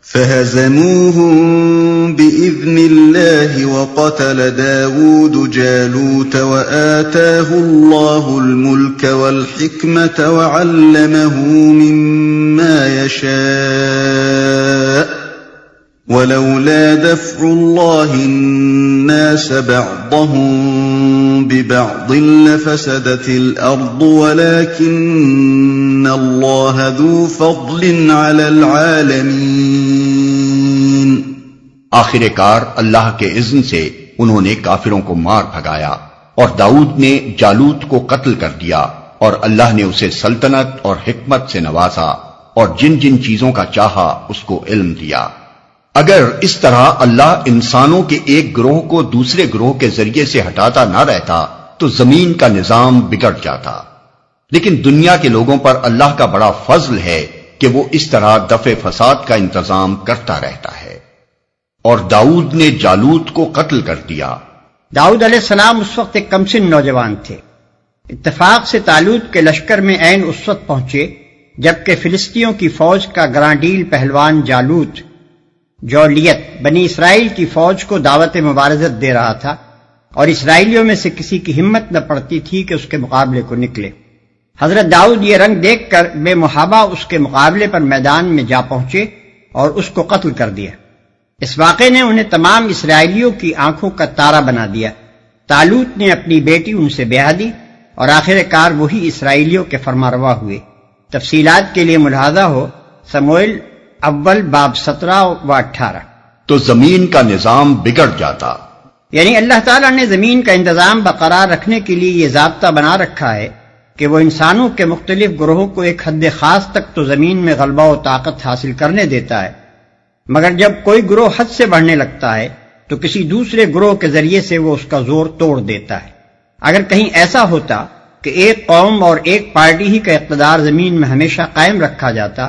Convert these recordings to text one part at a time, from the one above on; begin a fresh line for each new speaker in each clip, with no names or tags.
فهزموهم بإذن الله وقتل داود جالوت وآتاه الله الملك والحكمة وعلمه مما يشاء ولولا دفع الله الناس بعضهم ببعض لفسدت الأرض ولكن الله ذو فضل على العالمين۔
آخر کار اللہ کے اذن سے انہوں نے کافروں کو مار بھگایا، اور داؤد نے جالوت کو قتل کر دیا، اور اللہ نے اسے سلطنت اور حکمت سے نوازا، اور جن جن چیزوں کا چاہا اس کو علم دیا۔ اگر اس طرح اللہ انسانوں کے ایک گروہ کو دوسرے گروہ کے ذریعے سے ہٹاتا نہ رہتا تو زمین کا نظام بگڑ جاتا، لیکن دنیا کے لوگوں پر اللہ کا بڑا فضل ہے کہ وہ اس طرح دفع فساد کا انتظام کرتا رہتا ہے۔ اور داؤد نے جالوت کو قتل کر دیا۔
داؤد علیہ السلام اس وقت ایک کمسن نوجوان تھے۔ اتفاق سے طالوت کے لشکر میں عین اس وقت پہنچے جبکہ فلسطینیوں کی فوج کا گرانڈیل پہلوان جالوت جولیت بنی اسرائیل کی فوج کو دعوت مبارزت دے رہا تھا، اور اسرائیلیوں میں سے کسی کی ہمت نہ پڑتی تھی کہ اس کے مقابلے کو نکلے۔ حضرت داؤد یہ رنگ دیکھ کر بے محابہ اس کے مقابلے پر میدان میں جا پہنچے اور اس کو قتل کر دیا۔ اس واقعے نے انہیں تمام اسرائیلیوں کی آنکھوں کا تارا بنا دیا۔ طالوت نے اپنی بیٹی ان سے بیاہ دی، اور آخر کار وہی اسرائیلیوں کے فرمانروا ہوئے۔ تفصیلات کے لیے ملاحظہ ہو سموئیل اول باب 17 و 18۔
تو زمین کا نظام بگڑ جاتا،
یعنی اللہ تعالیٰ نے زمین کا انتظام برقرار رکھنے کے لیے یہ ضابطہ بنا رکھا ہے کہ وہ انسانوں کے مختلف گروہوں کو ایک حد خاص تک تو زمین میں غلبہ و طاقت حاصل کرنے دیتا ہے، مگر جب کوئی گروہ حد سے بڑھنے لگتا ہے تو کسی دوسرے گروہ کے ذریعے سے وہ اس کا زور توڑ دیتا ہے۔ اگر کہیں ایسا ہوتا کہ ایک قوم اور ایک پارٹی ہی کا اقتدار زمین میں ہمیشہ قائم رکھا جاتا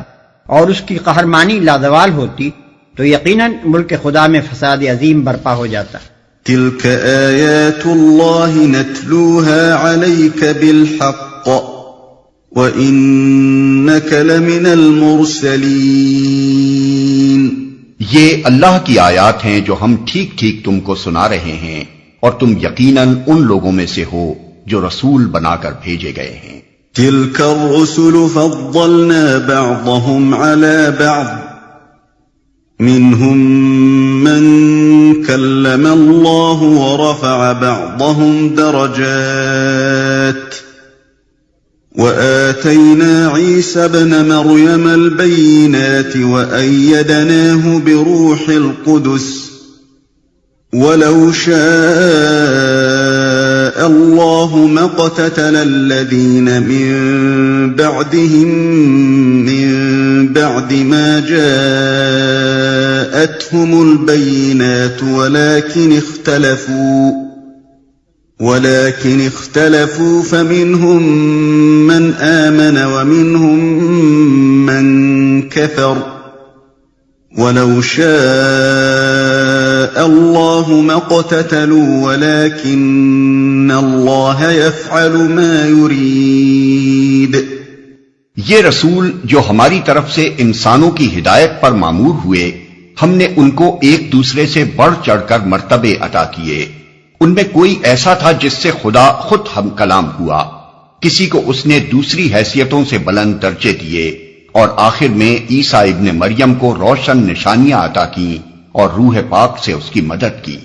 اور اس کی قہرمانی لازوال ہوتی تو یقیناً ملک خدا میں فساد عظیم برپا ہو جاتا۔
تلك آیات اللہ نتلوها علیک بالحق وإنک لمن المرسلین۔
یہ اللہ کی آیات ہیں جو ہم ٹھیک ٹھیک تم کو سنا رہے ہیں، اور تم یقیناً ان لوگوں میں سے ہو جو رسول بنا کر بھیجے گئے ہیں۔
تلك الرسل فضلنا بعضهم على بعض منهم من كلم الله ورفع بعضهم درجات وآتينا عيسى ابن مريم البينات وأيدناه بروح القدس ولو شاء الله ما اقتتل الذين من بعدهم من بعد ما جاءتهم البينات ولكن اختلفوا فمنهم من آمن ومنهم من كفر ولو شاء الله ما اقتتلوا ولكن الله يفعل ما يريد۔
یہ رسول جو ہماری طرف سے انسانوں کی ہدایت پر مامور ہوئے، ہم نے ان کو ایک دوسرے سے بڑھ چڑھ کر مرتبے عطا کیے۔ ان میں کوئی ایسا تھا جس سے خدا خود ہم کلام ہوا، کسی کو اس نے دوسری حیثیتوں سے بلند درجے دیے، اور آخر میں عیسیٰ ابن مریم کو روشن نشانیاں عطا کی اور روح پاک سے اس کی مدد کی۔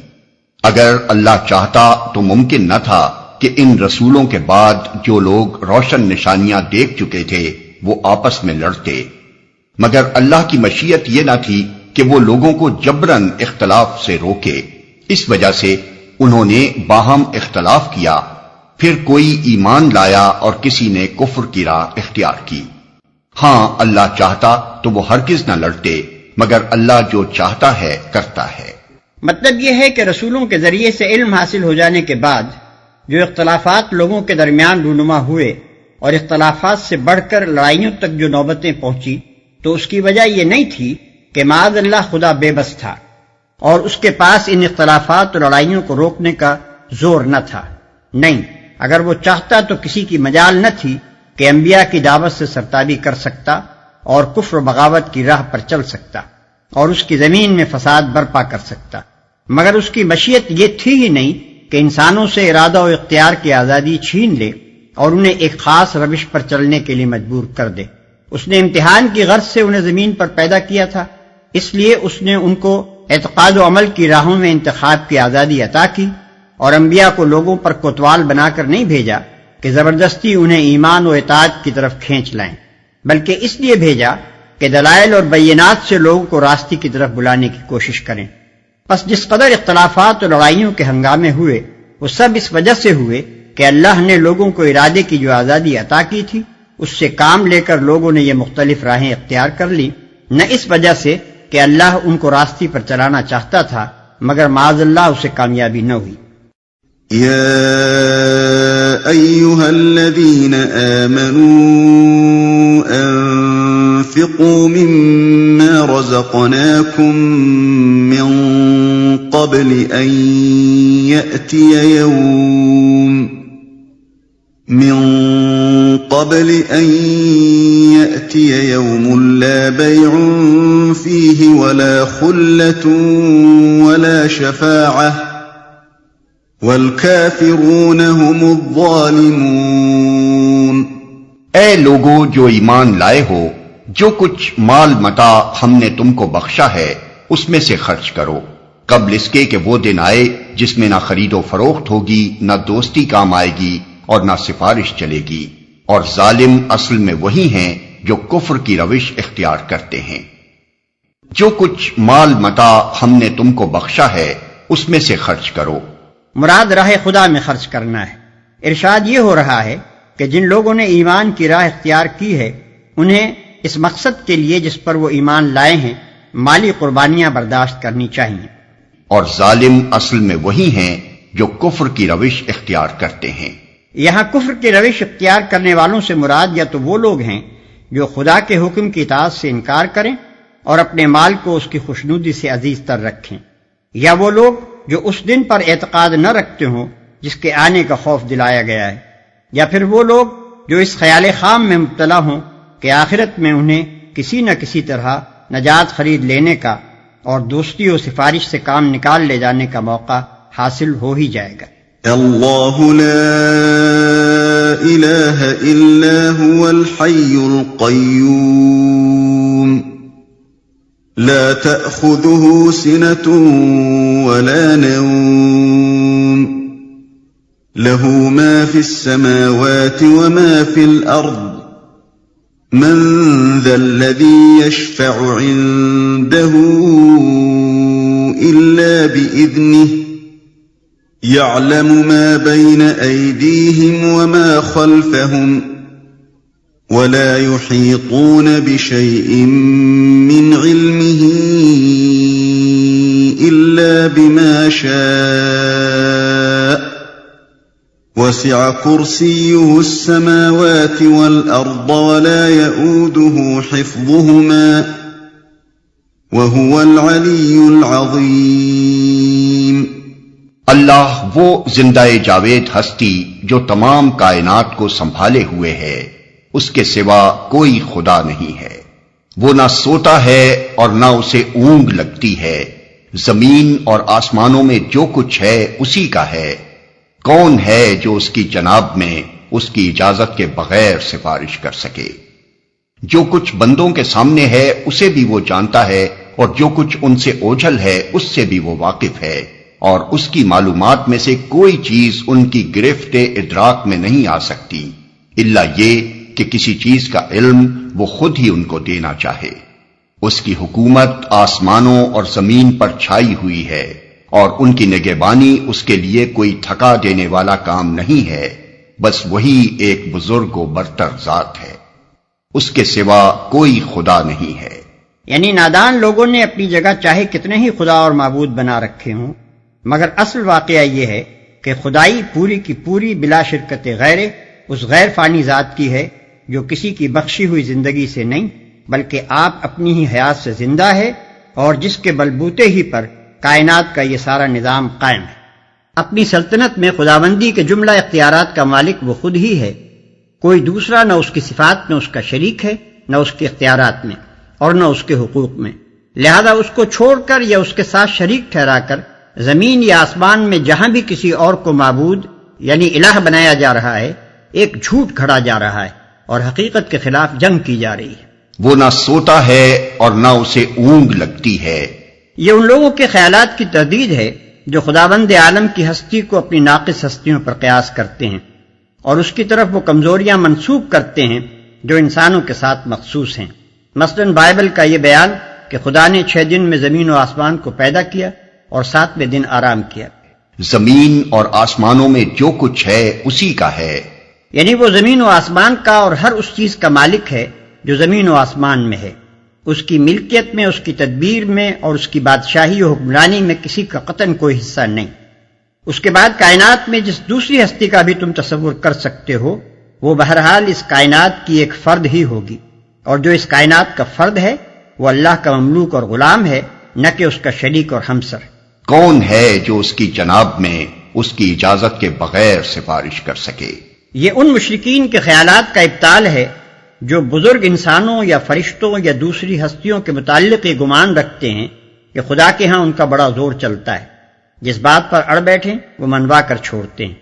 اگر اللہ چاہتا تو ممکن نہ تھا کہ ان رسولوں کے بعد جو لوگ روشن نشانیاں دیکھ چکے تھے وہ آپس میں لڑتے، مگر اللہ کی مشیت یہ نہ تھی کہ وہ لوگوں کو جبراً اختلاف سے روکے، اس وجہ سے انہوں نے باہم اختلاف کیا، پھر کوئی ایمان لایا اور کسی نے کفر کی راہ اختیار کی۔ ہاں اللہ چاہتا تو وہ ہرگز نہ لڑتے، مگر اللہ جو چاہتا ہے کرتا ہے۔
مطلب یہ ہے کہ رسولوں کے ذریعے سے علم حاصل ہو جانے کے بعد جو اختلافات لوگوں کے درمیان رونما ہوئے اور اختلافات سے بڑھ کر لڑائیوں تک جو نوبتیں پہنچی، تو اس کی وجہ یہ نہیں تھی کہ معاذ اللہ خدا بے بس تھا اور اس کے پاس ان اختلافات اور لڑائیوں کو روکنے کا زور نہ تھا۔ نہیں، اگر وہ چاہتا تو کسی کی مجال نہ تھی کہ انبیاء کی دعوت سے سرتابی کر سکتا اور کفر و بغاوت کی راہ پر چل سکتا۔ اور اس کی زمین میں فساد برپا کر سکتا، مگر اس کی مشیت یہ تھی ہی نہیں کہ انسانوں سے ارادہ و اختیار کی آزادی چھین لے اور انہیں ایک خاص روش پر چلنے کے لیے مجبور کر دے۔ اس نے امتحان کی غرض سے انہیں زمین پر پیدا کیا تھا، اس لیے اس نے ان کو اعتقاد و عمل کی راہوں میں انتخاب کی آزادی عطا کی، اور انبیاء کو لوگوں پر کوتوال بنا کر نہیں بھیجا کہ زبردستی انہیں ایمان و اطاعت کی طرف کھینچ لائیں، بلکہ اس لیے بھیجا کہ دلائل اور بینات سے لوگوں کو راستے کی طرف بلانے کی کوشش کریں۔ پس جس قدر اختلافات اور لڑائیوں کے ہنگامے ہوئے وہ سب اس وجہ سے ہوئے کہ اللہ نے لوگوں کو ارادے کی جو آزادی عطا کی تھی اس سے کام لے کر لوگوں نے یہ مختلف راہیں اختیار کر لی، نہ اس وجہ سے کہ اللہ ان کو راستے پر چلانا چاہتا تھا، مگر معاذ اللہ اسے کامیابی نہ ہوئی۔
يا أيها الذين آمنوا أنفقوا مما رزقناكم من قبل أن يأتي يوم لا بيع فيه ولا خلة ولا شفاعة وَالْكَافِرُونَ هُمُ الظَّالِمُونَ۔
اے لوگو جو ایمان لائے ہو، جو کچھ مال متاع ہم نے تم کو بخشا ہے اس میں سے خرچ کرو، قبل اس کے کہ وہ دن آئے جس میں نہ خرید و فروخت ہوگی، نہ دوستی کام آئے گی اور نہ سفارش چلے گی، اور ظالم اصل میں وہی ہیں جو کفر کی روش اختیار کرتے ہیں۔ جو کچھ مال متاع ہم نے تم کو بخشا ہے اس میں سے خرچ کرو۔
مراد راہ خدا میں خرچ کرنا ہے۔ ارشاد یہ ہو رہا ہے کہ جن لوگوں نے ایمان کی راہ اختیار کی ہے انہیں اس مقصد کے لیے جس پر وہ ایمان لائے ہیں مالی قربانیاں برداشت کرنی چاہیے۔
اور ظالم اصل میں وہی ہیں جو کفر کی روش اختیار کرتے ہیں۔
یہاں کفر کی روش اختیار کرنے والوں سے مراد یا تو وہ لوگ ہیں جو خدا کے حکم کی اطاعت سے انکار کریں اور اپنے مال کو اس کی خوشنودی سے عزیز تر رکھیں، یا وہ لوگ جو اس دن پر اعتقاد نہ رکھتے ہوں جس کے آنے کا خوف دلایا گیا ہے، یا پھر وہ لوگ جو اس خیال خام میں مبتلا ہوں کہ آخرت میں انہیں کسی نہ کسی طرح نجات خرید لینے کا اور دوستی و سفارش سے کام نکال لے جانے کا موقع حاصل ہو ہی جائے گا۔
اللہ لا الہ الا هو الحی القیوم لا تأخذه سنة ولا نوم له ما في السماوات وما في الأرض من ذا الذي يشفع عنده إلا بإذنه يعلم ما بين أيديهم وما خلفهم ولا يحيطون بشيء من علمه إلا بما شاء وسع كرسيه السماوات والأرض ولا يؤوده حفظهما وهو العلي العظيم۔
اللہ وہ زندہ جاوید ہستی جو تمام کائنات کو سنبھالے ہوئے ہے، اس کے سوا کوئی خدا نہیں ہے۔ وہ نہ سوتا ہے اور نہ اسے اونگ لگتی ہے، زمین اور آسمانوں میں جو کچھ ہے اسی کا ہے۔ کون ہے جو اس کی جناب میں اس کی اجازت کے بغیر سفارش کر سکے؟ جو کچھ بندوں کے سامنے ہے اسے بھی وہ جانتا ہے، اور جو کچھ ان سے اوجھل ہے اس سے بھی وہ واقف ہے، اور اس کی معلومات میں سے کوئی چیز ان کی گرفت ادراک میں نہیں آ سکتی الا یہ کہ کسی چیز کا علم وہ خود ہی ان کو دینا چاہے۔ اس کی حکومت آسمانوں اور زمین پر چھائی ہوئی ہے، اور ان کی نگہبانی اس کے لیے کوئی تھکا دینے والا کام نہیں ہے، بس وہی ایک بزرگ و برتر ذات ہے، اس کے سوا کوئی خدا نہیں ہے۔
یعنی نادان لوگوں نے اپنی جگہ چاہے کتنے ہی خدا اور معبود بنا رکھے ہوں، مگر اصل واقعہ یہ ہے کہ خدائی پوری کی پوری بلا شرکت غیر اس غیر فانی ذات کی ہے جو کسی کی بخشی ہوئی زندگی سے نہیں بلکہ آپ اپنی ہی حیات سے زندہ ہے، اور جس کے بلبوتے ہی پر کائنات کا یہ سارا نظام قائم ہے۔ اپنی سلطنت میں خداوندی کے جملہ اختیارات کا مالک وہ خود ہی ہے، کوئی دوسرا نہ اس کی صفات میں اس کا شریک ہے، نہ اس کے اختیارات میں اور نہ اس کے حقوق میں، لہذا اس کو چھوڑ کر یا اس کے ساتھ شریک ٹھہرا کر زمین یا آسمان میں جہاں بھی کسی اور کو معبود یعنی الہ بنایا جا رہا ہے، ایک جھوٹ گھڑا جا رہا ہے اور حقیقت کے خلاف جنگ کی جا رہی ہے۔
وہ نہ سوتا ہے اور نہ اسے اونگ لگتی ہے۔
یہ ان لوگوں کے خیالات کی تردید ہے جو خداوند عالم کی ہستی کو اپنی ناقص ہستیوں پر قیاس کرتے ہیں اور اس کی طرف وہ کمزوریاں منسوب کرتے ہیں جو انسانوں کے ساتھ مخصوص ہیں۔ مثلاً بائبل کا یہ بیان کہ خدا نے 6 دن میں زمین و آسمان کو پیدا کیا اور 7ویں دن آرام کیا۔
زمین اور آسمانوں میں جو کچھ ہے اسی کا ہے،
یعنی وہ زمین و آسمان کا اور ہر اس چیز کا مالک ہے جو زمین و آسمان میں ہے۔ اس کی ملکیت میں، اس کی تدبیر میں اور اس کی بادشاہی و حکمرانی میں کسی کا قطعاً کوئی حصہ نہیں۔ اس کے بعد کائنات میں جس دوسری ہستی کا بھی تم تصور کر سکتے ہو، وہ بہرحال اس کائنات کی ایک فرد ہی ہوگی، اور جو اس کائنات کا فرد ہے وہ اللہ کا مملوک اور غلام ہے، نہ کہ اس کا شریک اور ہمسر۔
کون ہے جو اس کی جناب میں اس کی اجازت کے بغیر سفارش کر سکے؟
یہ ان مشرکین کے خیالات کا ابطال ہے جو بزرگ انسانوں یا فرشتوں یا دوسری ہستیوں کے متعلق یہ گمان رکھتے ہیں کہ خدا کے ہاں ان کا بڑا زور چلتا ہے، جس بات پر اڑ بیٹھیں وہ منوا کر چھوڑتے ہیں،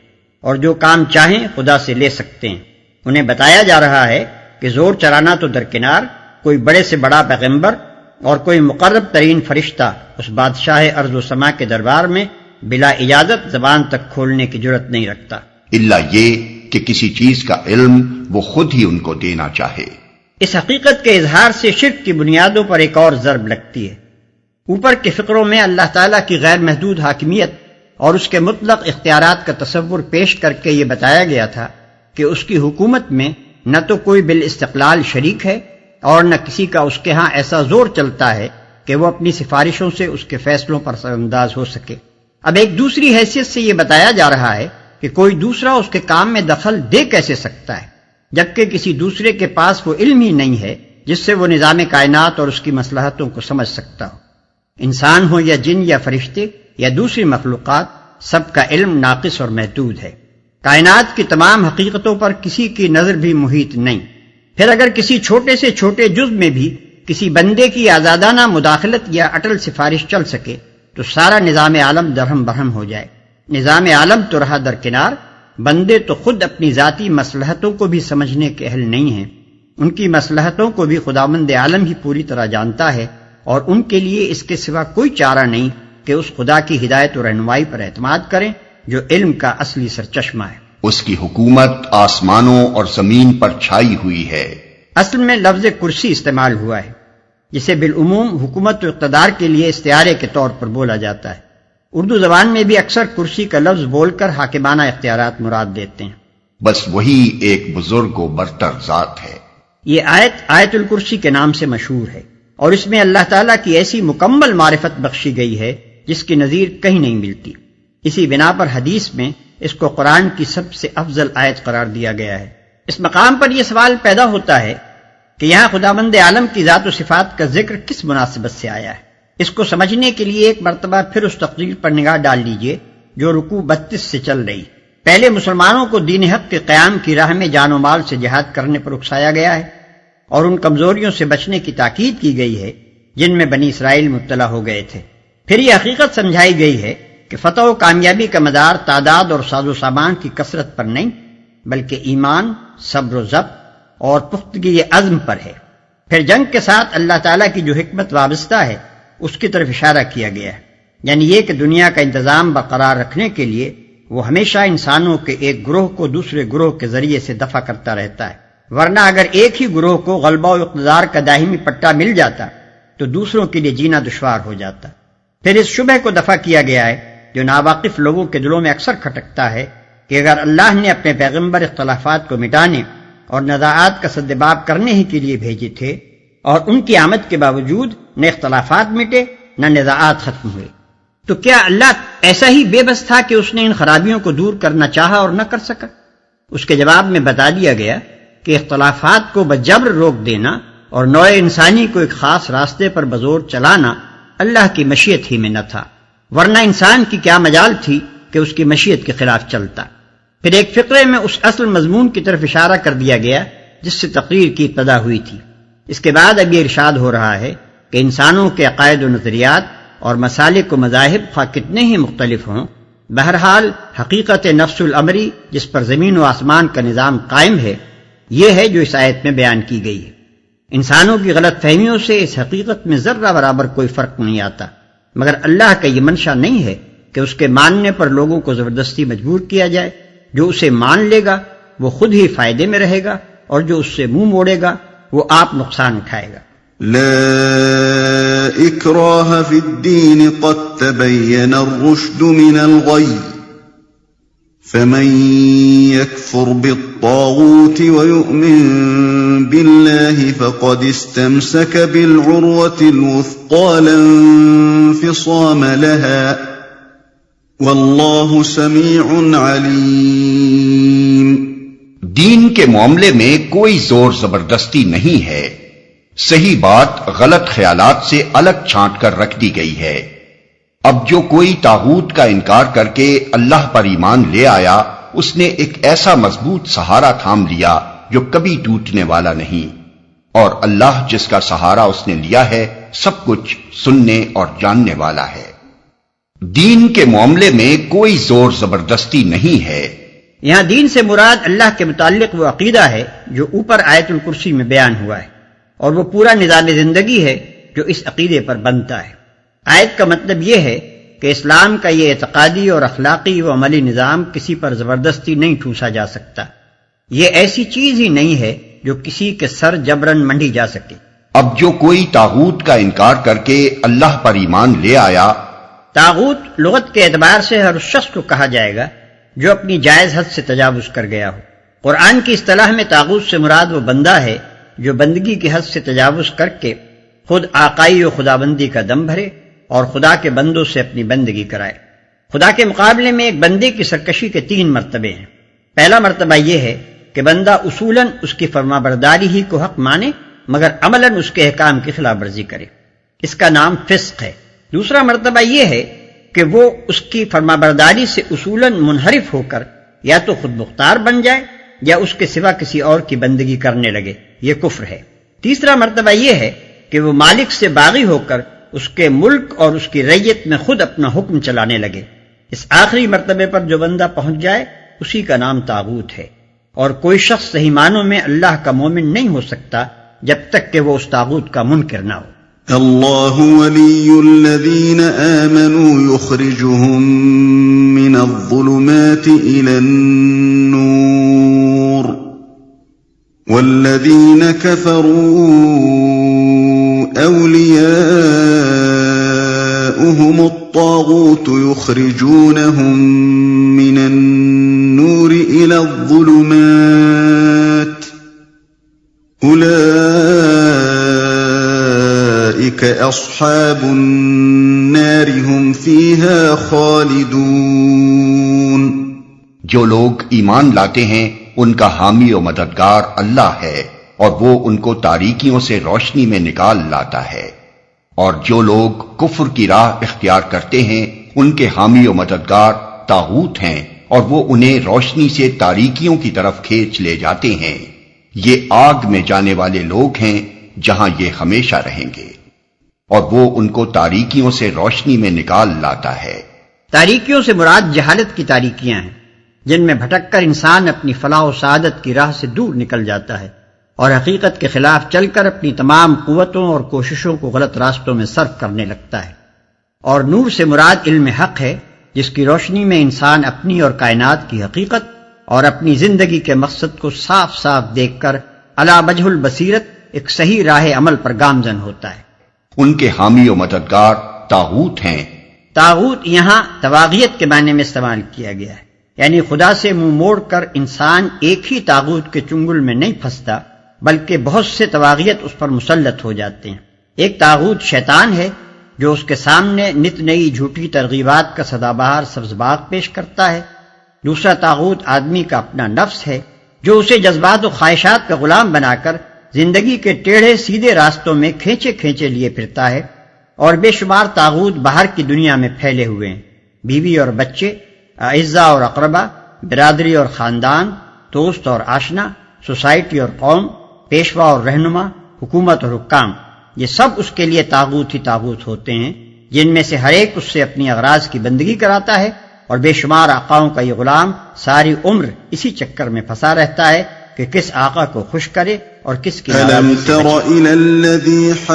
اور جو کام چاہیں خدا سے لے سکتے ہیں۔ انہیں بتایا جا رہا ہے کہ زور چلانا تو درکنار، کوئی بڑے سے بڑا پیغمبر اور کوئی مقرب ترین فرشتہ اس بادشاہ ارض و سما کے دربار میں بلا اجازت زبان تک کھولنے کی جرت نہیں رکھتا،
الا یہ کہ کسی چیز کا علم وہ خود ہی ان کو دینا چاہے۔
اس حقیقت کے اظہار سے شرک کی بنیادوں پر ایک اور ضرب لگتی ہے۔ اوپر کے فقروں میں اللہ تعالیٰ کی غیر محدود حاکمیت اور اس کے مطلق اختیارات کا تصور پیش کر کے یہ بتایا گیا تھا کہ اس کی حکومت میں نہ تو کوئی بالاستقلال شریک ہے اور نہ کسی کا اس کے ہاں ایسا زور چلتا ہے کہ وہ اپنی سفارشوں سے اس کے فیصلوں پر اثر انداز ہو سکے۔ اب ایک دوسری حیثیت سے یہ بتایا جا رہا ہے کہ کوئی دوسرا اس کے کام میں دخل دے کیسے سکتا ہے، جبکہ کسی دوسرے کے پاس وہ علم ہی نہیں ہے جس سے وہ نظام کائنات اور اس کی مصلحتوں کو سمجھ سکتا ہو۔ انسان ہو یا جن یا فرشتے یا دوسری مخلوقات، سب کا علم ناقص اور محدود ہے۔ کائنات کی تمام حقیقتوں پر کسی کی نظر بھی محیط نہیں۔ پھر اگر کسی چھوٹے سے چھوٹے جزء میں بھی کسی بندے کی آزادانہ مداخلت یا اٹل سفارش چل سکے تو سارا نظام عالم درہم برہم ہو جائے۔ نظام عالم تو رہا درکنار، بندے تو خود اپنی ذاتی مصلحتوں کو بھی سمجھنے کے اہل نہیں ہیں۔ ان کی مصلحتوں کو بھی خداوند عالم ہی پوری طرح جانتا ہے، اور ان کے لیے اس کے سوا کوئی چارہ نہیں کہ اس خدا کی ہدایت و رہنمائی پر اعتماد کریں جو علم کا اصلی سرچشمہ ہے۔
اس کی حکومت آسمانوں اور زمین پر چھائی ہوئی ہے۔
اصل میں لفظ کرسی استعمال ہوا ہے، جسے بالعموم حکومت و اقتدار کے لیے استعارے کے طور پر بولا جاتا ہے۔ اردو زبان میں بھی اکثر کرسی کا لفظ بول کر حاکمانہ اختیارات مراد دیتے ہیں۔
بس وہی ایک بزرگ و برتر ذات ہے۔
یہ آیت الکرسی کے نام سے مشہور ہے، اور اس میں اللہ تعالیٰ کی ایسی مکمل معرفت بخشی گئی ہے جس کی نظیر کہیں نہیں ملتی۔ اسی بنا پر حدیث میں اس کو قرآن کی سب سے افضل آیت قرار دیا گیا ہے۔ اس مقام پر یہ سوال پیدا ہوتا ہے کہ یہاں خداوند عالم کی ذات و صفات کا ذکر کس مناسبت سے آیا ہے۔ اس کو سمجھنے کے لیے ایک مرتبہ پھر اس تقریر پر نگاہ ڈال لیجئے جو رکوع 32 سے چل رہی۔ پہلے مسلمانوں کو دین حق کے قیام کی راہ میں جان و مال سے جہاد کرنے پر اکسایا گیا ہے اور ان کمزوریوں سے بچنے کی تاکید کی گئی ہے جن میں بنی اسرائیل مبتلا ہو گئے تھے۔ پھر یہ حقیقت سمجھائی گئی ہے کہ فتح و کامیابی کا مدار تعداد اور ساز و سامان کی کثرت پر نہیں بلکہ ایمان، صبر و ضبط اور پختگی عزم پر ہے۔ پھر جنگ کے ساتھ اللہ تعالیٰ کی جو حکمت وابستہ ہے اس کی طرف اشارہ کیا گیا ہے، یعنی یہ کہ دنیا کا انتظام برقرار رکھنے کے لیے وہ ہمیشہ انسانوں کے ایک گروہ کو دوسرے گروہ کے ذریعے سے دفع کرتا رہتا ہے، ورنہ اگر ایک ہی گروہ کو غلبہ و اقتدار کا دائمی پٹا مل جاتا تو دوسروں کے لیے جینا دشوار ہو جاتا۔ پھر اس شبہ کو دفع کیا گیا ہے جو ناواقف لوگوں کے دلوں میں اکثر کھٹکتا ہے کہ اگر اللہ نے اپنے پیغمبر اختلافات کو مٹانے اور نزاعات کا سدباب کرنے ہی کے لیے بھیجے تھے اور ان کی آمد کے باوجود نہ اختلافات مٹے نہ نزاعات ختم ہوئے، تو کیا اللہ ایسا ہی بے بس تھا کہ اس نے ان خرابیوں کو دور کرنا چاہا اور نہ کر سکا؟ اس کے جواب میں بتا دیا گیا کہ اختلافات کو بجبر روک دینا اور نوع انسانی کو ایک خاص راستے پر بزور چلانا اللہ کی مشیت ہی میں نہ تھا، ورنہ انسان کی کیا مجال تھی کہ اس کی مشیت کے خلاف چلتا۔ پھر ایک فقرے میں اس اصل مضمون کی طرف اشارہ کر دیا گیا جس سے تقریر کی ابتدا ہوئی تھی۔ اس کے بعد اب یہ ارشاد ہو رہا ہے کہ کہ انسانوں کے عقائد و نظریات اور مسالک و مذاہب خواہ کتنے ہی مختلف ہوں، بہرحال حقیقت نفس الامری جس پر زمین و آسمان کا نظام قائم ہے، یہ ہے جو اس آیت میں بیان کی گئی ہے۔ انسانوں کی غلط فہمیوں سے اس حقیقت میں ذرہ برابر کوئی فرق نہیں آتا، مگر اللہ کا یہ منشا نہیں ہے کہ اس کے ماننے پر لوگوں کو زبردستی مجبور کیا جائے۔ جو اسے مان لے گا وہ خود ہی فائدے میں رہے گا، اور جو اس سے منہ موڑے گا وہ آپ نقصان اٹھائے گا۔
لا اکراہ فی الدین قد تبین الرشد من الغی فمن یکفر بالطاغوت ویؤمن باللہ فقد استمسک بالعروة الوثقى لا انفصام لها واللہ سمیع علیم۔
دین کے معاملے میں کوئی زور زبردستی نہیں ہے، صحیح بات غلط خیالات سے الگ چھانٹ کر رکھ دی گئی ہے۔ اب جو کوئی طاغوت کا انکار کر کے اللہ پر ایمان لے آیا، اس نے ایک ایسا مضبوط سہارا تھام لیا جو کبھی ٹوٹنے والا نہیں، اور اللہ جس کا سہارا اس نے لیا ہے سب کچھ سننے اور جاننے والا ہے۔ دین کے معاملے میں کوئی زور زبردستی نہیں ہے۔
یہاں دین سے مراد اللہ کے متعلق وہ عقیدہ ہے جو اوپر آیت الکرسی میں بیان ہوا ہے، اور وہ پورا نظام زندگی ہے جو اس عقیدے پر بنتا ہے۔ آیت کا مطلب یہ ہے کہ اسلام کا یہ اعتقادی اور اخلاقی و عملی نظام کسی پر زبردستی نہیں ٹھوسا جا سکتا۔ یہ ایسی چیز ہی نہیں ہے جو کسی کے سر جبرن منڈی جا سکے۔
اب جو کوئی طاغوت کا انکار کر کے اللہ پر ایمان لے آیا،
طاغوت لغت کے اعتبار سے ہر اس شخص کو کہا جائے گا جو اپنی جائز حد سے تجاوز کر گیا ہو۔ قرآن کی اصطلاح میں طاغوت سے مراد وہ بندہ ہے جو بندگی کی حد سے تجاوز کر کے خود آقائی و خدابندی کا دم بھرے اور خدا کے بندوں سے اپنی بندگی کرائے۔ خدا کے مقابلے میں ایک بندے کی سرکشی کے 3 مرتبے ہیں۔ پہلا مرتبہ یہ ہے کہ بندہ اصولاً اس کی فرما برداری ہی کو حق مانے مگر عملاً اس کے احکام کی خلاف ورزی کرے، اس کا نام فسق ہے۔ دوسرا مرتبہ یہ ہے کہ وہ اس کی فرما برداری سے اصولاً منحرف ہو کر یا تو خود مختار بن جائے یا اس کے سوا کسی اور کی بندگی کرنے لگے، یہ کفر ہے۔ تیسرا مرتبہ یہ ہے کہ وہ مالک سے باغی ہو کر اس کے ملک اور اس کی رعیت میں خود اپنا حکم چلانے لگے۔ اس آخری مرتبے پر جو بندہ پہنچ جائے اسی کا نام طاغوت ہے، اور کوئی شخص صحیح معنوں میں اللہ کا مومن نہیں ہو سکتا جب تک کہ وہ اس طاغوت کا منکر نہ ہو۔
اللہ ولی الذین آمنوا یخرجهم من الظلمات الى النور والذین کفروا اولیاؤهم الطاغوت یخرجونهم من النور الى الظلمات اولئک اصحاب النار هم فیها خالدون۔
جو لوگ ایمان لاتے ہیں ان کا حامی و مددگار اللہ ہے، اور وہ ان کو تاریکیوں سے روشنی میں نکال لاتا ہے، اور جو لوگ کفر کی راہ اختیار کرتے ہیں ان کے حامی و مددگار طاغوت ہیں، اور وہ انہیں روشنی سے تاریکیوں کی طرف کھینچ لے جاتے ہیں۔ یہ آگ میں جانے والے لوگ ہیں جہاں یہ ہمیشہ رہیں گے، اور وہ ان کو تاریکیوں سے روشنی میں نکال لاتا ہے۔
تاریکیوں سے مراد جہالت کی تاریکیاں ہیں جن میں بھٹک کر انسان اپنی فلاح و سعادت کی راہ سے دور نکل جاتا ہے اور حقیقت کے خلاف چل کر اپنی تمام قوتوں اور کوششوں کو غلط راستوں میں صرف کرنے لگتا ہے۔ اور نور سے مراد علم حق ہے جس کی روشنی میں انسان اپنی اور کائنات کی حقیقت اور اپنی زندگی کے مقصد کو صاف صاف دیکھ کر علی وجہ البصیرت ایک صحیح راہ عمل پر گامزن ہوتا ہے۔
ان کے حامی و مددگار طاغوت ہیں۔
طاغوت یہاں طواغیت کے معنی میں استعمال کیا گیا ہے، یعنی خدا سے منہ موڑ کر انسان ایک ہی طاغوت کے چنگل میں نہیں پھنستا بلکہ بہت سے طواغیت اس پر مسلط ہو جاتے ہیں۔ ایک طاغوت شیطان ہے جو اس کے سامنے نت نئی جھوٹی ترغیبات کا سدا بہار سبز باغ پیش کرتا ہے۔ دوسرا طاغوت آدمی کا اپنا نفس ہے جو اسے جذبات و خواہشات کا غلام بنا کر زندگی کے ٹیڑھے سیدھے راستوں میں کھینچے کھینچے لیے پھرتا ہے۔ اور بے شمار طاغوت باہر کی دنیا میں پھیلے ہوئے ہیں، بیوی اور بچے، اعزاء اور اقربا، برادری اور خاندان، دوست اور آشنا، سوسائٹی اور قوم، پیشوا اور رہنما، حکومت اور حکام، یہ سب اس کے لیے طاغوت ہی طاغوت ہوتے ہیں، جن میں سے ہر ایک اس سے اپنی اغراض کی بندگی کراتا ہے، اور بے شمار آقاؤں کا یہ غلام ساری عمر اسی چکر میں پھنسا رہتا ہے کہ کس آقا کو خوش کرے اور کس کی
أَلَمْ
ناراضگی سے
تَرَ
بچے۔
إِلَى الَّذِي حَاجَّ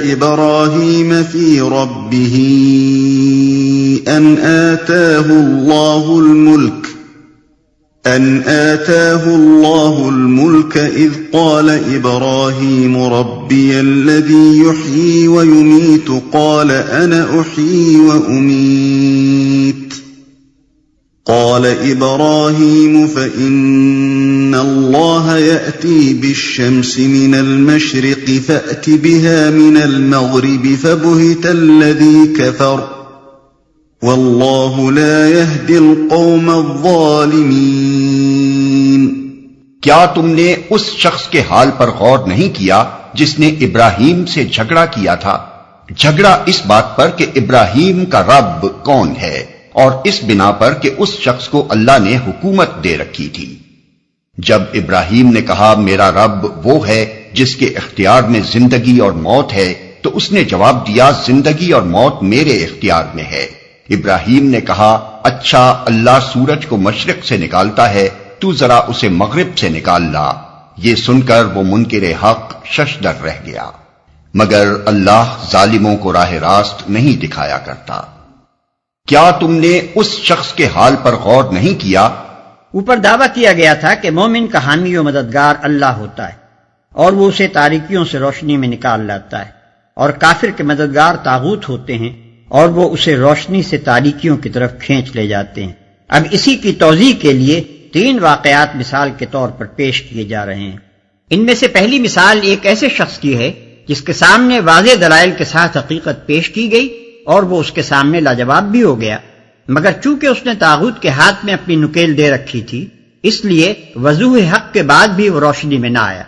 إِبْرَاهِيمَ فِي رَبِّهِ أَنْ آتَاهُ اللَّهُ الْمُلْكَ إِذْ قَالَ إِبْرَاهِيمُ رَبِّيَ الَّذِي يُحْيِي وَيُمِيتُ قَالَ أَنَا أُحْيِي وَأُمِيتُ قَالَ إِبْرَاهِيمُ فَإِنَّ اللَّهَ يَأْتِي بِالشَّمْسِ مِنَ الْمَشْرِقِ فَأْتِ بِهَا مِنَ الْمَغْرِبِ فَبُهِتَ الَّذِي كَفَرَ وَاللَّهُ لَا يَهْدِي الْقَوْمَ الظَّالِمِينَ۔
کیا تم نے اس شخص کے حال پر غور نہیں کیا جس نے ابراہیم سے جھگڑا کیا تھا؟ جھگڑا اس بات پر کہ ابراہیم کا رب کون ہے، اور اس بنا پر کہ اس شخص کو اللہ نے حکومت دے رکھی تھی۔ جب ابراہیم نے کہا میرا رب وہ ہے جس کے اختیار میں زندگی اور موت ہے، تو اس نے جواب دیا زندگی اور موت میرے اختیار میں ہے۔ ابراہیم نے کہا اچھا، اللہ سورج کو مشرق سے نکالتا ہے، تو ذرا اسے مغرب سے نکال لا۔ یہ سن کر وہ منکر حق ششدر رہ گیا، مگر اللہ ظالموں کو راہ راست نہیں دکھایا کرتا۔ کیا تم نے اس شخص کے حال پر غور نہیں کیا؟
اوپر دعویٰ کیا گیا تھا کہ مومن کا حامی و مددگار اللہ ہوتا ہے، اور وہ اسے تاریکیوں سے روشنی میں نکال لاتا ہے، اور کافر کے مددگار طاغوت ہوتے ہیں اور وہ اسے روشنی سے تاریکیوں کی طرف کھینچ لے جاتے ہیں۔ اب اسی کی توضیح کے لیے 3 واقعات مثال کے طور پر پیش کیے جا رہے ہیں۔ ان میں سے پہلی مثال ایک ایسے شخص کی ہے جس کے سامنے واضح دلائل کے ساتھ حقیقت پیش کی گئی اور وہ اس کے سامنے لاجواب بھی ہو گیا، مگر چونکہ اس نے طاغوت کے ہاتھ میں اپنی نکیل دے رکھی تھی، اس لیے وضوح حق کے بعد بھی وہ روشنی میں نہ آیا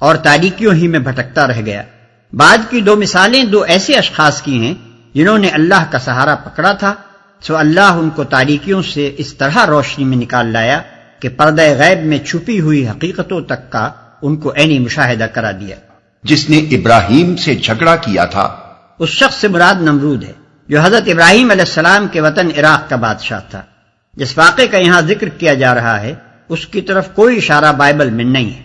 اور تاریکیوں ہی میں بھٹکتا رہ گیا۔ بعد کی 2 مثالیں 2 ایسے اشخاص کی ہیں جنہوں نے اللہ کا سہارا پکڑا تھا، سو اللہ ان کو تاریکیوں سے اس طرح روشنی میں نکال لایا کہ پردہ غیب میں چھپی ہوئی حقیقتوں تک کا ان کو عینی مشاہدہ کرا دیا۔
جس نے ابراہیم سے جھگڑا کیا تھا،
اس شخص سے مراد نمرود ہے، جو حضرت ابراہیم علیہ السلام کے وطن عراق کا بادشاہ تھا۔ جس واقعے کا یہاں ذکر کیا جا رہا ہے اس کی طرف کوئی اشارہ بائبل میں نہیں ہے،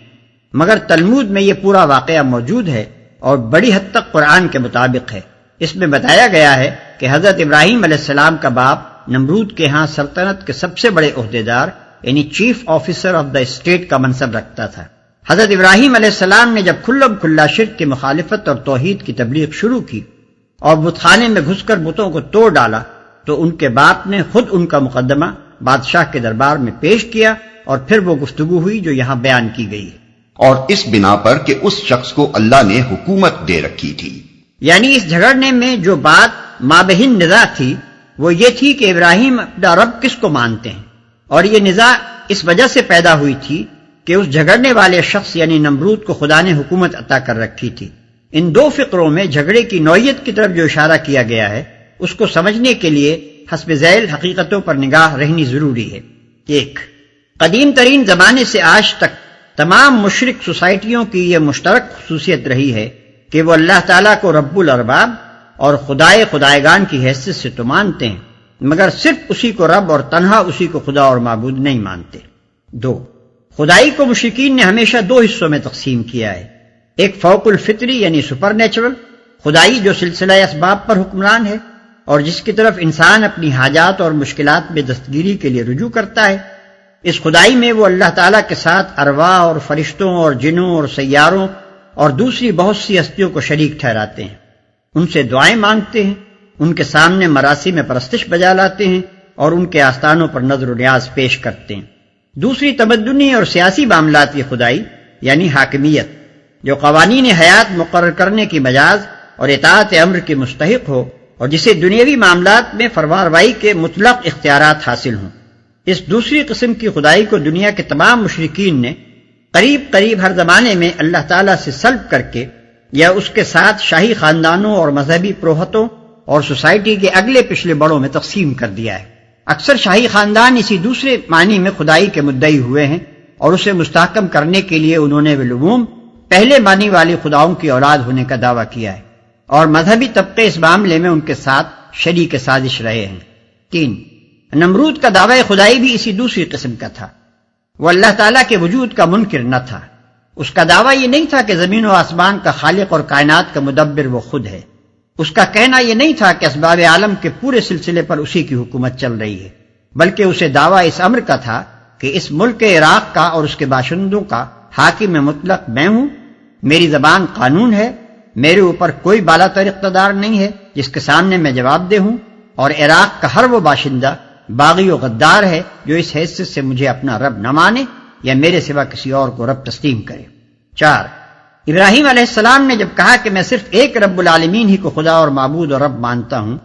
مگر تلمود میں یہ پورا واقعہ موجود ہے اور بڑی حد تک قرآن کے مطابق ہے۔ اس میں بتایا گیا ہے کہ حضرت ابراہیم علیہ السلام کا باپ نمرود کے ہاں سلطنت کے سب سے بڑے عہدیدار یعنی chief officer of the state کا منصب رکھتا تھا۔ حضرت ابراہیم علیہ السلام نے جب کھلم کھلا شرک کی مخالفت اور توحید کی تبلیغ شروع کی اور بت خانے میں گھس کر بتوں کو توڑ ڈالا، تو ان کے باپ نے خود ان کا مقدمہ بادشاہ کے دربار میں پیش کیا اور پھر وہ گفتگو ہوئی جو یہاں بیان کی گئی ہے،
اور اس بنا پر کہ اس شخص کو اللہ نے حکومت دے رکھی تھی۔
یعنی اس جھگڑنے میں جو بات مابہن نزاع تھی وہ یہ تھی کہ ابراہیم اپنا رب کس کو مانتے ہیں، اور یہ نزاع اس وجہ سے پیدا ہوئی تھی کہ اس جھگڑنے والے شخص یعنی نمرود کو خدا نے حکومت عطا کر رکھی تھی۔ ان 2 فقروں میں جھگڑے کی نوعیت کی طرف جو اشارہ کیا گیا ہے اس کو سمجھنے کے لیے حسب ذیل حقیقتوں پر نگاہ رہنی ضروری ہے۔ 1، قدیم ترین زمانے سے آج تک تمام مشرک سوسائٹیوں کی یہ مشترک خصوصیت رہی ہے کہ وہ اللہ تعالیٰ کو رب الارباب اور خدائے خدائیگان کی حیثیت سے تو مانتے ہیں، مگر صرف اسی کو رب اور تنہا اسی کو خدا اور معبود نہیں مانتے۔ 2، خدائی کو مشرکین نے ہمیشہ 2 حصوں میں تقسیم کیا ہے، ایک فوق الفطری یعنی سپر نیچرل خدائی جو سلسلہ اسباب پر حکمران ہے اور جس کی طرف انسان اپنی حاجات اور مشکلات میں دستگیری کے لیے رجوع کرتا ہے۔ اس خدائی میں وہ اللہ تعالیٰ کے ساتھ ارواح اور فرشتوں اور جنوں اور سیاروں اور دوسری بہت سی ہستیوں کو شریک ٹھہراتے ہیں، ان سے دعائیں مانگتے ہیں، ان کے سامنے مراسم میں پرستش بجا لاتے ہیں اور ان کے آستانوں پر نظر و نیاز پیش کرتے ہیں۔ دوسری تمدنی اور سیاسی معاملات کی خدائی یعنی حاکمیت، جو قوانین حیات مقرر کرنے کی مجاز اور اطاعت امر کی مستحق ہو اور جسے دنیاوی معاملات میں فرمانروائی کے مطلق اختیارات حاصل ہوں۔ اس دوسری قسم کی خدائی کو دنیا کے تمام مشرکین نے قریب ہر زمانے میں اللہ تعالیٰ سے سلب کر کے یا اس کے ساتھ شاہی خاندانوں اور مذہبی پروہتوں اور سوسائٹی کے اگلے پچھلے بڑوں میں تقسیم کر دیا ہے۔ اکثر شاہی خاندان اسی دوسرے معنی میں خدائی کے مدعی ہوئے ہیں اور اسے مستحکم کرنے کے لیے انہوں نے بالعموم پہلے مانی والے خداؤں کی اولاد ہونے کا دعویٰ کیا ہے، اور مذہبی طبقے اس معاملے میں ان کے ساتھ شریک سازش رہے ہیں۔ 3، نمرود کا دعویٰ خدائی بھی اسی دوسری قسم کا تھا۔ وہ اللہ تعالیٰ کے وجود کا منکر نہ تھا۔ اس کا دعویٰ یہ نہیں تھا کہ زمین و آسمان کا خالق اور کائنات کا مدبر وہ خود ہے۔ اس کا کہنا یہ نہیں تھا کہ اسباب عالم کے پورے سلسلے پر اسی کی حکومت چل رہی ہے، بلکہ اسے دعویٰ اس امر کا تھا کہ اس ملک عراق کا اور اس کے باشندوں کا حاکم مطلق میں ہوں، میری زبان قانون ہے، میرے اوپر کوئی بالا تر اقتدار نہیں ہے جس کے سامنے میں جواب دہ ہوں، اور عراق کا ہر وہ باشندہ باغی و غدار ہے جو اس حیثیت سے مجھے اپنا رب نہ مانے یا میرے سوا کسی اور کو رب تسلیم کرے۔ 4، ابراہیم علیہ السلام نے جب کہا کہ میں صرف ایک رب العالمین ہی کو خدا اور معبود اور رب مانتا ہوں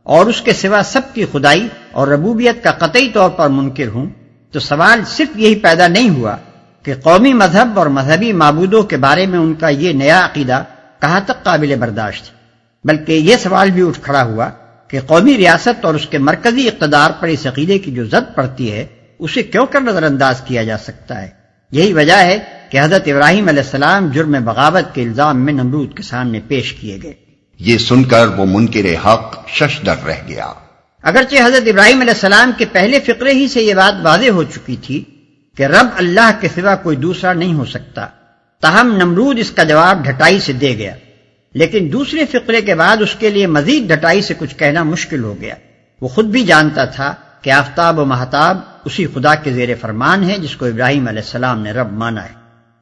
اور اس کے سوا سب کی خدائی اور ربوبیت کا قطعی طور پر منکر ہوں، تو سوال صرف یہی پیدا نہیں ہوا کہ قومی مذہب اور مذہبی معبودوں کے بارے میں ان کا یہ نیا عقیدہ کہاں تک قابل برداشت ہے، بلکہ یہ سوال بھی اٹھ کھڑا ہوا کہ قومی ریاست اور اس کے مرکزی اقتدار پر اس عقیدے کی جو زد پڑتی ہے اسے کیوں کر نظر انداز کیا جا سکتا ہے۔ یہی وجہ ہے کہ حضرت ابراہیم علیہ السلام جرم بغاوت کے الزام میں نمرود کے سامنے پیش کیے گئے۔
یہ سن کر وہ منکر حق ششدر رہ گیا۔
اگرچہ حضرت ابراہیم علیہ السلام کے پہلے فقرے ہی سے یہ بات واضح ہو چکی تھی کہ رب اللہ کے سوا کوئی دوسرا نہیں ہو سکتا، تاہم نمرود اس کا جواب ڈھٹائی سے دے گیا، لیکن دوسرے فقرے کے بعد اس کے لیے مزید ڈھٹائی سے کچھ کہنا مشکل ہو گیا۔ وہ خود بھی جانتا تھا کہ آفتاب و مہتاب اسی خدا کے زیر فرمان ہے جس کو ابراہیم علیہ السلام نے رب مانا ہے۔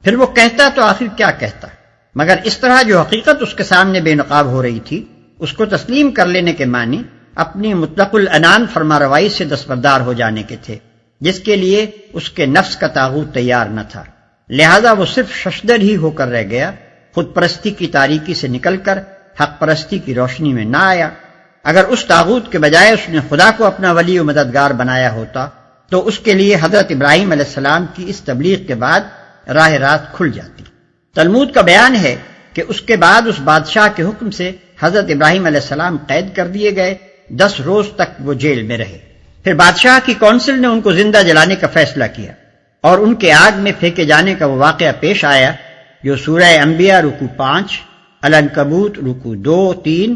پھر وہ کہتا تو آخر کیا کہتا، مگر اس طرح جو حقیقت اس کے سامنے بے نقاب ہو رہی تھی اس کو تسلیم کر لینے کے معنی اپنی مطلق العنان فرما روائی سے دستبردار ہو جانے کے تھے، جس کے لیے اس کے نفس کا طاغوت تیار نہ تھا، لہذا وہ صرف ششدر ہی ہو کر رہ گیا، خود پرستی کی تاریکی سے نکل کر حق پرستی کی روشنی میں نہ آیا۔ اگر اس طاغوت کے بجائے اس نے خدا کو اپنا ولی و مددگار بنایا ہوتا تو اس کے لیے حضرت ابراہیم علیہ السلام کی اس تبلیغ کے بعد راہ راست کھل جاتی۔ تلمود کا بیان ہے کہ اس کے بعد اس بادشاہ کے حکم سے حضرت ابراہیم علیہ السلام قید کر دیے گئے، 10 روز تک وہ جیل میں رہے۔ پھر بادشاہ کی کونسل نے ان کو زندہ جلانے کا فیصلہ کیا اور ان کے آگ میں پھینکے جانے کا وہ واقعہ پیش آیا جو سورہ انبیاء رکوع 5، العنکبوت رکوع 2، 3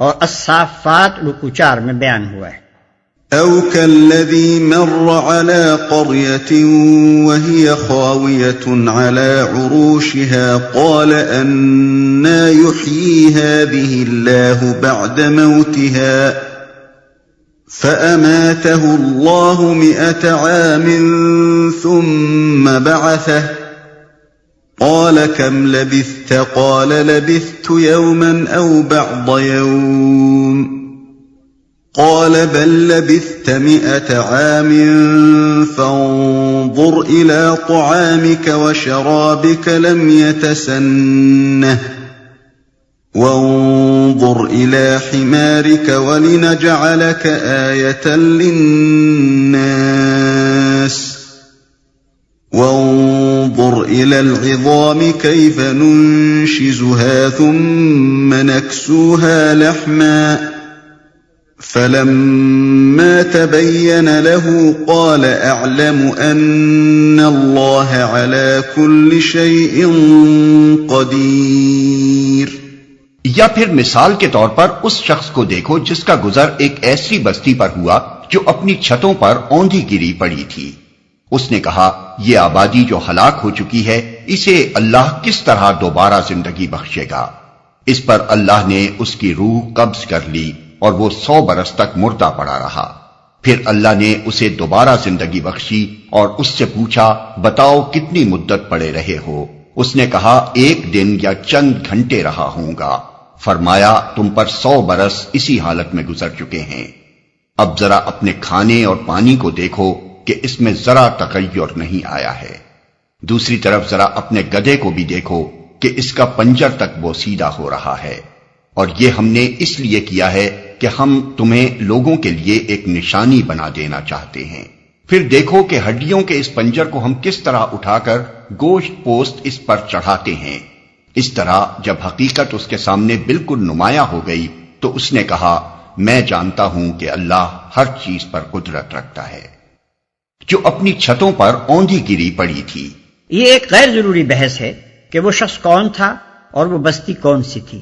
اور الصافات رکوع 4 میں بیان ہوا ہے۔
أَوْ كَالَّذِي مَرَّ عَلَى قَرْيَةٍ وَهِيَ خَاوِيَةٌ عَلَى عُرُوشِهَا قَالَ أَنَّىٰ يُحْيِي هَٰذِهِ اللَّهُ بَعْدَ مَوْتِهَا فَأَمَاتَهُ اللَّهُ 100 عَامٍ ثُمَّ بَعَثَهُ قَالَ كَمْ لَبِثْتَ قَالَ لَبِثْتُ يَوْمًا أَوْ بَعْضَ يَوْمٍ قال بل لبثت 100 عام فانظر إلى طعامك وشرابك لم يتسنه وانظر إلى حمارك ولنجعلك آية للناس وانظر إلى العظام كيف ننشزها ثم نكسوها لحما فلما تبين له قال أعلم أن الله على كل شيء قدير۔
یا پھر مثال کے طور پر اس شخص کو دیکھو جس کا گزر ایک ایسی بستی پر ہوا جو اپنی چھتوں پر اوندھی گری پڑی تھی۔ اس نے کہا یہ آبادی جو ہلاک ہو چکی ہے اسے اللہ کس طرح دوبارہ زندگی بخشے گا؟ اس پر اللہ نے اس کی روح قبض کر لی اور وہ 100 برس تک مردہ پڑا رہا۔ پھر اللہ نے اسے دوبارہ زندگی بخشی اور اس سے پوچھا بتاؤ کتنی مدت پڑے رہے ہو؟ اس نے کہا 1 دن یا چند گھنٹے رہا ہوں گا۔ فرمایا تم پر 100 برس اسی حالت میں گزر چکے ہیں۔ اب ذرا اپنے کھانے اور پانی کو دیکھو کہ اس میں ذرا تغیر نہیں آیا ہے۔ دوسری طرف ذرا اپنے گدھے کو بھی دیکھو کہ اس کا پنجر تک وہ سیدھا ہو رہا ہے، اور یہ ہم نے اس لیے کیا ہے کہ ہم تمہیں لوگوں کے لیے ایک نشانی بنا دینا چاہتے ہیں۔ پھر دیکھو کہ ہڈیوں کے اس پنجر کو ہم کس طرح اٹھا کر گوشت پوست اس پر چڑھاتے ہیں۔ اس طرح جب حقیقت اس کے سامنے بالکل نمایاں ہو گئی تو اس نے کہا میں جانتا ہوں کہ اللہ ہر چیز پر قدرت رکھتا ہے۔ جو اپنی چھتوں پر اوندھی گری پڑی تھی۔
یہ ایک غیر ضروری بحث ہے کہ وہ شخص کون تھا اور وہ بستی کون سی تھی۔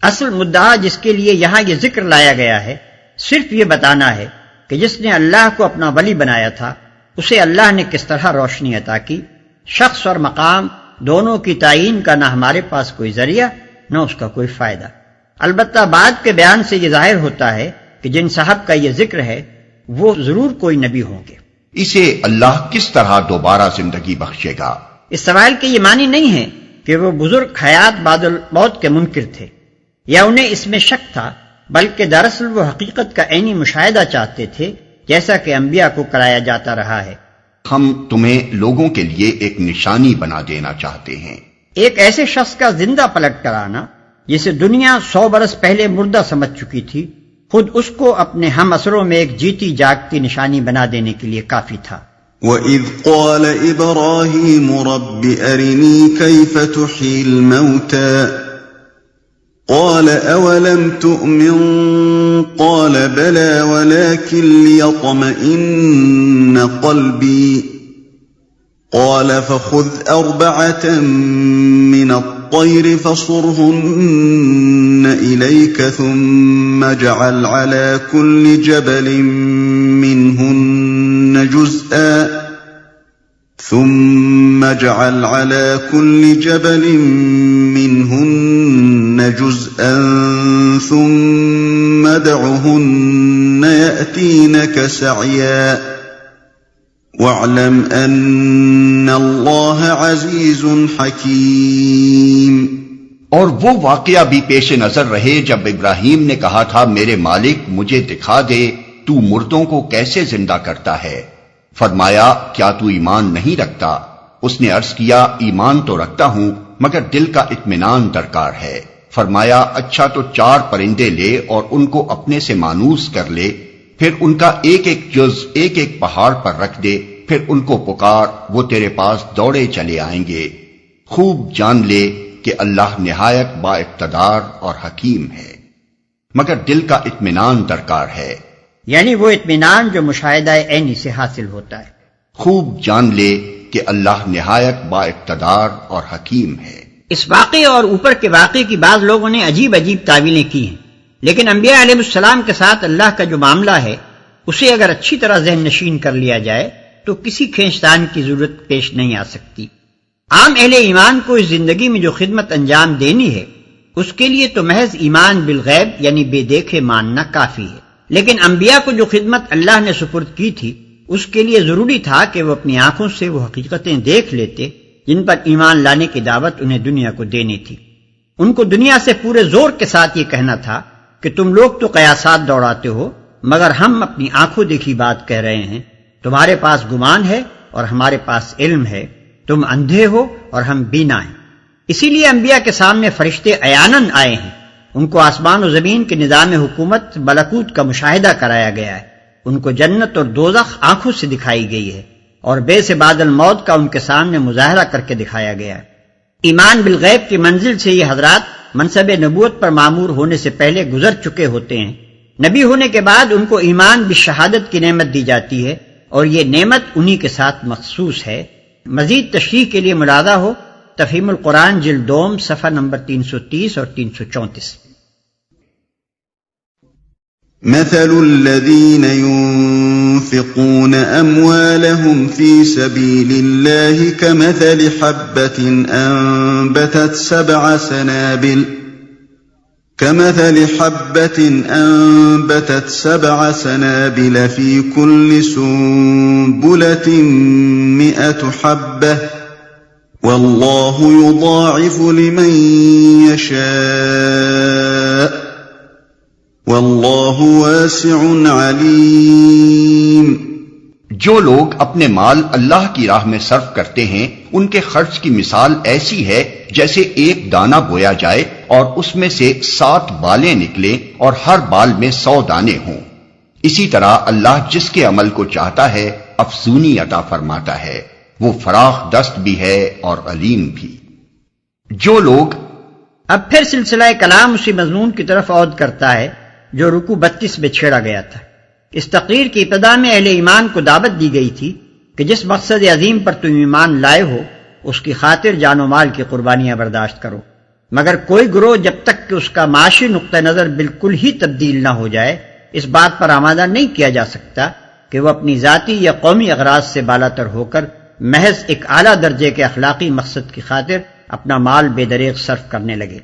اصل مدعا جس کے لیے یہاں یہ ذکر لایا گیا ہے صرف یہ بتانا ہے کہ جس نے اللہ کو اپنا ولی بنایا تھا اسے اللہ نے کس طرح روشنی عطا کی۔ شخص اور مقام دونوں کی تعین کا نہ ہمارے پاس کوئی ذریعہ نہ اس کا کوئی فائدہ۔ البتہ بعد کے بیان سے یہ ظاہر ہوتا ہے کہ جن صاحب کا یہ ذکر ہے وہ ضرور کوئی نبی ہوں گے۔
اسے اللہ کس طرح دوبارہ زندگی بخشے گا؟
اس سوال کے یہ معنی نہیں ہے کہ وہ بزرگ حیات بعد الموت کے منکر تھے یا انہیں اس میں شک تھا، بلکہ دراصل وہ حقیقت کا عینی مشاہدہ چاہتے تھے جیسا کہ انبیاء کو کرایا جاتا رہا ہے۔
ہم تمہیں لوگوں کے لیے ایک نشانی بنا دینا چاہتے ہیں۔
ایک ایسے شخص کا زندہ پلٹ کر آنا جسے دنیا 100 برس پہلے مردہ سمجھ چکی تھی، خود اس کو اپنے ہم اثروں میں ایک جیتی جاگتی نشانی بنا دینے کے لیے کافی تھا۔
وَإِذْ قَالَ إِبْرَاهِيمُ رَبِّ أَرِنِي كَيْفَ تُحْيِي الْمَوْتَى قَالَ أَوَلَمْ تُؤْمِنْ قَالَ بَلَى وَلَكِنْ لِيَطْمَئِنَّ قَلْبِي قَالَ فَخُذْ أَرْبَعَةً مِّنَ الطَّيْرِ فَصُرْهُنَّ إِلَيْكَ ثُمَّ اجْعَلْ عَلَى كُلِّ جَبَلٍ مِّنْهُنَّ جُزْءًا ثُمَّ ادْعُهُنَّ يَأْتِينَكَ سَعْيًا وَاعْلَمْ أَنَّ اللَّهَ عَزِيزٌ حَكِيمٌ۔
اور وہ واقعہ بھی پیش نظر رہے جب ابراہیم نے کہا تھا میرے مالک مجھے دکھا دے تو مردوں کو کیسے زندہ کرتا ہے۔ فرمایا کیا تو ایمان نہیں رکھتا؟ اس نے عرض کیا ایمان تو رکھتا ہوں مگر دل کا اطمینان درکار ہے۔ فرمایا اچھا تو 4 پرندے لے اور ان کو اپنے سے مانوس کر لے، پھر ان کا ایک ایک جز ایک ایک پہاڑ پر رکھ دے، پھر ان کو پکار، وہ تیرے پاس دوڑے چلے آئیں گے۔ خوب جان لے کہ اللہ نہایت با اقتدار اور حکیم ہے، مگر دل کا اطمینان درکار ہے،
یعنی وہ اطمینان جو مشاہدہ عینی سے حاصل ہوتا ہے۔
خوب جان لے کہ اللہ نہایت با اقتدار اور حکیم ہے۔
اس واقعے اور اوپر کے واقعے کی بعض لوگوں نے عجیب عجیب تعویلیں کی ہیں، لیکن انبیاء علیہ السلام کے ساتھ اللہ کا جو معاملہ ہے اسے اگر اچھی طرح ذہن نشین کر لیا جائے تو کسی کھینچتان کی ضرورت پیش نہیں آ سکتی۔ عام اہل ایمان کو اس زندگی میں جو خدمت انجام دینی ہے اس کے لیے تو محض ایمان بالغیب یعنی بے دیکھے ماننا کافی ہے، لیکن انبیاء کو جو خدمت اللہ نے سپرد کی تھی اس کے لیے ضروری تھا کہ وہ اپنی آنکھوں سے وہ حقیقتیں دیکھ لیتے جن پر ایمان لانے کی دعوت انہیں دنیا کو دینی تھی۔ ان کو دنیا سے پورے زور کے ساتھ یہ کہنا تھا کہ تم لوگ تو قیاسات دوڑاتے ہو مگر ہم اپنی آنکھوں دیکھی بات کہہ رہے ہیں، تمہارے پاس گمان ہے اور ہمارے پاس علم ہے، تم اندھے ہو اور ہم بینا ہیں۔ اسی لیے انبیاء کے سامنے فرشتے عیاناً آئے ہیں، ان کو آسمان و زمین کے نظام حکومت ملکوت کا مشاہدہ کرایا گیا ہے، ان کو جنت اور دوزخ آنکھوں سے دکھائی گئی ہے اور بے سے بعد الموت کا ان کے سامنے مظاہرہ کر کے دکھایا گیا ہے۔ ایمان بالغیب کی منزل سے یہ حضرات منصب نبوت پر معمور ہونے سے پہلے گزر چکے ہوتے ہیں، نبی ہونے کے بعد ان کو ایمان بالشہادت کی نعمت دی جاتی ہے اور یہ نعمت انہی کے ساتھ مخصوص ہے۔ مزید تشریح کے لیے ملاحظہ ہو تفہیم القرآن جلد 2 صفحہ نمبر 330 اور 334۔
مثل الذين ينفقون أموالهم في سبيل الله كمثل حبة أنبتت 7 سنابل في كل سنبلة 100 حبة والله يضاعف لمن يشاء واللہ واسع علیم۔
جو لوگ اپنے مال اللہ کی راہ میں صرف کرتے ہیں ان کے خرچ کی مثال ایسی ہے جیسے ایک دانہ بویا جائے اور اس میں سے 7 بالیں نکلیں اور ہر بال میں 100 دانے ہوں۔ اسی طرح اللہ جس کے عمل کو چاہتا ہے افزونی عطا فرماتا ہے، وہ فراخ دست بھی ہے اور علیم بھی۔ جو لوگ
اب پھر سلسلہ کلام اسی مضمون کی طرف عود کرتا ہے جو رکوع 32 میں چھیڑا گیا تھا۔ اس تقریر کی ابتدا میں اہل ایمان کو دعوت دی گئی تھی کہ جس مقصد عظیم پر تم ایمان لائے ہو اس کی خاطر جان و مال کی قربانیاں برداشت کرو، مگر کوئی گروہ جب تک کہ اس کا معاشی نقطہ نظر بالکل ہی تبدیل نہ ہو جائے اس بات پر آمادہ نہیں کیا جا سکتا کہ وہ اپنی ذاتی یا قومی اغراض سے بالاتر ہو کر محض ایک اعلیٰ درجے کے اخلاقی مقصد کی خاطر اپنا مال بے دریغ صرف کرنے لگے۔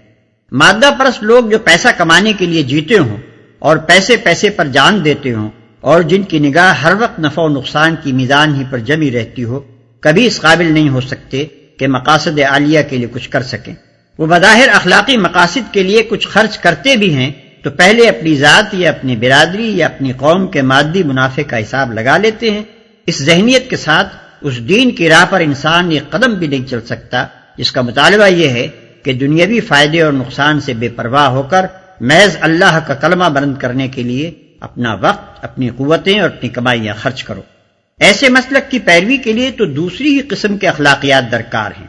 مادہ پرست لوگ جو پیسہ کمانے کے لیے جیتے ہوں اور پیسے پر جان دیتے ہوں اور جن کی نگاہ ہر وقت نفع و نقصان کی میزان ہی پر جمی رہتی ہو، کبھی اس قابل نہیں ہو سکتے کہ مقاصد عالیہ کے لیے کچھ کر سکیں۔ وہ بظاہر اخلاقی مقاصد کے لیے کچھ خرچ کرتے بھی ہیں تو پہلے اپنی ذات یا اپنی برادری یا اپنی قوم کے مادی منافع کا حساب لگا لیتے ہیں۔ اس ذہنیت کے ساتھ اس دین کی راہ پر انسان ایک قدم بھی نہیں چل سکتا جس کا مطالبہ یہ ہے کہ دنیاوی فائدے اور نقصان سے بے پرواہ ہو کر محض اللہ کا کلمہ بلند کرنے کے لیے اپنا وقت، اپنی قوتیں اور اپنی کمائیاں خرچ کرو۔ ایسے مسلک کی پیروی کے لیے تو دوسری ہی قسم کے اخلاقیات درکار ہیں۔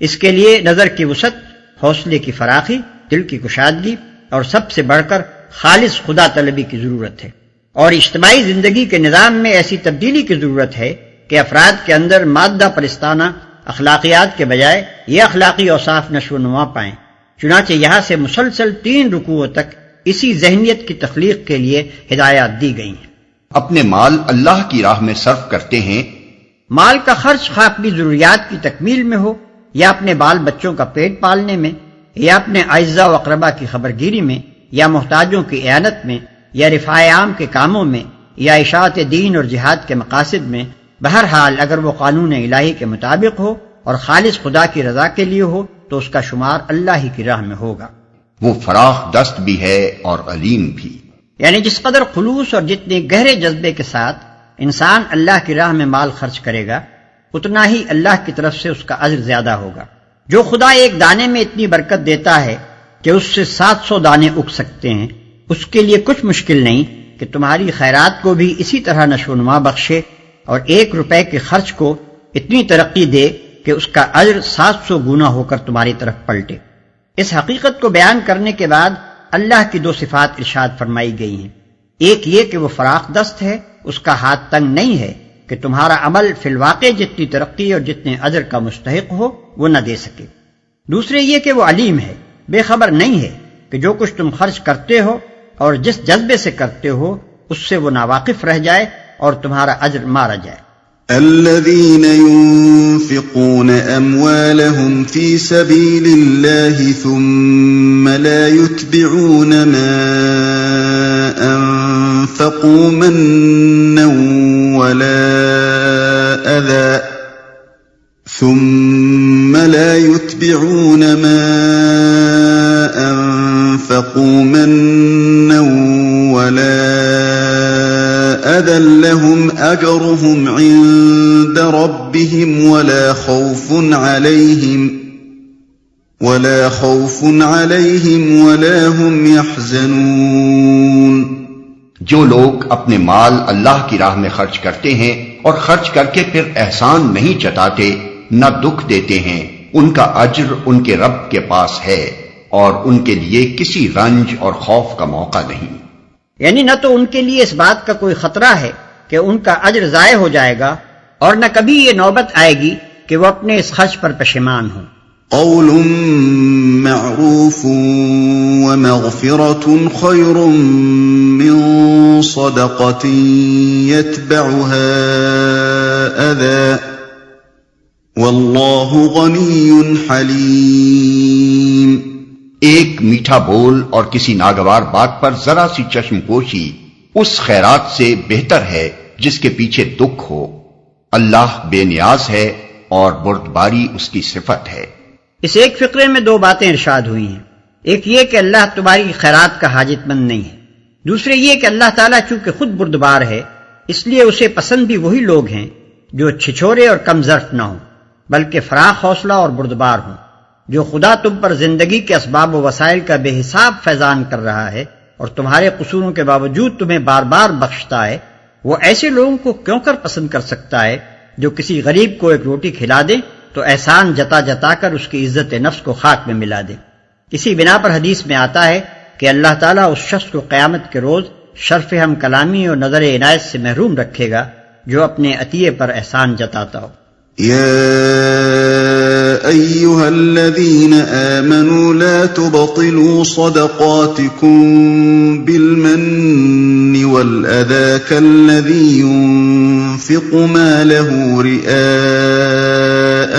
اس کے لیے نظر کی وسعت، حوصلے کی فراخی، دل کی کشادگی اور سب سے بڑھ کر خالص خدا طلبی کی ضرورت ہے، اور اجتماعی زندگی کے نظام میں ایسی تبدیلی کی ضرورت ہے کہ افراد کے اندر مادہ پرستانہ اخلاقیات کے بجائے یہ اخلاقی اوصاف نشو و نما پائیں۔ چنانچہ یہاں سے مسلسل 3 رکوعوں تک اسی ذہنیت کی تخلیق کے لیے ہدایات دی گئی ہیں۔
اپنے مال اللہ کی راہ میں صرف کرتے ہیں۔
مال کا خرچ خواہ اپنی ضروریات کی تکمیل میں ہو یا اپنے بال بچوں کا پیٹ پالنے میں یا اپنے اعزاء و اقربا کی خبرگیری میں یا محتاجوں کی اعانت میں یا رفاع عام کے کاموں میں یا اشاعت دین اور جہاد کے مقاصد میں، بہرحال اگر وہ قانون الہی کے مطابق ہو اور خالص خدا کی رضا کے لیے ہو تو اس کا شمار اللہ ہی کی راہ میں ہوگا۔
وہ فراخ دست بھی ہے اور علیم بھی،
یعنی جس قدر خلوص اور جتنے گہرے جذبے کے ساتھ انسان اللہ کی راہ میں مال خرچ کرے گا اتنا ہی اللہ کی طرف سے اس کا اجر زیادہ ہوگا۔ جو خدا ایک دانے میں اتنی برکت دیتا ہے کہ اس سے 700 دانے اگ سکتے ہیں، اس کے لیے کچھ مشکل نہیں کہ تمہاری خیرات کو بھی اسی طرح نشو و نما بخشے اور 1 روپے کے خرچ کو اتنی ترقی دے کہ اس کا اجر 700 گنا ہو کر تمہاری طرف پلٹے۔ اس حقیقت کو بیان کرنے کے بعد اللہ کی 2 صفات ارشاد فرمائی گئی ہیں۔ ایک یہ کہ وہ فراخ دست ہے، اس کا ہاتھ تنگ نہیں ہے کہ تمہارا عمل فی الواقع جتنی ترقی اور جتنے اجر کا مستحق ہو وہ نہ دے سکے۔ دوسرے یہ کہ وہ علیم ہے، بے خبر نہیں ہے کہ جو کچھ تم خرچ کرتے ہو اور جس جذبے سے کرتے ہو اس سے وہ ناواقف رہ جائے اور تمہارا اجر مارا جائے۔
الذين ينفقون أموالهم في سبيل الله ثم لا يتبعون ما أنفقوا منا ولا أذى لهم أجرهم عند ربهم ولا خوف عليهم ولا هم يحزنون۔
جو لوگ اپنے مال اللہ کی راہ میں خرچ کرتے ہیں اور خرچ کر کے پھر احسان نہیں جتاتے، نہ دکھ دیتے ہیں، ان کا اجر ان کے رب کے پاس ہے اور ان کے لیے کسی رنج اور خوف کا موقع نہیں۔
یعنی نہ تو ان کے لیے اس بات کا کوئی خطرہ ہے کہ ان کا اجر ضائع ہو جائے گا اور نہ کبھی یہ نوبت آئے گی کہ وہ اپنے اس خرچ پر پشیمان ہوں۔
قول معروف ومغفرة خير من صدقة يتبعها أذى والله غني حليم۔
ایک میٹھا بول اور کسی ناگوار بات پر ذرا سی چشم پوشی اس خیرات سے بہتر ہے جس کے پیچھے دکھ ہو۔ اللہ بے نیاز ہے اور بردباری اس کی صفت ہے۔
اس ایک فقرے میں 2 باتیں ارشاد ہوئی ہیں۔ ایک یہ کہ اللہ تمہاری خیرات کا حاجت مند نہیں ہے، دوسرے یہ کہ اللہ تعالیٰ چونکہ خود بردبار ہے اس لیے اسے پسند بھی وہی لوگ ہیں جو چھچورے اور کم ظرف نہ ہوں بلکہ فراخ حوصلہ اور بردبار ہوں۔ جو خدا تم پر زندگی کے اسباب و وسائل کا بے حساب فیضان کر رہا ہے اور تمہارے قصوروں کے باوجود تمہیں بار بار بخشتا ہے، وہ ایسے لوگوں کو کیوں کر پسند کر سکتا ہے جو کسی غریب کو ایک روٹی کھلا دے تو احسان جتا جتا کر اس کی عزت نفس کو خاک میں ملا دے۔ اسی بنا پر حدیث میں آتا ہے کہ اللہ تعالیٰ اس شخص کو قیامت کے روز شرف ہم کلامی اور نظر عنایت سے محروم رکھے گا جو اپنے عطیے پر احسان جتاتا ہو۔
يا أيها الذين آمنوا لا تبطلوا صدقاتكم بالمن والأذى كالذي ينفق ماله رئاء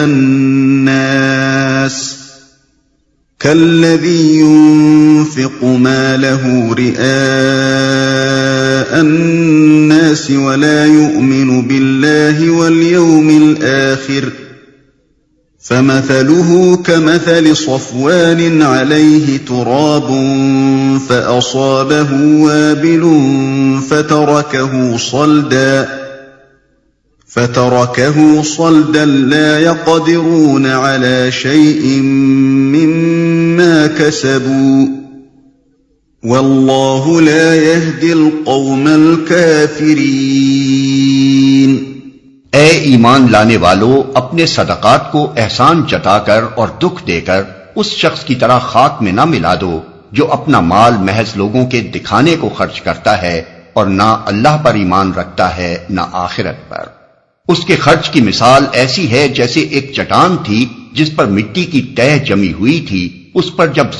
الناس ولا يؤمن بالله واليوم الآخر فمثله كمثل صفوان عليه تراب فأصابه وابل فتركه صلدا لا يقدرون على شيء مما كسبوا والله لا يهدي القوم الكافرين۔
اے ایمان لانے والو، اپنے صدقات کو احسان جتا کر اور دکھ دے کر اس شخص کی طرح خاک میں نہ ملا دو جو اپنا مال محض لوگوں کے دکھانے کو خرچ کرتا ہے اور نہ اللہ پر ایمان رکھتا ہے نہ آخرت پر۔ اس کے خرچ کی مثال ایسی ہے جیسے ایک چٹان تھی جس پر مٹی کی تہ جمی ہوئی تھی، اس پر جب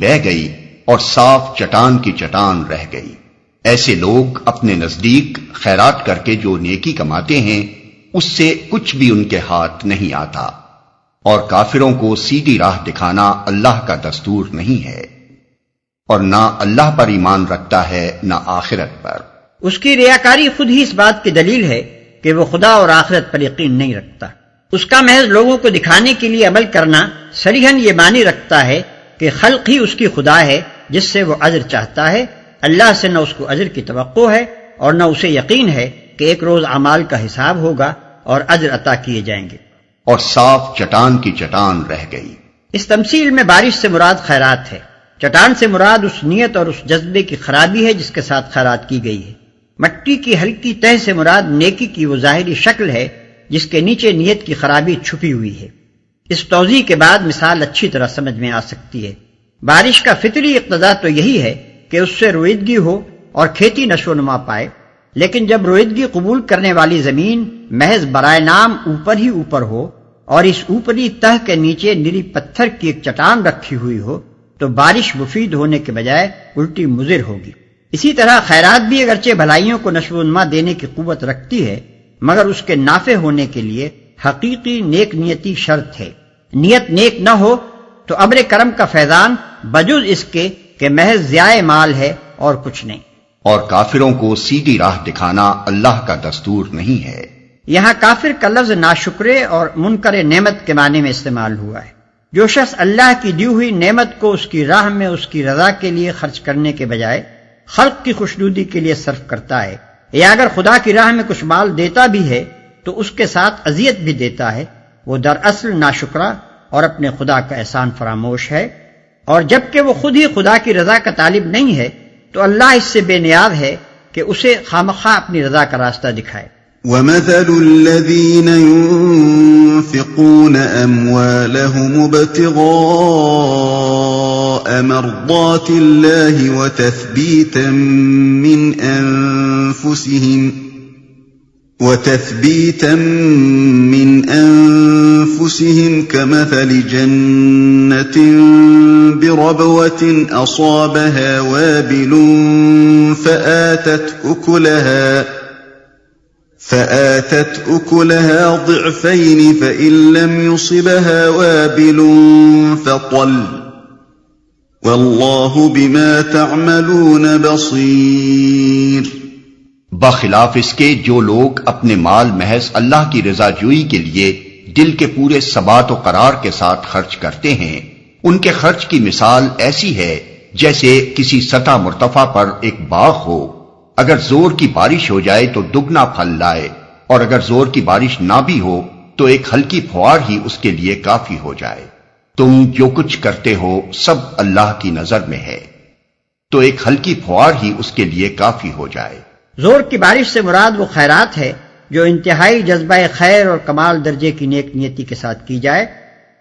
بہہ گئی اور صاف چٹان کی چٹان رہ گئی۔ ایسے لوگ اپنے نزدیک خیرات کر کے جو نیکی کماتے ہیں اس سے کچھ بھی ان کے ہاتھ نہیں آتا، اور کافروں کو سیدھی راہ دکھانا اللہ کا دستور نہیں ہے، اور نہ اللہ پر ایمان رکھتا ہے نہ آخرت پر۔
اس کی ریاکاری خود ہی اس بات کی دلیل ہے کہ وہ خدا اور آخرت پر یقین نہیں رکھتا۔ اس کا محض لوگوں کو دکھانے کے لیے عمل کرنا صریحاً یہ معنی رکھتا ہے کہ خلق ہی اس کی خدا ہے جس سے وہ اجر چاہتا ہے۔ اللہ سے نہ اس کو اجر کی توقع ہے اور نہ اسے یقین ہے کہ ایک روز اعمال کا حساب ہوگا اور اجر عطا کیے جائیں گے۔
اور صاف چٹان کی چٹان رہ گئی۔
اس تمثیل میں بارش سے مراد خیرات ہے، چٹان سے مراد اس نیت اور اس جذبے کی خرابی ہے جس کے ساتھ خیرات کی گئی ہے۔ مٹی کی ہلکی تہ سے مراد نیکی کی وہ ظاہری شکل ہے جس کے نیچے نیت کی خرابی چھپی ہوئی ہے۔ اس توضیح کے بعد مثال اچھی طرح سمجھ میں آ سکتی ہے۔ بارش کا فطری اقتضا تو یہی ہے کہ اس سے رویدگی ہو اور کھیتی نشو و نما پائے، لیکن جب رویدگی قبول کرنے والی زمین محض برائے نام اوپر ہی اوپر ہو اور اس اوپری تہ کے نیچے نری پتھر کی ایک چٹان رکھی ہوئی ہو تو بارش مفید ہونے کے بجائے الٹی مضر ہوگی۔ اسی طرح خیرات بھی اگرچہ بھلائیوں کو نشو و نما دینے کی قوت رکھتی ہے، مگر اس کے نافع ہونے کے لیے حقیقی نیک نیتی شرط ہے۔ نیت نیک نہ ہو تو ابر کرم کا فیضان بجز اس کے کہ محض ضیاء مال ہے اور کچھ نہیں۔
اور کافروں کو سیدھی راہ دکھانا اللہ کا دستور نہیں ہے۔
یہاں کافر کا لفظ ناشکرے اور منکر نعمت کے معنی میں استعمال ہوا ہے۔ جو شخص اللہ کی دی ہوئی نعمت کو اس کی راہ میں اس کی رضا کے لیے خرچ کرنے کے بجائے خلق کی خوشنودی کے لیے صرف کرتا ہے، یا اگر خدا کی راہ میں کچھ مال دیتا بھی ہے تو اس کے ساتھ اذیت بھی دیتا ہے، وہ دراصل ناشکرا اور اپنے خدا کا احسان فراموش ہے۔ اور جبکہ وہ خود ہی خدا کی رضا کا طالب نہیں ہے تو اللہ اس سے بے نیاز ہے کہ اسے خامخواہ اپنی رضا کا راستہ دکھائے۔
وَمَثَلُ الَّذِينَ يُنفِقُونَ أَمْوَالَهُمُ ابْتِغَاءَ مَرْضَاتِ اللَّهِ وَتَثْبِيتًا مِّنْ أَنفُسِهِمْ كَمَثَلِ جَنَّةٍ بِرَبْوَةٍ أَصَابَهَا وَابِلٌ فآتت أكلها ضعفين فإن لم يصبها وابل فطل والله بما تعملون بصير۔
بخلاف اس کے جو لوگ اپنے مال محض اللہ کی رضا جوئی کے لیے دل کے پورے ثبات و قرار کے ساتھ خرچ کرتے ہیں، ان کے خرچ کی مثال ایسی ہے جیسے کسی سطح مرتفع پر ایک باغ ہو، اگر زور کی بارش ہو جائے تو دگنا پھل لائے، اور اگر زور کی بارش نہ بھی ہو تو ایک ہلکی پھوار ہی اس کے لیے کافی ہو جائے۔ تم جو کچھ کرتے ہو سب اللہ کی نظر میں ہے، تو ایک ہلکی پھوار ہی اس کے لیے کافی ہو جائے۔
زور کی بارش سے مراد وہ خیرات ہے جو انتہائی جذبہ خیر اور کمال درجے کی نیک نیتی کے ساتھ کی جائے،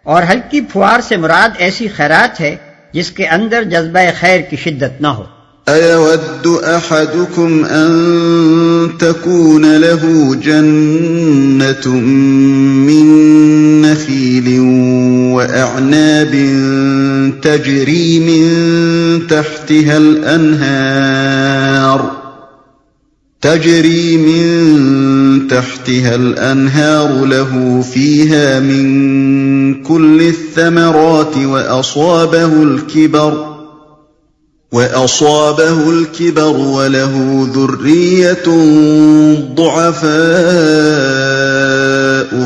اور ہلکی پھوار سے مراد ایسی خیرات ہے جس کے اندر جذبہ خیر کی شدت نہ ہو۔
أَيَوَدُّ أَحَدُكُمْ أَن تَكُونَ لَهُ جَنَّةٌ مِّن نَّخِيلٍ وَأَعْنَابٍ تَجْرِي مِن تحتها الأنهار له فيها من كل الثمرات وأصابه الكبر وله ذرية ضعفاء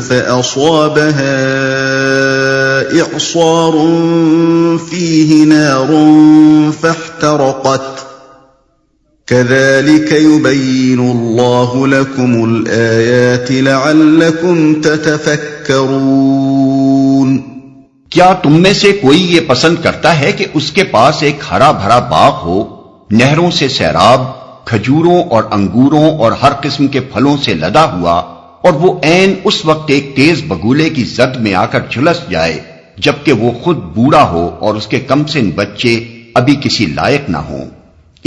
فأصابها إعصار فيه نار فاحترقت كذلك يبين الله لكم الآيات لعلكم تتفكرون۔
کیا تم میں سے کوئی یہ پسند کرتا ہے کہ اس کے پاس ایک ہرا بھرا باغ ہو، نہروں سے سیراب، کھجوروں اور انگوروں اور ہر قسم کے پھلوں سے لدا ہوا، اور وہ عین اس وقت ایک تیز بگولے کی زد میں آ کر جھلس جائے جبکہ وہ خود بوڑھا ہو اور اس کے کم سن بچے ابھی کسی لائق نہ ہوں؟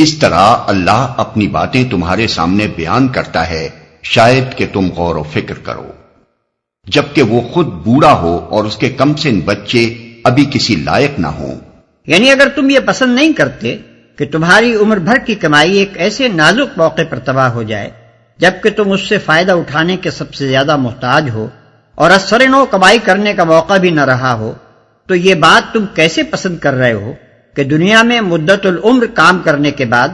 اس طرح اللہ اپنی باتیں تمہارے سامنے بیان کرتا ہے، شاید کہ تم غور و فکر کرو۔ جبکہ وہ خود بوڑھا ہو اور اس کے کم سن بچے ابھی کسی لائق نہ ہوں۔
یعنی اگر تم یہ پسند نہیں کرتے کہ تمہاری عمر بھر کی کمائی ایک ایسے نازک موقع پر تباہ ہو جائے جبکہ تم اس سے فائدہ اٹھانے کے سب سے زیادہ محتاج ہو اور اثر نو کمائی کرنے کا موقع بھی نہ رہا ہو، تو یہ بات تم کیسے پسند کر رہے ہو کہ دنیا میں مدت العمر کام کرنے کے بعد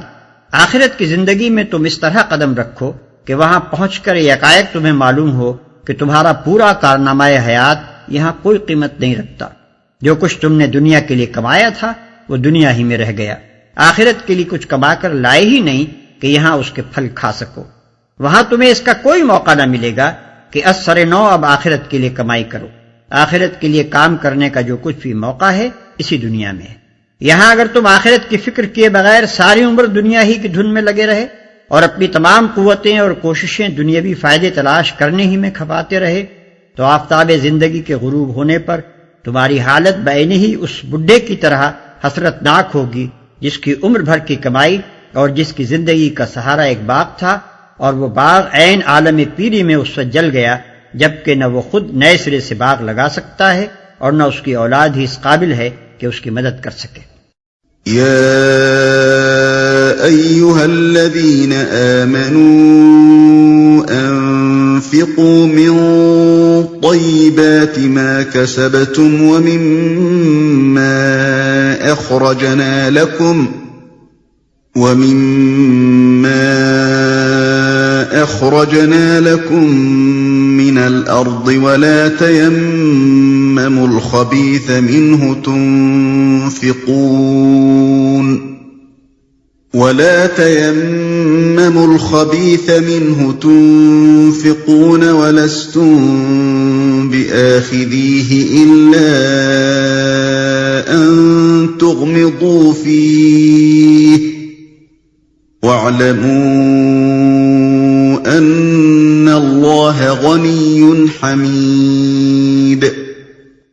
آخرت کی زندگی میں تم اس طرح قدم رکھو کہ وہاں پہنچ کر یکایک تمہیں معلوم ہو کہ تمہارا پورا کارنامہ حیات یہاں کوئی قیمت نہیں رکھتا، جو کچھ تم نے دنیا کے لیے کمایا تھا وہ دنیا ہی میں رہ گیا، آخرت کے لیے کچھ کما کر لائے ہی نہیں کہ یہاں اس کے پھل کھا سکو، وہاں تمہیں اس کا کوئی موقع نہ ملے گا کہ اثر نو اب آخرت کے لیے کمائی کرو۔ آخرت کے لیے کام کرنے کا جو کچھ بھی موقع ہے اسی دنیا میں ہے۔ یہاں اگر تم آخرت کی فکر کیے بغیر ساری عمر دنیا ہی کی دھن میں لگے رہے اور اپنی تمام قوتیں اور کوششیں دنیاوی فائدے تلاش کرنے ہی میں کھپاتے رہے تو آفتاب زندگی کے غروب ہونے پر تمہاری حالت بعینی ہی اس بڈھے کی طرح حسرت ناک ہوگی جس کی عمر بھر کی کمائی اور جس کی زندگی کا سہارا ایک باغ تھا، اور وہ باغ عین عالم پیری میں اس وقت جل گیا جبکہ نہ وہ خود نئے سرے سے باغ لگا سکتا ہے اور نہ اس کی اولاد ہی اس قابل ہے کہ اس کی مدد کر سکے۔
يا أيها الذين آمنوا أنفقوا من طيبات ما كسبتم ومما أخرجنا لكم من الأرض ولا تيمموا الخبيث منه تنفقون ولستم بآخذيه إلا أن تغمضوا فيه واعلموا أن الله غني حميد۔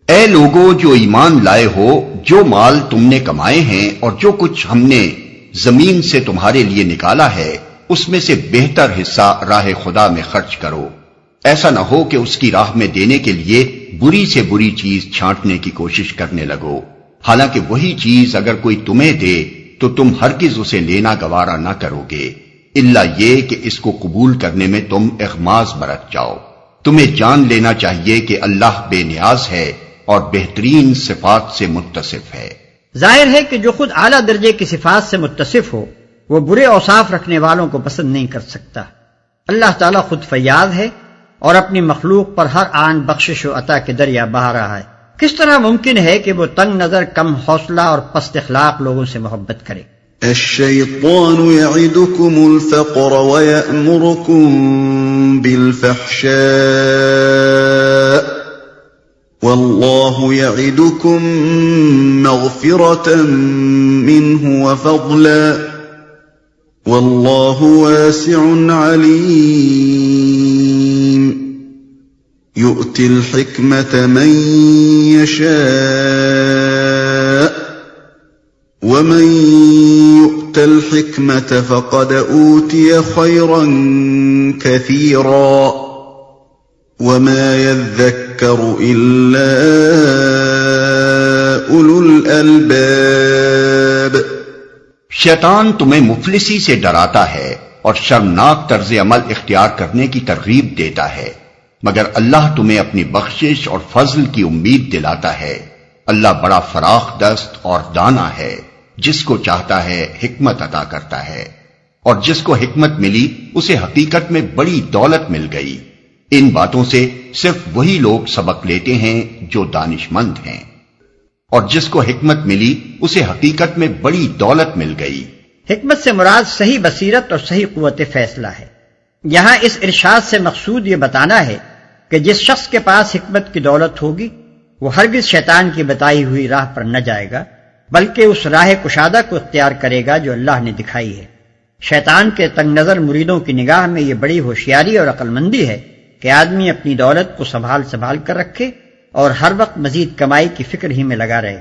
اے لوگو جو ایمان لائے ہو، جو مال تم نے کمائے ہیں اور جو کچھ ہم نے زمین سے تمہارے لیے نکالا ہے اس میں سے بہتر حصہ راہ خدا میں خرچ کرو، ایسا نہ ہو کہ اس کی راہ میں دینے کے لیے بری سے بری چیز چھانٹنے کی کوشش کرنے لگو، حالانکہ وہی چیز اگر کوئی تمہیں دے تو تم ہرگز اسے لینا گوارا نہ کرو گے، الا یہ کہ اس کو قبول کرنے میں تم اغماض برت جاؤ۔ تمہیں جان لینا چاہیے کہ اللہ بے نیاز ہے اور بہترین صفات سے متصف ہے۔
ظاہر ہے کہ جو خود اعلیٰ درجے کی صفات سے متصف ہو وہ برے اوصاف رکھنے والوں کو پسند نہیں کر سکتا۔ اللہ تعالیٰ خود فیاض ہے اور اپنی مخلوق پر ہر آن بخشش و عطا کے دریا بہا رہا ہے، کس طرح ممکن ہے کہ وہ تنگ نظر، کم حوصلہ اور پست اخلاق لوگوں سے محبت کرے؟
الشیطان یعدکم الفقر ویأمرکم بالفحشاء واللہ یعدکم مغفرة منہ وفضلا واللہ واسع علیم يؤتي الحكمة من يشاء ومن يؤت يؤت الحكمة فقد أوتي خيرا كثيرا وما يذكر إلا أولو الألباب.
شیطان تمہیں مفلسی سے ڈراتا ہے اور شرمناک طرز عمل اختیار کرنے کی ترغیب دیتا ہے، مگر اللہ تمہیں اپنی بخشش اور فضل کی امید دلاتا ہے. اللہ بڑا فراخ دست اور دانا ہے، جس کو چاہتا ہے حکمت عطا کرتا ہے، اور جس کو حکمت ملی اسے حقیقت میں بڑی دولت مل گئی. ان باتوں سے صرف وہی لوگ سبق لیتے ہیں جو دانش مند ہیں، اور جس کو حکمت ملی اسے حقیقت میں بڑی دولت مل گئی.
حکمت سے مراد صحیح بصیرت اور صحیح قوت فیصلہ ہے. یہاں اس ارشاد سے مقصود یہ بتانا ہے کہ جس شخص کے پاس حکمت کی دولت ہوگی وہ ہرگز شیطان کی بتائی ہوئی راہ پر نہ جائے گا، بلکہ اس راہ کشادہ کو اختیار کرے گا جو اللہ نے دکھائی ہے. شیطان کے تنگ نظر مریدوں کی نگاہ میں یہ بڑی ہوشیاری اور عقل مندی ہے کہ آدمی اپنی دولت کو سنبھال کر رکھے اور ہر وقت مزید کمائی کی فکر ہی میں لگا رہے.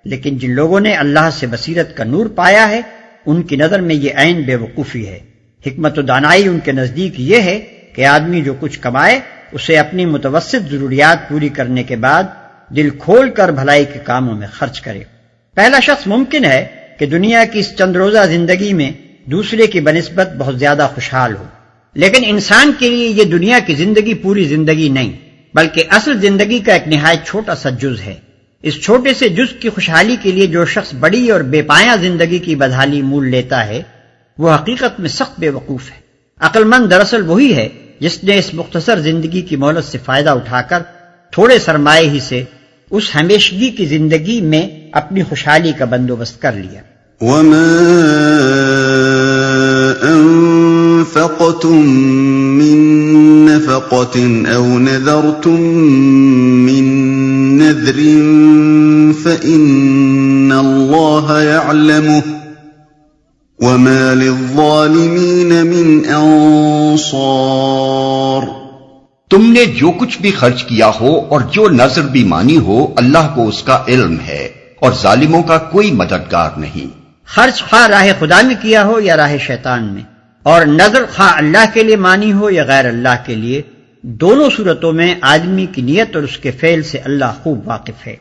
لیکن جن لوگوں نے اللہ سے بصیرت کا نور پایا ہے ان کی نظر میں یہ عین بے وقوفی ہے. حکمت و دانائی ان کے نزدیک یہ ہے کہ آدمی جو کچھ کمائے اسے اپنی متوسط ضروریات پوری کرنے کے بعد دل کھول کر بھلائی کے کاموں میں خرچ کرے. پہلا شخص ممکن ہے کہ دنیا کی اس چند روزہ زندگی میں دوسرے کی بنسبت بہت زیادہ خوشحال ہو، لیکن انسان کے لیے یہ دنیا کی زندگی پوری زندگی نہیں، بلکہ اصل زندگی کا ایک نہایت چھوٹا سا جز ہے. اس چھوٹے سے جز کی خوشحالی کے لیے جو شخص بڑی اور بے پایہ زندگی کی بدحالی مول لیتا ہے وہ حقیقت میں سخت بے وقوف ہے. عقل مند دراصل وہی ہے جس نے اس مختصر زندگی کی مہلت سے فائدہ اٹھا کر تھوڑے سرمایے ہی سے اس ہمیشگی کی زندگی میں اپنی خوشحالی کا بندوبست کر لیا.
وما انفقتم من نفقة او نذرتم من نذر فإن الله يعلمه وما للظالمين من انصار.
تم نے جو کچھ بھی خرچ کیا ہو اور جو نذر بھی مانی ہو اللہ کو اس کا علم ہے، اور ظالموں کا کوئی مددگار نہیں.
خرچ خواہ راہ خدا میں کیا ہو یا راہ شیطان میں، اور نذر خواہ اللہ کے لیے مانی ہو یا غیر اللہ کے لیے، دونوں صورتوں میں آدمی کی نیت اور اس کے فعل سے اللہ خوب واقف ہے.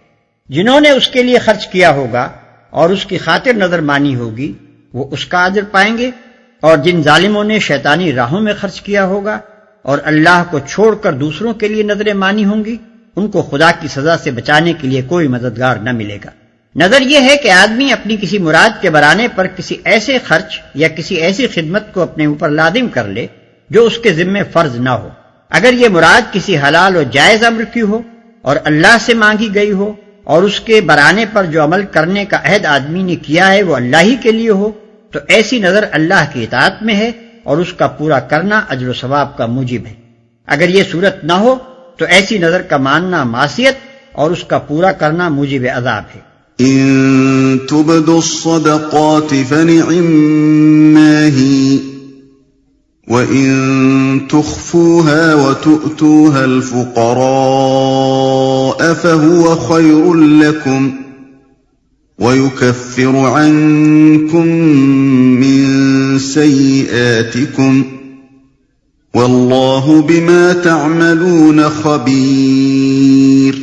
جنہوں نے اس کے لیے خرچ کیا ہوگا اور اس کی خاطر نظر مانی ہوگی وہ اس کا اجر پائیں گے، اور جن ظالموں نے شیطانی راہوں میں خرچ کیا ہوگا اور اللہ کو چھوڑ کر دوسروں کے لیے نظریں مانی ہوں گی ان کو خدا کی سزا سے بچانے کے لیے کوئی مددگار نہ ملے گا. نظر یہ ہے کہ آدمی اپنی کسی مراد کے برانے پر کسی ایسے خرچ یا کسی ایسی خدمت کو اپنے اوپر لازم کر لے جو اس کے ذمہ فرض نہ ہو. اگر یہ مراد کسی حلال و جائز امر کی ہو اور اللہ سے مانگی گئی ہو اور اس کے برانے پر جو عمل کرنے کا عہد آدمی نے کیا ہے وہ اللہ ہی کے لیے ہو تو ایسی نظر اللہ کی اطاعت میں ہے اور اس کا پورا کرنا اجر و ثواب کا موجب ہے. اگر یہ صورت نہ ہو تو ایسی نظر کا ماننا معصیت اور اس کا پورا کرنا موجب عذاب ہے.
ان تبدوا الصدقات فنعما هي وان تخفوها وتؤتوها الفقراء فهو خير لكم ويكفر عنكم من سيئاتكم والله بما تعملون خبير.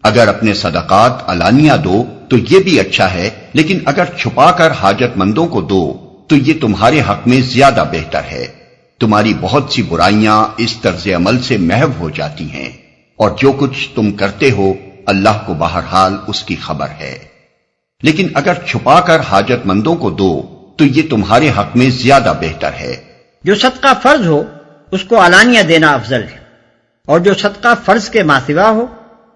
اگر اپنے صدقات علانیہ دو تو یہ بھی اچھا ہے، لیکن اگر چھپا کر حاجت مندوں کو دو تو یہ تمہارے حق میں زیادہ بہتر ہے. تمہاری بہت سی برائیاں اس طرز عمل سے محو ہو جاتی ہیں، اور جو کچھ تم کرتے ہو اللہ کو بہرحال اس کی خبر ہے. لیکن اگر چھپا کر حاجت مندوں کو دو تو یہ تمہارے حق میں زیادہ بہتر ہے.
جو صدقہ فرض ہو اس کو علانیہ دینا افضل ہے، اور جو صدقہ فرض کے ماسوا ہو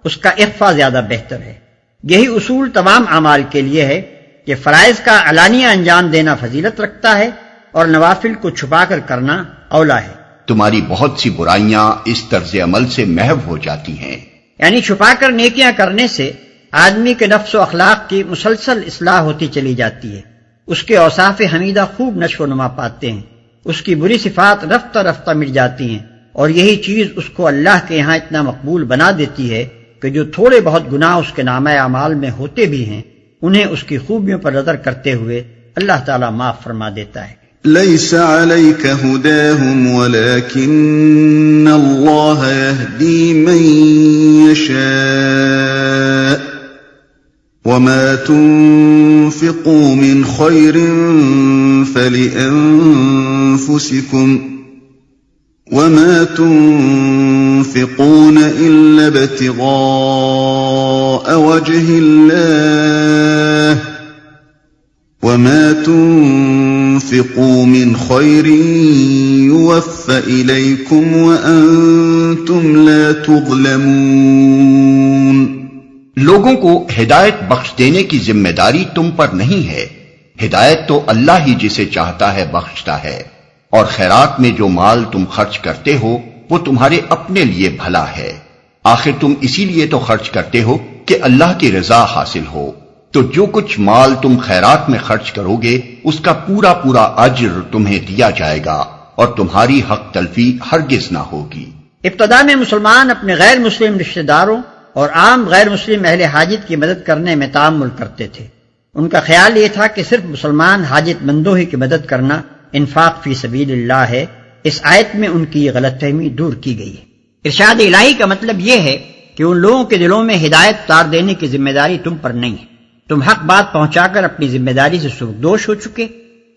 اس کا اخفا زیادہ بہتر ہے. یہی اصول تمام اعمال کے لیے ہے کہ فرائض کا علانیہ انجام دینا فضیلت رکھتا ہے اور نوافل کو چھپا کر کرنا اولا ہے.
تمہاری بہت سی برائیاں اس طرز عمل سے محو ہو جاتی ہیں.
یعنی چھپا کر نیکیاں کرنے سے آدمی کے نفس و اخلاق کی مسلسل اصلاح ہوتی چلی جاتی ہے، اس کے اوصاف حمیدہ خوب نشو و نما پاتے ہیں، اس کی بری صفات رفتہ رفتہ مٹ جاتی ہیں، اور یہی چیز اس کو اللہ کے یہاں اتنا مقبول بنا دیتی ہے کہ جو تھوڑے بہت گناہ اس کے نامہ اعمال میں ہوتے بھی ہیں انہیں اس کی خوبیوں پر نظر کرتے ہوئے اللہ تعالیٰ معاف فرما دیتا ہے۔
ليس عليك هداهم ولكن الله يهدي من يشاء وما تنفقوا من خير فلأنفسكم وما تنفقون إلا ابتغاء وجه الله وما تنفقوا من خير يوفى إليكم وأنتم لا تظلمون۔
لوگوں کو ہدایت بخش دینے کی ذمہ داری تم پر نہیں ہے، ہدایت تو اللہ ہی جسے چاہتا ہے بخشتا ہے، اور خیرات میں جو مال تم خرچ کرتے ہو وہ تمہارے اپنے لیے بھلا ہے، آخر تم اسی لیے تو خرچ کرتے ہو کہ اللہ کی رضا حاصل ہو، تو جو کچھ مال تم خیرات میں خرچ کرو گے اس کا پورا پورا اجر تمہیں دیا جائے گا اور تمہاری حق تلفی ہرگز نہ ہوگی۔
ابتدا میں مسلمان اپنے غیر مسلم رشتہ داروں اور عام غیر مسلم اہل حاجت کی مدد کرنے میں تعامل کرتے تھے۔ ان کا خیال یہ تھا کہ صرف مسلمان حاجت مندوں ہی کی مدد کرنا انفاق فی سبیل اللہ ہے۔ اس آیت میں ان کی یہ غلط فہمی دور کی گئی ہے۔ ارشاد الہی کا مطلب یہ ہے کہ ان لوگوں کے دلوں میں ہدایت اتار دینے کی ذمہ داری تم پر نہیں ہے، تم حق بات پہنچا کر اپنی ذمہ داری سے سبکدوش ہو چکے،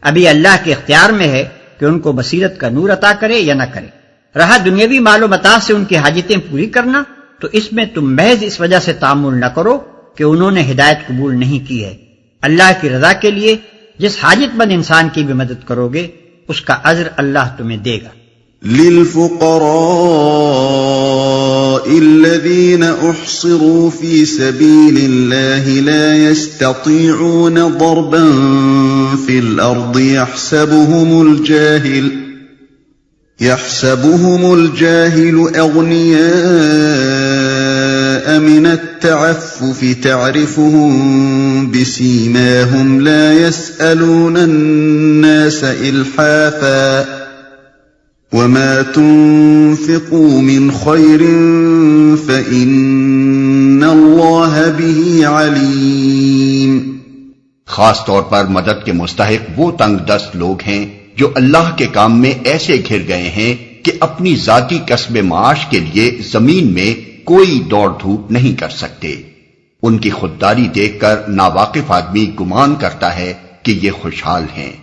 ابھی اللہ کے اختیار میں ہے کہ ان کو بصیرت کا نور عطا کرے یا نہ کرے۔ رہا دنیاوی مال و متاع سے ان کی حاجتیں پوری کرنا، تو اس میں تم محض اس وجہ سے تعامل نہ کرو کہ انہوں نے ہدایت قبول نہیں کی ہے، اللہ کی رضا کے لیے جس حاجت مند انسان کی بھی مدد کرو گے اس کا اجر اللہ تمہیں دے گا۔
للفقراء الذين احصروا في سبيل الله لا يستطيعون ضربا في الارض يحسبهم الجاهل اغنياء من التعفف تعرفهم بسيماهم لا يسألون الناس إلحافا وما تنفقوا من خير فإن الله به عليم۔
خاص طور پر مدد کے مستحق وہ تنگ دست لوگ ہیں جو اللہ کے کام میں ایسے گھر گئے ہیں کہ اپنی ذاتی کسب معاش کے لیے زمین میں کوئی دوڑ دھوپ نہیں کر سکتے۔ ان کی خودداری دیکھ کر ناواقف آدمی گمان کرتا ہے کہ یہ خوشحال ہیں۔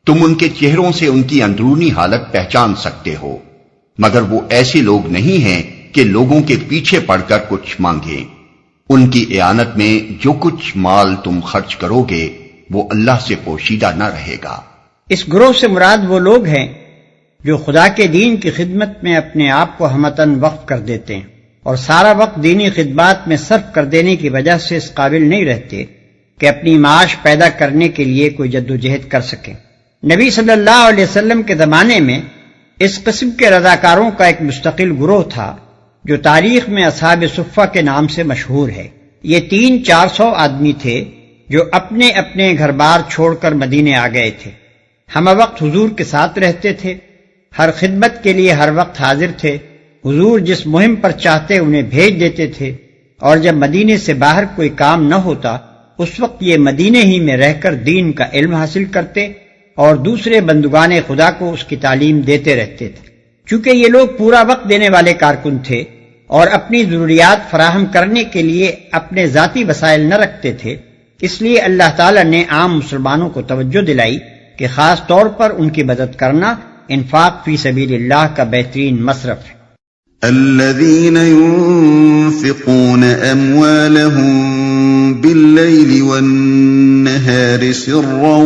تم ان کے چہروں سے ان کی اندرونی حالت پہچان سکتے ہو، مگر وہ ایسے لوگ نہیں ہیں کہ لوگوں کے پیچھے پڑ کر کچھ مانگیں۔ ان کی اعانت میں جو کچھ مال تم خرچ کرو گے وہ اللہ سے پوشیدہ نہ رہے گا۔
اس گروہ سے مراد وہ لوگ ہیں جو خدا کے دین کی خدمت میں اپنے آپ کو ہمتاً وقف کر دیتے ہیں اور سارا وقت دینی خدمات میں صرف کر دینے کی وجہ سے اس قابل نہیں رہتے کہ اپنی معاش پیدا کرنے کے لیے کوئی جدوجہد کر سکیں۔ نبی صلی اللہ علیہ وسلم کے زمانے میں اس قسم کے رضاکاروں کا ایک مستقل گروہ تھا جو تاریخ میں اصحاب صفہ کے نام سے مشہور ہے۔ یہ 300-400 آدمی تھے جو اپنے اپنے گھر بار چھوڑ کر مدینے آ گئے تھے، ہم وقت حضور کے ساتھ رہتے تھے، ہر خدمت کے لیے ہر وقت حاضر تھے، حضور جس مہم پر چاہتے انہیں بھیج دیتے تھے، اور جب مدینے سے باہر کوئی کام نہ ہوتا اس وقت یہ مدینے ہی میں رہ کر دین کا علم حاصل کرتے اور دوسرے بندگان خدا کو اس کی تعلیم دیتے رہتے تھے۔ چونکہ یہ لوگ پورا وقت دینے والے کارکن تھے اور اپنی ضروریات فراہم کرنے کے لیے اپنے ذاتی وسائل نہ رکھتے تھے، اس لیے اللہ تعالیٰ نے عام مسلمانوں کو توجہ دلائی کہ خاص طور پر ان کی مدد کرنا انفاق فی سبیل اللہ کا بہترین مصرف ہے۔
الذين ينفقون أموالهم بالليل والنهار سرا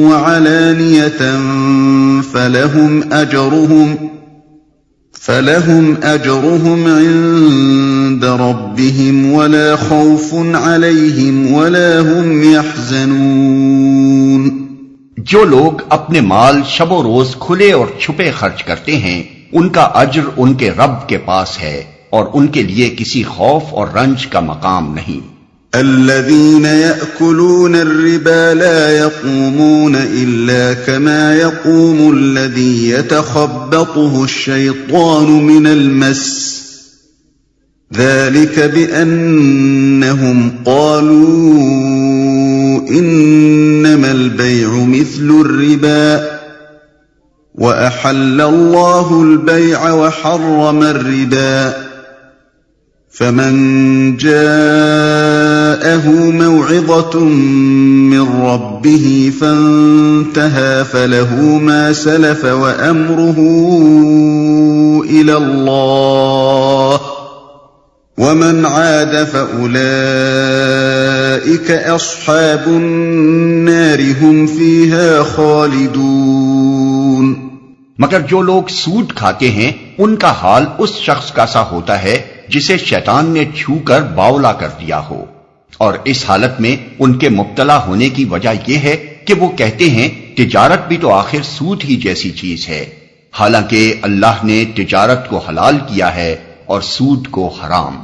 وعلانية فلهم أجرهم عند ربهم ولا خوف عليهم ولا هم يحزنون۔
جو لوگ اپنے مال شب و روز کھلے اور چھپے خرچ کرتے ہیں ان کا اجر ان کے رب کے پاس ہے اور ان کے لیے کسی خوف اور رنج کا مقام نہیں۔
الذين يأكلون الربا لا يقومون إلا كما يقوم الذي يتخبطه الشيطان من المس ذلك بأنهم قالوا إنما البيع مثل الربا وأحل الله البيع وحرم الربا فمن جاءه موعظة من ربه فانتهى فله ما سلف وأمره إلى الله ومن عاد فأولئك أصحاب النار هم فيها خالدون۔
مگر جو لوگ سود کھاتے ہیں ان کا حال اس شخص کا سا ہوتا ہے جسے شیطان نے چھو کر باولا کر دیا ہو، اور اس حالت میں ان کے مبتلا ہونے کی وجہ یہ ہے کہ وہ کہتے ہیں تجارت بھی تو آخر سود ہی جیسی چیز ہے، حالانکہ اللہ نے تجارت کو حلال کیا ہے اور سود کو حرام۔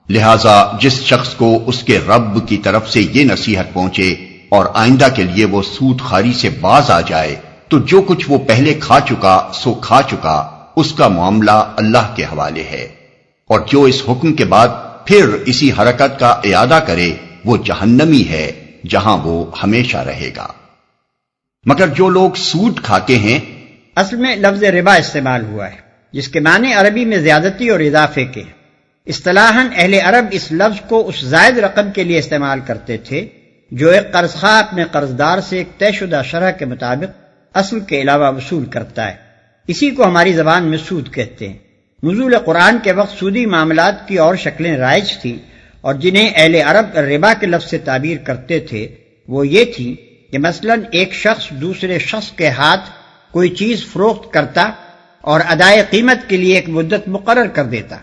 لہذا جس شخص کو اس کے رب کی طرف سے یہ نصیحت پہنچے اور آئندہ کے لیے وہ سود خواری سے باز آ جائے تو جو کچھ وہ پہلے کھا چکا سو کھا چکا، اس کا معاملہ اللہ کے حوالے ہے، اور جو اس حکم کے بعد پھر اسی حرکت کا اعادہ کرے وہ جہنمی ہے جہاں وہ ہمیشہ رہے گا۔ مگر جو لوگ سود کھاتے ہیں،
اصل میں لفظ ربا استعمال ہوا ہے جس کے معنی عربی میں زیادتی اور اضافے کے ہیں۔ اصطلاحاً اہل عرب اس لفظ کو اس زائد رقم کے لیے استعمال کرتے تھے جو ایک قرض خواہ اپنے قرضدار سے ایک طے شدہ شرح کے مطابق اصل کے علاوہ وصول کرتا ہے۔ اسی کو ہماری زبان میں سود کہتے ہیں۔ نزول قرآن کے وقت سودی معاملات کی اور شکلیں رائج تھیں، اور جنہیں اہل عرب ربا کے لفظ سے تعبیر کرتے تھے وہ یہ تھی کہ مثلاً ایک شخص دوسرے شخص کے ہاتھ کوئی چیز فروخت کرتا اور ادائے قیمت کے لیے ایک مدت مقرر کر دیتا۔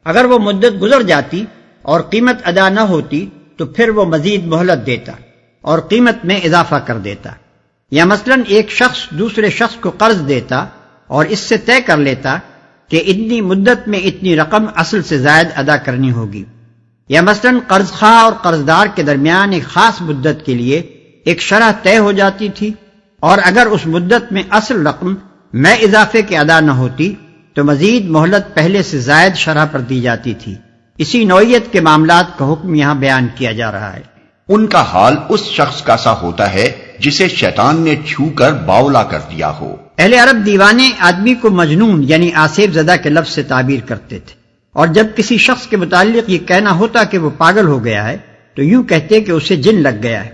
اگر وہ مدت گزر جاتی اور قیمت ادا نہ ہوتی تو پھر وہ مزید مہلت دیتا اور قیمت میں اضافہ کر دیتا۔ یا مثلاً ایک شخص دوسرے شخص کو قرض دیتا اور اس سے طے کر لیتا کہ اتنی مدت میں اتنی رقم اصل سے زائد ادا کرنی ہوگی۔ یا مثلاً قرض خواہ اور قرضدار کے درمیان ایک خاص مدت کے لیے ایک شرح طے ہو جاتی تھی، اور اگر اس مدت میں اصل رقم میں اضافے کے ادا نہ ہوتی تو مزید مہلت پہلے سے زائد شرح پر دی جاتی تھی۔ اسی نوعیت کے معاملات کا حکم یہاں بیان کیا جا رہا ہے۔
ان کا حال اس شخص کا سا ہوتا ہے جسے شیطان نے چھو کر باولا کر دیا ہو۔
اہل عرب دیوانے آدمی کو مجنون یعنی آصف زدہ کے لفظ سے تعبیر کرتے تھے، اور جب کسی شخص کے متعلق یہ کہنا ہوتا کہ وہ پاگل ہو گیا ہے تو یوں کہتے کہ اسے جن لگ گیا ہے۔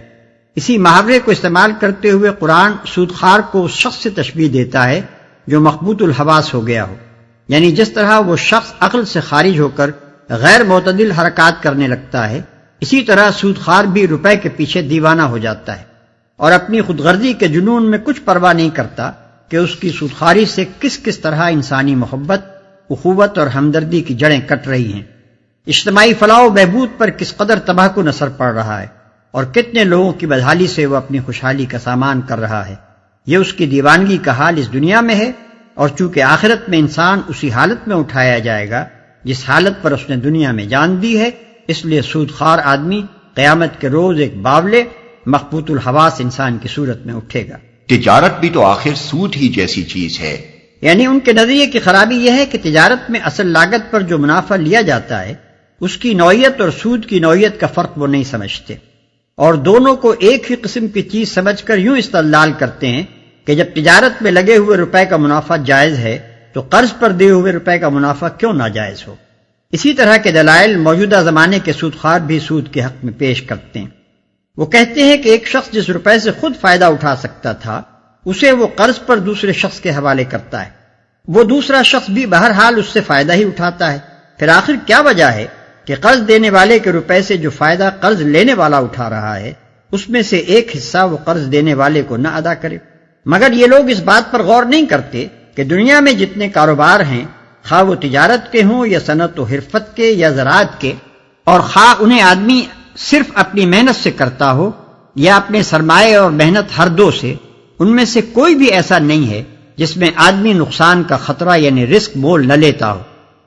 اسی محاورے کو استعمال کرتے ہوئے قرآن سودخوار کو اس شخص سے تشبیہ دیتا ہے جو مخبوط الحواس ہو گیا ہو، یعنی جس طرح وہ شخص عقل سے خارج ہو کر غیر معتدل حرکات کرنے لگتا ہے، اسی طرح سودخوار بھی روپے کے پیچھے دیوانہ ہو جاتا ہے اور اپنی خود غرضی کے جنون میں کچھ پرواہ نہیں کرتا کہ اس کی سودخواری سے کس کس طرح انسانی محبت، اخوت اور ہمدردی کی جڑیں کٹ رہی ہیں، اجتماعی فلاح و بہبود پر کس قدر تباہ کن اثر پڑ رہا ہے، اور کتنے لوگوں کی بدحالی سے وہ اپنی خوشحالی کا سامان کر رہا ہے۔ یہ اس کی دیوانگی کا حال اس دنیا میں ہے، اور چونکہ آخرت میں انسان اسی حالت میں اٹھایا جائے گا جس حالت پر اس نے دنیا میں جان دی ہے، اس لیے سودخوار آدمی قیامت کے روز ایک باولے مخبوط الحواس انسان کی صورت میں اٹھے گا۔
تجارت بھی تو آخر سود ہی جیسی چیز ہے،
یعنی ان کے نظریے کی خرابی یہ ہے کہ تجارت میں اصل لاگت پر جو منافع لیا جاتا ہے اس کی نوعیت اور سود کی نوعیت کا فرق وہ نہیں سمجھتے، اور دونوں کو ایک ہی قسم کی چیز سمجھ کر یوں استدلال کرتے ہیں کہ جب تجارت میں لگے ہوئے روپے کا منافع جائز ہے تو قرض پر دیے ہوئے روپے کا منافع کیوں ناجائز ہو۔ اسی طرح کے دلائل موجودہ زمانے کے سودخوار بھی سود کے حق میں پیش کرتے ہیں۔ وہ کہتے ہیں کہ ایک شخص جس روپے سے خود فائدہ اٹھا سکتا تھا اسے وہ قرض پر دوسرے شخص کے حوالے کرتا ہے، وہ دوسرا شخص بھی بہرحال اس سے فائدہ ہی اٹھاتا ہے، پھر آخر کیا وجہ ہے کہ قرض دینے والے کے روپے سے جو فائدہ قرض لینے والا اٹھا رہا ہے اس میں سے ایک حصہ وہ قرض دینے والے کو نہ ادا کرے۔ مگر یہ لوگ اس بات پر غور نہیں کرتے کہ دنیا میں جتنے کاروبار ہیں، خواہ وہ تجارت کے ہوں یا صنعت و حرفت کے یا زراعت کے، اور خواہ انہیں آدمی صرف اپنی محنت سے کرتا ہو یا اپنے سرمایہ اور محنت ہر دو سے، ان میں سے کوئی بھی ایسا نہیں ہے جس میں آدمی نقصان کا خطرہ یعنی رسک مول نہ لیتا ہو،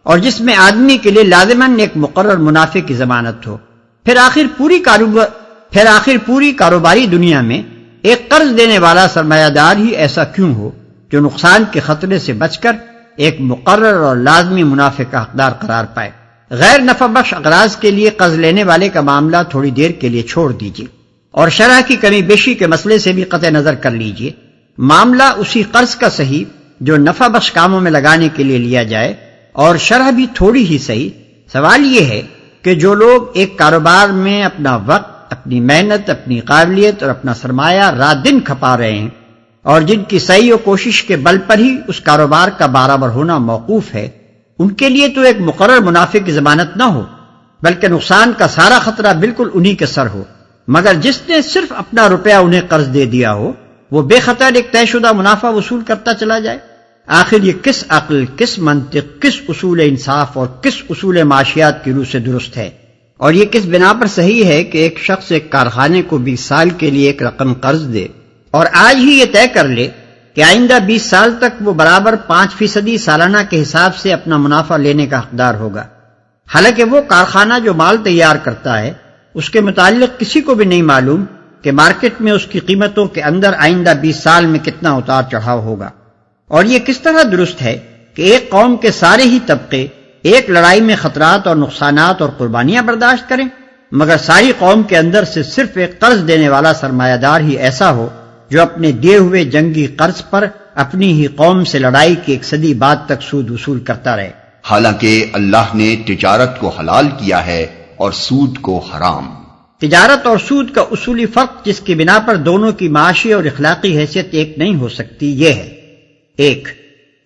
اور جس میں آدمی کے لیے لازماً ایک مقرر منافع کی ضمانت ہو۔ پھر آخر پوری کاروباری دنیا میں ایک قرض دینے والا سرمایہ دار ہی ایسا کیوں ہو جو نقصان کے خطرے سے بچ کر ایک مقرر اور لازمی منافع کا حقدار قرار پائے۔ غیر نفع بخش اغراض کے لیے قرض لینے والے کا معاملہ تھوڑی دیر کے لیے چھوڑ دیجیے، اور شرح کی کمی بیشی کے مسئلے سے بھی قطع نظر کر لیجئے، معاملہ اسی قرض کا صحیح جو نفع بخش کاموں میں لگانے کے لیے لیا جائے، اور شرح بھی تھوڑی ہی صحیح۔ سوال یہ ہے کہ جو لوگ ایک کاروبار میں اپنا وقت، اپنی محنت، اپنی قابلیت اور اپنا سرمایہ رات دن کھپا رہے ہیں، اور جن کی سعی و کوشش کے بل پر ہی اس کاروبار کا برابر ہونا موقوف ہے، ان کے لیے تو ایک مقرر منافع کی ضمانت نہ ہو، بلکہ نقصان کا سارا خطرہ بالکل انہی کے سر ہو، مگر جس نے صرف اپنا روپیہ انہیں قرض دے دیا ہو وہ بے خطر ایک طے شدہ منافع وصول کرتا چلا جائے۔ آخر یہ کس عقل، کس منطق، کس اصول انصاف اور کس اصول معاشیات کی روح سے درست ہے؟ اور یہ کس بنا پر صحیح ہے کہ ایک شخص ایک کارخانے کو 20 سال کے لیے ایک رقم قرض دے اور آج ہی یہ طے کر لے کہ آئندہ 20 سال تک وہ برابر 5% سالانہ کے حساب سے اپنا منافع لینے کا حقدار ہوگا، حالانکہ وہ کارخانہ جو مال تیار کرتا ہے اس کے متعلق کسی کو بھی نہیں معلوم کہ مارکیٹ میں اس کی قیمتوں کے اندر آئندہ 20 سال میں کتنا اتار چڑھاؤ ہوگا۔ اور یہ کس طرح درست ہے کہ ایک قوم کے سارے ہی طبقے ایک لڑائی میں خطرات اور نقصانات اور قربانیاں برداشت کریں، مگر ساری قوم کے اندر سے صرف ایک قرض دینے والا سرمایہ دار ہی ایسا ہو جو اپنے دیے ہوئے جنگی قرض پر اپنی ہی قوم سے لڑائی کی 1 صدی بعد تک سود وصول کرتا رہے۔
حالانکہ اللہ نے تجارت کو حلال کیا ہے اور سود کو حرام۔
تجارت اور سود کا اصولی فرق جس کی بنا پر دونوں کی معاشی اور اخلاقی حیثیت ایک نہیں ہو سکتی یہ ہے: 1.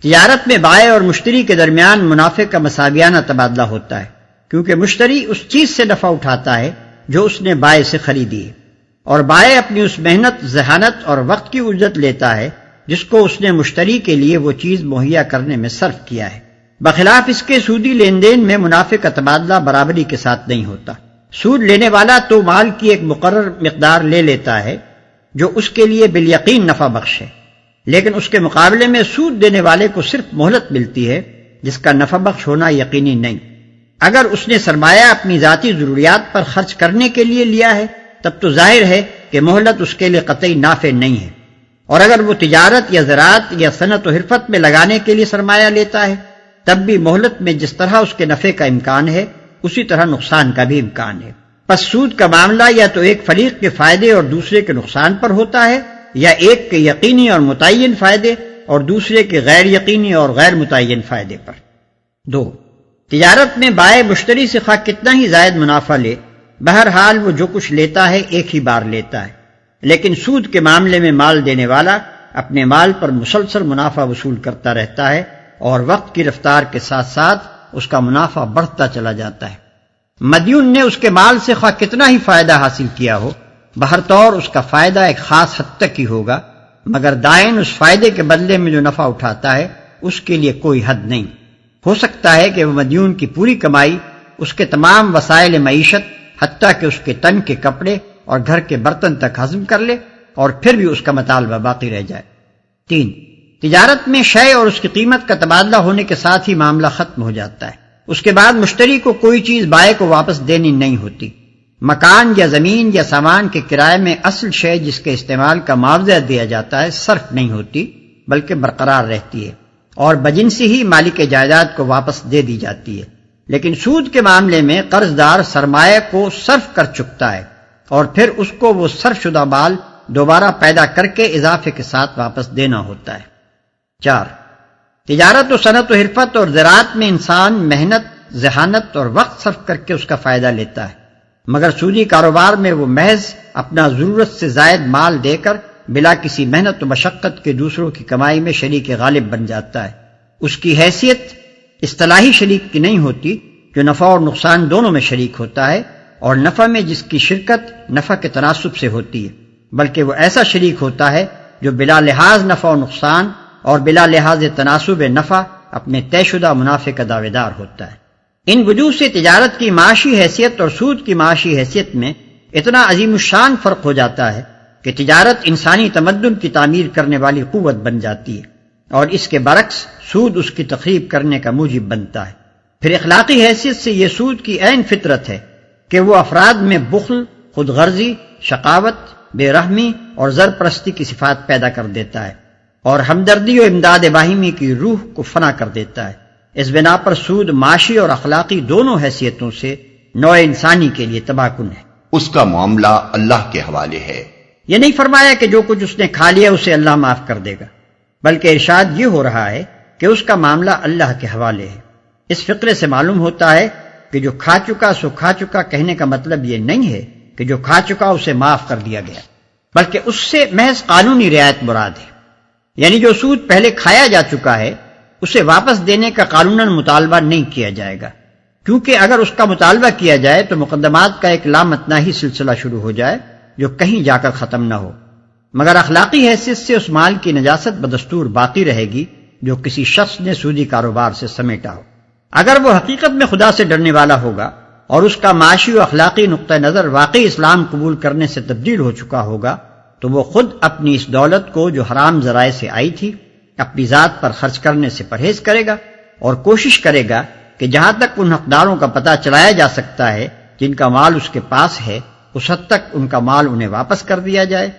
تجارت میں بائع اور مشتری کے درمیان منافع کا مساویانہ تبادلہ ہوتا ہے، کیونکہ مشتری اس چیز سے نفع اٹھاتا ہے جو اس نے بائع سے خریدی ہے، اور بائع اپنی اس محنت، ذہانت اور وقت کی اجرت لیتا ہے جس کو اس نے مشتری کے لیے وہ چیز مہیا کرنے میں صرف کیا ہے۔ بخلاف اس کے سودی لین دین میں منافع کا تبادلہ برابری کے ساتھ نہیں ہوتا۔ سود لینے والا تو مال کی ایک مقرر مقدار لے لیتا ہے جو اس کے لیے بالیقین نفع بخش ہے، لیکن اس کے مقابلے میں سود دینے والے کو صرف مہلت ملتی ہے جس کا نفع بخش ہونا یقینی نہیں۔ اگر اس نے سرمایہ اپنی ذاتی ضروریات پر خرچ کرنے کے لیے لیا ہے تب تو ظاہر ہے کہ مہلت اس کے لیے قطعی نافع نہیں ہے، اور اگر وہ تجارت یا زراعت یا صنعت و حرفت میں لگانے کے لیے سرمایہ لیتا ہے تب بھی مہلت میں جس طرح اس کے نفع کا امکان ہے اسی طرح نقصان کا بھی امکان ہے۔ پس سود کا معاملہ یا تو ایک فریق کے فائدے اور دوسرے کے نقصان پر ہوتا ہے، یا ایک کے یقینی اور متعین فائدے اور دوسرے کے غیر یقینی اور غیر متعین فائدے پر۔ 2. تجارت میں بائع مشتری سے خواہ کتنا ہی زائد منافع لے، بہرحال وہ جو کچھ لیتا ہے ایک ہی بار لیتا ہے، لیکن سود کے معاملے میں مال دینے والا اپنے مال پر مسلسل منافع وصول کرتا رہتا ہے، اور وقت کی رفتار کے ساتھ ساتھ اس کا منافع بڑھتا چلا جاتا ہے۔ مدیون نے اس کے مال سے خواہ کتنا ہی فائدہ حاصل کیا ہو، بہر طور اس کا فائدہ ایک خاص حد تک ہی ہوگا، مگر دائن اس فائدے کے بدلے میں جو نفع اٹھاتا ہے اس کے لیے کوئی حد نہیں۔ ہو سکتا ہے کہ وہ مدیون کی پوری کمائی اس کے تمام وسائل معیشت حتیٰ کہ اس کے تن کے کپڑے اور گھر کے برتن تک ہضم کر لے، اور پھر بھی اس کا مطالبہ باقی رہ جائے۔ 3. تجارت میں شے اور اس کی قیمت کا تبادلہ ہونے کے ساتھ ہی معاملہ ختم ہو جاتا ہے، اس کے بعد مشتری کو کوئی چیز بائع کو واپس دینی نہیں ہوتی۔ مکان یا زمین یا سامان کے کرائے میں اصل شے جس کے استعمال کا معاوضہ دیا جاتا ہے صرف نہیں ہوتی بلکہ برقرار رہتی ہے، اور بجنسی ہی مالک جائیداد کو واپس دے دی جاتی ہے۔ لیکن سود کے معاملے میں قرض دار سرمایہ کو صرف کر چکتا ہے، اور پھر اس کو وہ صرف شدہ مال دوبارہ پیدا کر کے اضافے کے ساتھ واپس دینا ہوتا ہے۔ 4. تجارت و صنعت و حرفت اور زراعت میں انسان محنت، ذہانت اور وقت صرف کر کے اس کا فائدہ لیتا ہے، مگر سودی کاروبار میں وہ محض اپنا ضرورت سے زائد مال دے کر بلا کسی محنت و مشقت کے دوسروں کی کمائی میں شریک غالب بن جاتا ہے۔ اس کی حیثیت اصطلاحی شریک کی نہیں ہوتی جو نفع اور نقصان دونوں میں شریک ہوتا ہے، اور نفع میں جس کی شرکت نفع کے تناسب سے ہوتی ہے، بلکہ وہ ایسا شریک ہوتا ہے جو بلا لحاظ نفع و نقصان اور بلا لحاظ تناسب نفع اپنے طے شدہ منافع کا دعوے دار ہوتا ہے۔ ان وجوہ سے تجارت کی معاشی حیثیت اور سود کی معاشی حیثیت میں اتنا عظیم الشان فرق ہو جاتا ہے کہ تجارت انسانی تمدن کی تعمیر کرنے والی قوت بن جاتی ہے، اور اس کے برعکس سود اس کی تخریب کرنے کا موجب بنتا ہے۔ پھر اخلاقی حیثیت سے یہ سود کی عین فطرت ہے کہ وہ افراد میں بخل، خود غرضی، شقاوت، بے رحمی اور زر پرستی کی صفات پیدا کر دیتا ہے، اور ہمدردی و امداد باہمی کی روح کو فنا کر دیتا ہے۔ اس بنا پر سود معاشی اور اخلاقی دونوں حیثیتوں سے نوع انسانی کے لیے تباہ کن ہے۔
اس کا معاملہ اللہ کے حوالے ہے۔
یہ نہیں فرمایا کہ جو کچھ اس نے کھا لیا اسے اللہ معاف کر دے گا، بلکہ ارشاد یہ ہو رہا ہے کہ اس کا معاملہ اللہ کے حوالے ہے۔ اس فقرے سے معلوم ہوتا ہے کہ جو کھا چکا سو کھا چکا کہنے کا مطلب یہ نہیں ہے کہ جو کھا چکا اسے معاف کر دیا گیا، بلکہ اس سے محض قانونی رعایت مراد ہے۔ یعنی جو سود پہلے کھایا جا چکا ہے اسے واپس دینے کا قانوناً مطالبہ نہیں کیا جائے گا، کیونکہ اگر اس کا مطالبہ کیا جائے تو مقدمات کا ایک لامتناہی سلسلہ شروع ہو جائے جو کہیں جا کر ختم نہ ہو، مگر اخلاقی حیثیت سے اس مال کی نجاست بدستور باقی رہے گی جو کسی شخص نے سودی کاروبار سے سمیٹا ہو۔ اگر وہ حقیقت میں خدا سے ڈرنے والا ہوگا اور اس کا معاشی و اخلاقی نقطہ نظر واقعی اسلام قبول کرنے سے تبدیل ہو چکا ہوگا تو وہ خود اپنی اس دولت کو جو حرام ذرائع سے آئی تھی اپنی ذات پر خرچ کرنے سے پرہیز کرے گا اور کوشش کرے گا کہ جہاں تک ان حقداروں کا پتہ چلایا جا سکتا ہے جن کا مال اس کے پاس ہے اس حد تک ان کا مال انہیں واپس کر دیا جائے،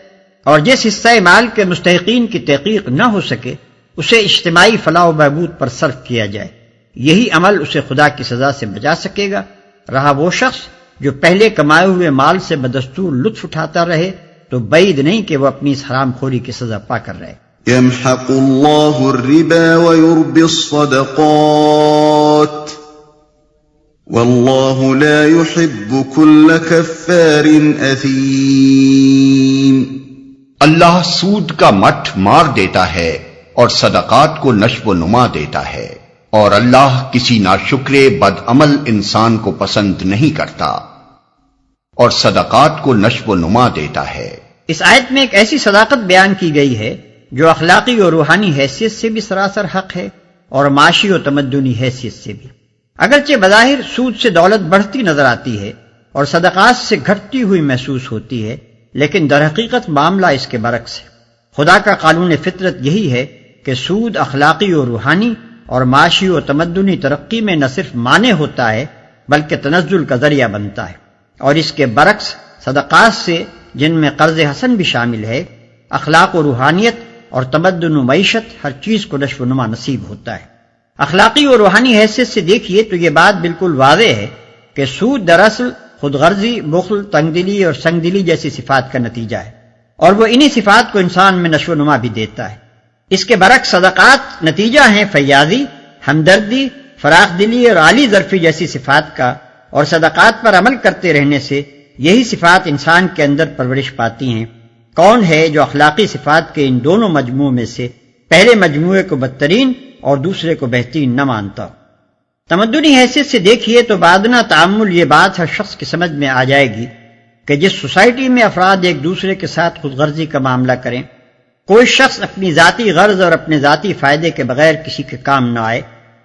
اور جس حصہ مال کے مستحقین کی تحقیق نہ ہو سکے اسے اجتماعی فلاح و بہبود پر صرف کیا جائے۔ یہی عمل اسے خدا کی سزا سے بچا سکے گا۔ رہا وہ شخص جو پہلے کمائے ہوئے مال سے بدستور لطف اٹھاتا رہے تو بعید نہیں کہ وہ اپنی اس حرام خوری کی سزا پا کر رہے۔
يمحق الله الربا ويربي الصدقات والله لا يحب كل كفار أثيم۔
اللہ سود کا مٹھ مار دیتا ہے اور صدقات کو نشو و نما دیتا ہے، اور اللہ کسی ناشکرے بد عمل انسان کو پسند نہیں کرتا، اور صدقات کو نشو و نما دیتا ہے۔
اس آیت میں ایک ایسی صداقت بیان کی گئی ہے جو اخلاقی اور روحانی حیثیت سے بھی سراسر حق ہے اور معاشی و تمدنی حیثیت سے بھی۔ اگرچہ بظاہر سود سے دولت بڑھتی نظر آتی ہے اور صدقات سے گھٹتی ہوئی محسوس ہوتی ہے، لیکن در حقیقت معاملہ اس کے برعکس ہے۔ خدا کا قانون فطرت یہی ہے کہ سود اخلاقی و روحانی اور معاشی و تمدنی ترقی میں نہ صرف مانع ہوتا ہے بلکہ تنزل کا ذریعہ بنتا ہے، اور اس کے برعکس صدقات سے جن میں قرض حسن بھی شامل ہے اخلاق و روحانیت اور تمدن و معیشت ہر چیز کو نشو و نما نصیب ہوتا ہے۔ اخلاقی و روحانی حیثیت سے دیکھیے تو یہ بات بالکل واضح ہے کہ سود دراصل خود غرضی، بخل، تنگ دلی اور سنگ دلی جیسی صفات کا نتیجہ ہے، اور وہ انہی صفات کو انسان میں نشو و نما بھی دیتا ہے۔ اس کے برعکس صدقات نتیجہ ہیں فیاضی، ہمدردی، فراخ دلی اور عالی ظرفی جیسی صفات کا، اور صدقات پر عمل کرتے رہنے سے یہی صفات انسان کے اندر پرورش پاتی ہیں۔ کون ہے جو اخلاقی صفات کے ان دونوں مجموعوں میں سے پہلے مجموعے کو بدترین اور دوسرے کو بہترین نہ مانتا؟ تمدنی حیثیت سے دیکھیے تو بادنا تعامل یہ بات ہر شخص کی سمجھ میں آ جائے گی کہ جس سوسائٹی میں افراد ایک دوسرے کے ساتھ خود غرضی کا معاملہ کریں، کوئی شخص اپنی ذاتی غرض اور اپنے ذاتی فائدے کے بغیر کسی کے کام نہ آئے،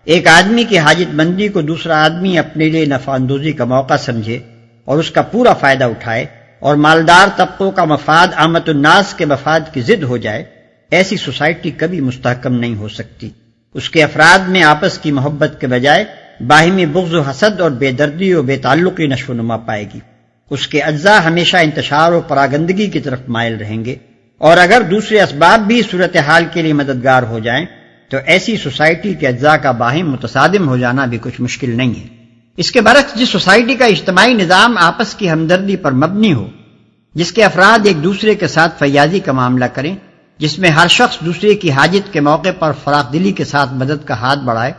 ایک آدمی کی حاجت مندی کو دوسرا آدمی اپنے لیے نفع اندوزی کا موقع سمجھے اور اس کا پورا فائدہ اٹھائے، اور مالدار طبقوں کا مفاد عامت الناس کے مفاد کی ضد ہو جائے، ایسی سوسائٹی کبھی مستحکم نہیں ہو سکتی۔ اس کے افراد میں آپس کی محبت کے بجائے باہمی بغض و حسد اور بے دردی و بے تعلقی نشو و نما پائے گی۔ اس کے اجزاء ہمیشہ انتشار و پراگندگی کی طرف مائل رہیں گے، اور اگر دوسرے اسباب بھی صورتحال کے لیے مددگار ہو جائیں تو ایسی سوسائٹی کے اجزاء کا باہم متصادم ہو جانا بھی کچھ مشکل نہیں ہے۔ اس کے برعکس جس سوسائٹی کا اجتماعی نظام آپس کی ہمدردی پر مبنی ہو، جس کے افراد ایک دوسرے کے ساتھ فیاضی کا معاملہ کریں، جس میں ہر شخص دوسرے کی حاجت کے موقع پر فراخ دلی کے ساتھ مدد کا ہاتھ بڑھائے،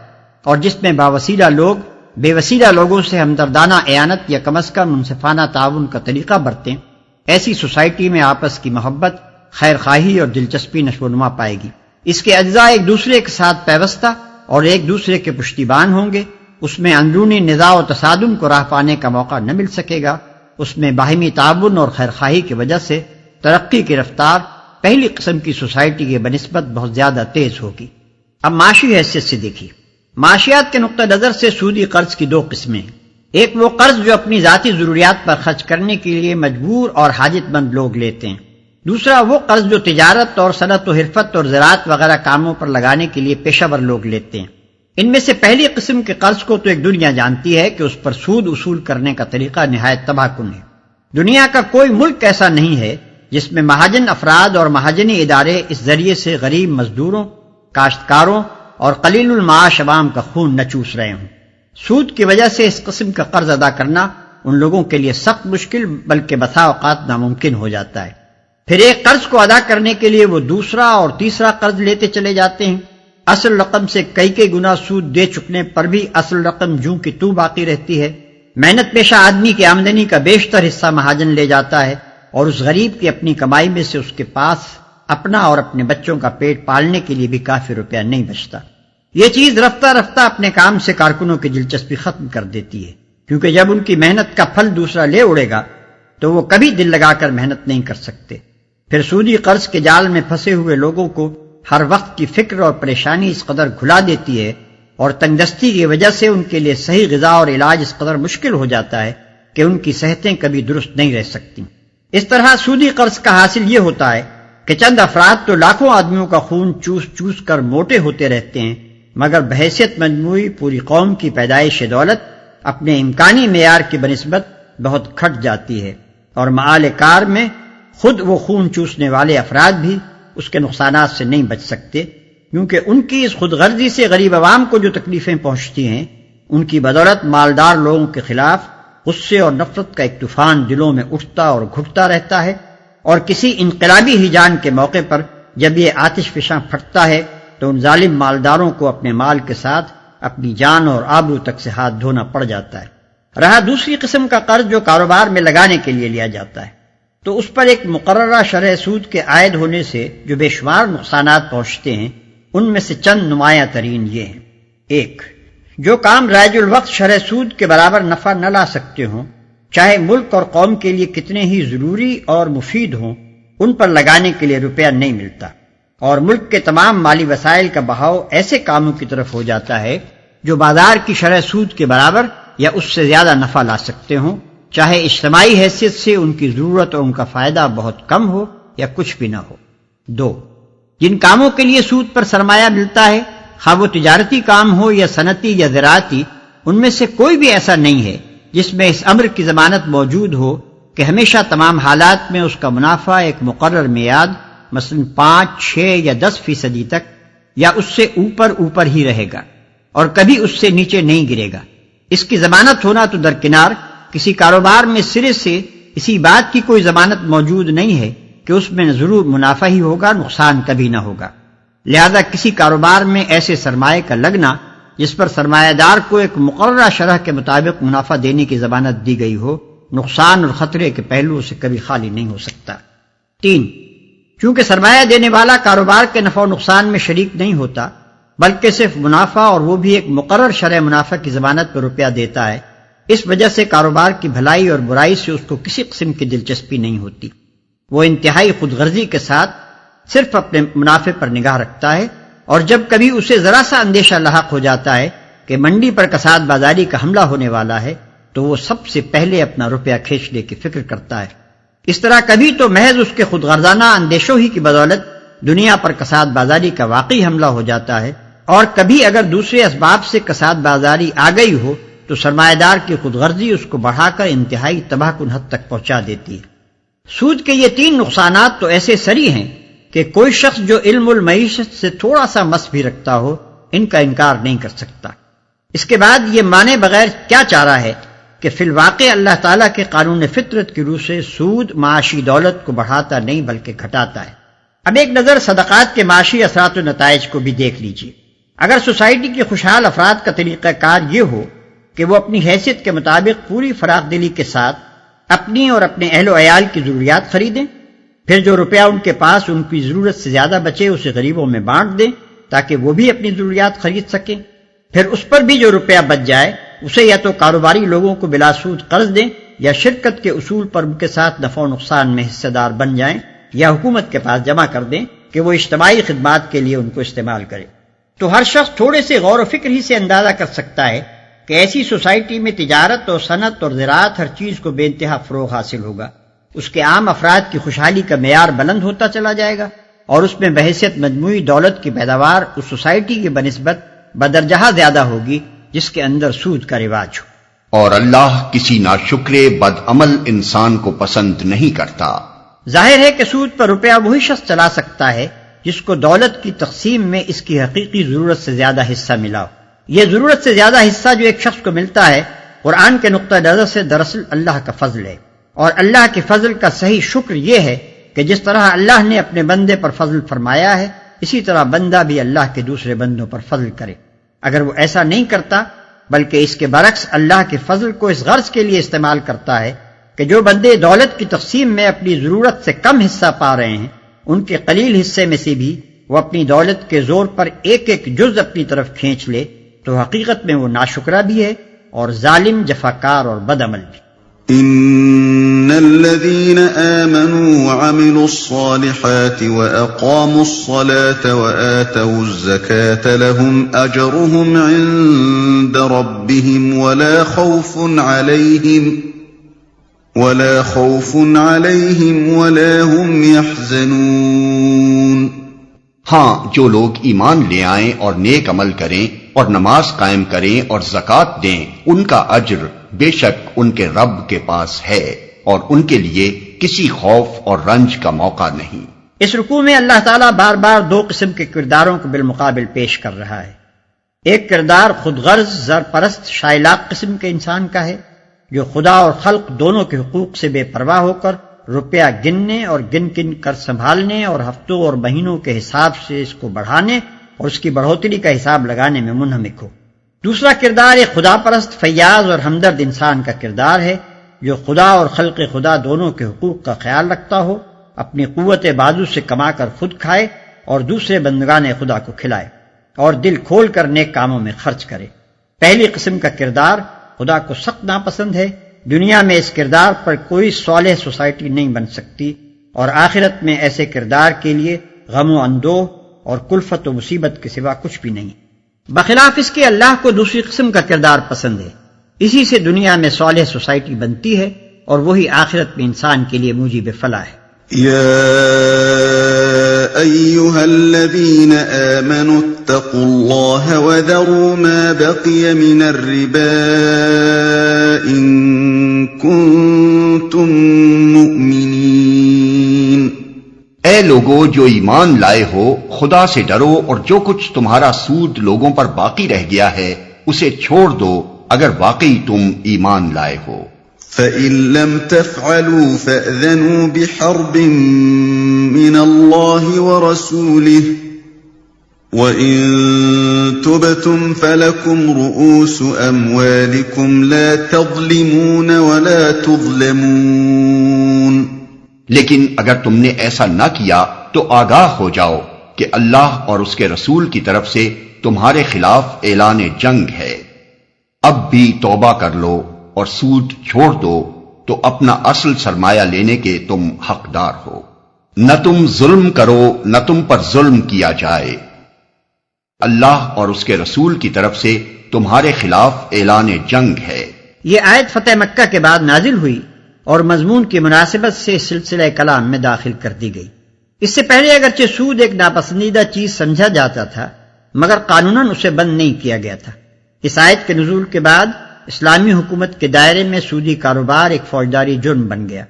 اور جس میں باوسیلہ لوگ بے وسیلہ لوگوں سے ہمدردانہ اعانت یا کم از کم منصفانہ تعاون کا طریقہ برتیں، ایسی سوسائٹی میں آپس کی محبت، خیر خواہی اور دلچسپی نشو و نما پائے گی۔ اس کے اجزاء ایک دوسرے کے ساتھ پیوستہ اور ایک دوسرے کے پشتیبان ہوں گے، اس میں اندرونی نزاع و تصادم کو راہ پانے کا موقع نہ مل سکے گا، اس میں باہمی تعاون اور خیر خواہی کی وجہ سے ترقی کی رفتار پہلی قسم کی سوسائٹی کے بنسبت بہت زیادہ تیز ہوگی۔ اب معاشی حیثیت سے دیکھیے، معاشیات کے نقطہ نظر سے سودی قرض کی دو قسمیں ہیں۔ ایک وہ قرض جو اپنی ذاتی ضروریات پر خرچ کرنے کے لیے مجبور اور حاجت مند لوگ لیتے ہیں، دوسرا وہ قرض جو تجارت اور صنعت و حرفت اور زراعت وغیرہ کاموں پر لگانے کے لیے پیشہ ور لوگ لیتے ہیں۔ ان میں سے پہلی قسم کے قرض کو تو ایک دنیا جانتی ہے کہ اس پر سود وصول کرنے کا طریقہ نہایت تباہ کن ہے۔ دنیا کا کوئی ملک ایسا نہیں ہے جس میں مہاجن افراد اور مہاجنی ادارے اس ذریعے سے غریب مزدوروں، کاشتکاروں اور قلیل المعاش عوام کا خون نہ چوس رہے ہوں۔ سود کی وجہ سے اس قسم کا قرض ادا کرنا ان لوگوں کے لیے سخت مشکل بلکہ بسا اوقات ناممکن ہو جاتا ہے۔ پھر ایک قرض کو ادا کرنے کے لیے وہ دوسرا اور تیسرا قرض لیتے چلے جاتے ہیں۔ اصل رقم سے کئی گنا سود دے چکنے پر بھی اصل رقم جوں کی توں باقی رہتی ہے۔ محنت پیشہ آدمی کی آمدنی کا بیشتر حصہ مہاجن لے جاتا ہے، اور اس غریب کی اپنی کمائی میں سے اس کے پاس اپنا اور اپنے بچوں کا پیٹ پالنے کے لیے بھی کافی روپیہ نہیں بچتا۔ یہ چیز رفتہ رفتہ اپنے کام سے کارکنوں کی دلچسپی ختم کر دیتی ہے، کیونکہ جب ان کی محنت کا پھل دوسرا لے اڑے گا تو وہ کبھی دل لگا کر محنت نہیں کر سکتے۔ پھر سودی قرض کے جال میں پھنسے ہوئے لوگوں کو ہر وقت کی فکر اور پریشانی اس قدر گھلا دیتی ہے، اور تنگ دستی کی وجہ سے ان کے لیے صحیح غذا اور علاج اس قدر مشکل ہو جاتا ہے کہ ان کی صحتیں کبھی درست نہیں رہ سکتی۔ اس طرح سودی قرض کا حاصل یہ ہوتا ہے کہ چند افراد تو لاکھوں آدمیوں کا خون چوس چوس کر موٹے ہوتے رہتے ہیں، مگر بحیثیت مجموعی پوری قوم کی پیدائش دولت اپنے امکانی معیار کی بنسبت بہت کھٹ جاتی ہے، اور معال کار میں خود وہ خون چوسنے والے افراد بھی اس کے نقصانات سے نہیں بچ سکتے، کیونکہ ان کی اس خود غرضی سے غریب عوام کو جو تکلیفیں پہنچتی ہیں، ان کی بدولت مالدار لوگوں کے خلاف غصے اور نفرت کا ایک طوفان دلوں میں اٹھتا اور گھٹتا رہتا ہے، اور کسی انقلابی ہیجان کے موقع پر جب یہ آتش فشاں پھٹتا ہے تو ان ظالم مالداروں کو اپنے مال کے ساتھ اپنی جان اور آبرو تک سے ہاتھ دھونا پڑ جاتا ہے۔ رہا دوسری قسم کا قرض جو کاروبار میں لگانے کے لیے لیا جاتا ہے، تو اس پر ایک مقررہ شرح سود کے عائد ہونے سے جو بے شمار نقصانات پہنچتے ہیں، ان میں سے چند نمایاں ترین یہ ہیں۔ ایک، جو کام رائج الوقت شرح سود کے برابر نفع نہ لا سکتے ہوں، چاہے ملک اور قوم کے لیے کتنے ہی ضروری اور مفید ہوں، ان پر لگانے کے لیے روپیہ نہیں ملتا، اور ملک کے تمام مالی وسائل کا بہاؤ ایسے کاموں کی طرف ہو جاتا ہے جو بازار کی شرح سود کے برابر یا اس سے زیادہ نفع لا سکتے ہوں، چاہے اجتماعی حیثیت سے ان کی ضرورت اور ان کا فائدہ بہت کم ہو یا کچھ بھی نہ ہو۔ دو، جن کاموں کے لیے سود پر سرمایہ ملتا ہے، خواہ وہ تجارتی کام ہو یا صنعتی یا زراعتی، ان میں سے کوئی بھی ایسا نہیں ہے جس میں اس امر کی ضمانت موجود ہو کہ ہمیشہ تمام حالات میں اس کا منافع ایک مقرر میعاد مثلا 5، 6 یا 10% تک یا اس سے اوپر ہی رہے گا اور کبھی اس سے نیچے نہیں گرے گا۔ اس کی ضمانت ہونا تو درکنار، کسی کاروبار میں سرے سے اسی بات کی کوئی ضمانت موجود نہیں ہے کہ اس میں ضرور منافع ہی ہوگا، نقصان کبھی نہ ہوگا۔ لہذا کسی کاروبار میں ایسے سرمایہ کا لگنا جس پر سرمایہ دار کو ایک مقررہ شرح کے مطابق منافع دینے کی ضمانت دی گئی ہو، نقصان اور خطرے کے پہلوؤں سے کبھی خالی نہیں ہو سکتا۔ 3، چونکہ سرمایہ دینے والا کاروبار کے نفع و نقصان میں شریک نہیں ہوتا بلکہ صرف منافع، اور وہ بھی ایک مقرر شرح منافع کی ضمانت پر روپیہ دیتا ہے، اس وجہ سے کاروبار کی بھلائی اور برائی سے اس کو کسی قسم کی دلچسپی نہیں ہوتی۔ وہ انتہائی خود غرضی کے ساتھ صرف اپنے منافع پر نگاہ رکھتا ہے، اور جب کبھی اسے ذرا سا اندیشہ لاحق ہو جاتا ہے کہ منڈی پر کساد بازاری کا حملہ ہونے والا ہے تو وہ سب سے پہلے اپنا روپیہ کھینچنے کی فکر کرتا ہے۔ اس طرح کبھی تو محض اس کے خود غرضانہ اندیشوں ہی کی بدولت دنیا پر کساد بازاری کا واقعی حملہ ہو جاتا ہے، اور کبھی اگر دوسرے اسباب سے کساد بازاری آ گئی ہو تو سرمایہ دار کی خود غرضی اس کو بڑھا کر انتہائی تباہ کن حد تک پہنچا دیتی ہے۔ سود کے یہ 3 نقصانات تو ایسے سری ہیں کہ کوئی شخص جو علم المعیشت سے تھوڑا سا مس بھی رکھتا ہو ان کا انکار نہیں کر سکتا۔ اس کے بعد یہ مانے بغیر کیا چارہ ہے کہ فی الواقع اللہ تعالیٰ کے قانون فطرت کی روح سے سود معاشی دولت کو بڑھاتا نہیں بلکہ گھٹاتا ہے۔ اب ایک نظر صدقات کے معاشی اثرات و نتائج کو بھی دیکھ لیجیے۔ اگر سوسائٹی کے خوشحال افراد کا طریقہ کار یہ ہو کہ وہ اپنی حیثیت کے مطابق پوری فراخ دلی کے ساتھ اپنی اور اپنے اہل و عیال کی ضروریات خریدیں، پھر جو روپیہ ان کے پاس ان کی ضرورت سے زیادہ بچے اسے غریبوں میں بانٹ دیں تاکہ وہ بھی اپنی ضروریات خرید سکیں، پھر اس پر بھی جو روپیہ بچ جائے اسے یا تو کاروباری لوگوں کو بلا سود قرض دیں یا شرکت کے اصول پر ان کے ساتھ نفع و نقصان میں حصہ دار بن جائیں یا حکومت کے پاس جمع کر دیں کہ وہ اجتماعی خدمات کے لیے ان کو استعمال کرے، تو ہر شخص تھوڑے سے غور و فکر ہی سے اندازہ کر سکتا ہے کہ ایسی سوسائٹی میں تجارت اور صنعت اور زراعت ہر چیز کو بے انتہا فروغ حاصل ہوگا، اس کے عام افراد کی خوشحالی کا معیار بلند ہوتا چلا جائے گا، اور اس میں بحیثیت مجموعی دولت کی پیداوار اس سوسائٹی کی بنسبت بدرجہ زیادہ ہوگی جس کے اندر سود کا رواج ہو۔
اور اللہ کسی ناشکر بدعمل انسان کو پسند نہیں کرتا۔
ظاہر ہے کہ سود پر روپیہ وہی شخص چلا سکتا ہے جس کو دولت کی تقسیم میں اس کی حقیقی ضرورت سے زیادہ حصہ ملا ہو۔ یہ ضرورت سے زیادہ حصہ جو ایک شخص کو ملتا ہے قرآن کے نقطہ نظر سے دراصل اللہ کا فضل ہے، اور اللہ کے فضل کا صحیح شکر یہ ہے کہ جس طرح اللہ نے اپنے بندے پر فضل فرمایا ہے، اسی طرح بندہ بھی اللہ کے دوسرے بندوں پر فضل کرے۔ اگر وہ ایسا نہیں کرتا بلکہ اس کے برعکس اللہ کے فضل کو اس غرض کے لیے استعمال کرتا ہے کہ جو بندے دولت کی تقسیم میں اپنی ضرورت سے کم حصہ پا رہے ہیں، ان کے قلیل حصے میں سے بھی وہ اپنی دولت کے زور پر ایک ایک جز اپنی طرف کھینچ لے، تو حقیقت میں وہ ناشکرا بھی ہے اور ظالم، جفاکار اور بد عمل بھی۔
ان الذين آمنوا وعملوا الصالحات واقاموا الصلاة وآتوا الزكاة لهم اجرهم عند ربهم ولا خوف عليهم ولا هم يحزنون۔
ہاں، جو لوگ ایمان لے آئیں اور نیک عمل کریں اور نماز قائم کریں اور زکوٰۃ دیں، ان کا اجر بے شک ان کے رب کے پاس ہے، اور ان کے لیے کسی خوف اور رنج کا موقع نہیں۔
اس رکوع میں اللہ تعالیٰ بار بار دو قسم کے کرداروں کو بالمقابل پیش کر رہا ہے۔ ایک کردار خود غرض، زر پرست، شائلاق قسم کے انسان کا ہے، جو خدا اور خلق دونوں کے حقوق سے بے پرواہ ہو کر روپیہ گننے اور گن کر سنبھالنے اور ہفتوں اور مہینوں کے حساب سے اس کو بڑھانے اور اس کی بڑھوتری کا حساب لگانے میں منہمک ہو۔ دوسرا کردار ایک خدا پرست، فیاض اور ہمدرد انسان کا کردار ہے، جو خدا اور خلق خدا دونوں کے حقوق کا خیال رکھتا ہو، اپنی قوت بازو سے کما کر خود کھائے اور دوسرے بندگان خدا کو کھلائے، اور دل کھول کر نیک کاموں میں خرچ کرے۔ پہلی قسم کا کردار خدا کو سخت ناپسند ہے۔ دنیا میں اس کردار پر کوئی صالح سوسائٹی نہیں بن سکتی، اور آخرت میں ایسے کردار کے لیے غم و اندوہ اور کلفت و مصیبت کے سوا کچھ بھی نہیں۔ بخلاف اس کے اللہ کو دوسری قسم کا کردار پسند ہے، اسی سے دنیا میں صالح سوسائٹی بنتی ہے، اور وہی آخرت میں انسان کے لیے موجب فلاح ہے۔
يا أيها الذين آمنوا اتقوا الله وذروا ما بقي من الربا إن كنتم مؤمنين۔
اے لوگو جو ایمان لائے ہو، خدا سے ڈرو اور جو کچھ تمہارا سود لوگوں پر باقی رہ گیا ہے اسے چھوڑ دو اگر واقعی تم ایمان لائے ہو۔
فَإِن لَّمْ تَفْعَلُوا فَأْذَنُوا بِحَرْبٍ مِّنَ اللَّهِ وَرَسُولِهِ وَإِن تُبْتُمْ فَلَكُمْ رُءُوسُ أَمْوَالِكُمْ لَا تَظْلِمُونَ وَلَا تُظْلَمُونَ۔
لیکن اگر تم نے ایسا نہ کیا تو آگاہ ہو جاؤ کہ اللہ اور اس کے رسول کی طرف سے تمہارے خلاف اعلان جنگ ہے۔ اب بھی توبہ کر لو اور سود چھوڑ دو تو اپنا اصل سرمایہ لینے کے تم حقدار ہو۔ نہ تم ظلم کرو نہ تم پر ظلم کیا جائے۔ اللہ اور اس کے رسول کی طرف سے تمہارے خلاف اعلان جنگ ہے۔
یہ آیت فتح مکہ کے بعد نازل ہوئی اور مضمون کی مناسبت سے سلسلہ کلام میں داخل کر دی گئی۔ اس سے پہلے اگرچہ سود ایک ناپسندیدہ چیز سمجھا جاتا تھا، مگر قانوناً اسے بند نہیں کیا گیا تھا۔ اس آیت کے نزول کے بعد اسلامی حکومت کے دائرے میں سودی کاروبار ایک فوجداری جرم بن گیا۔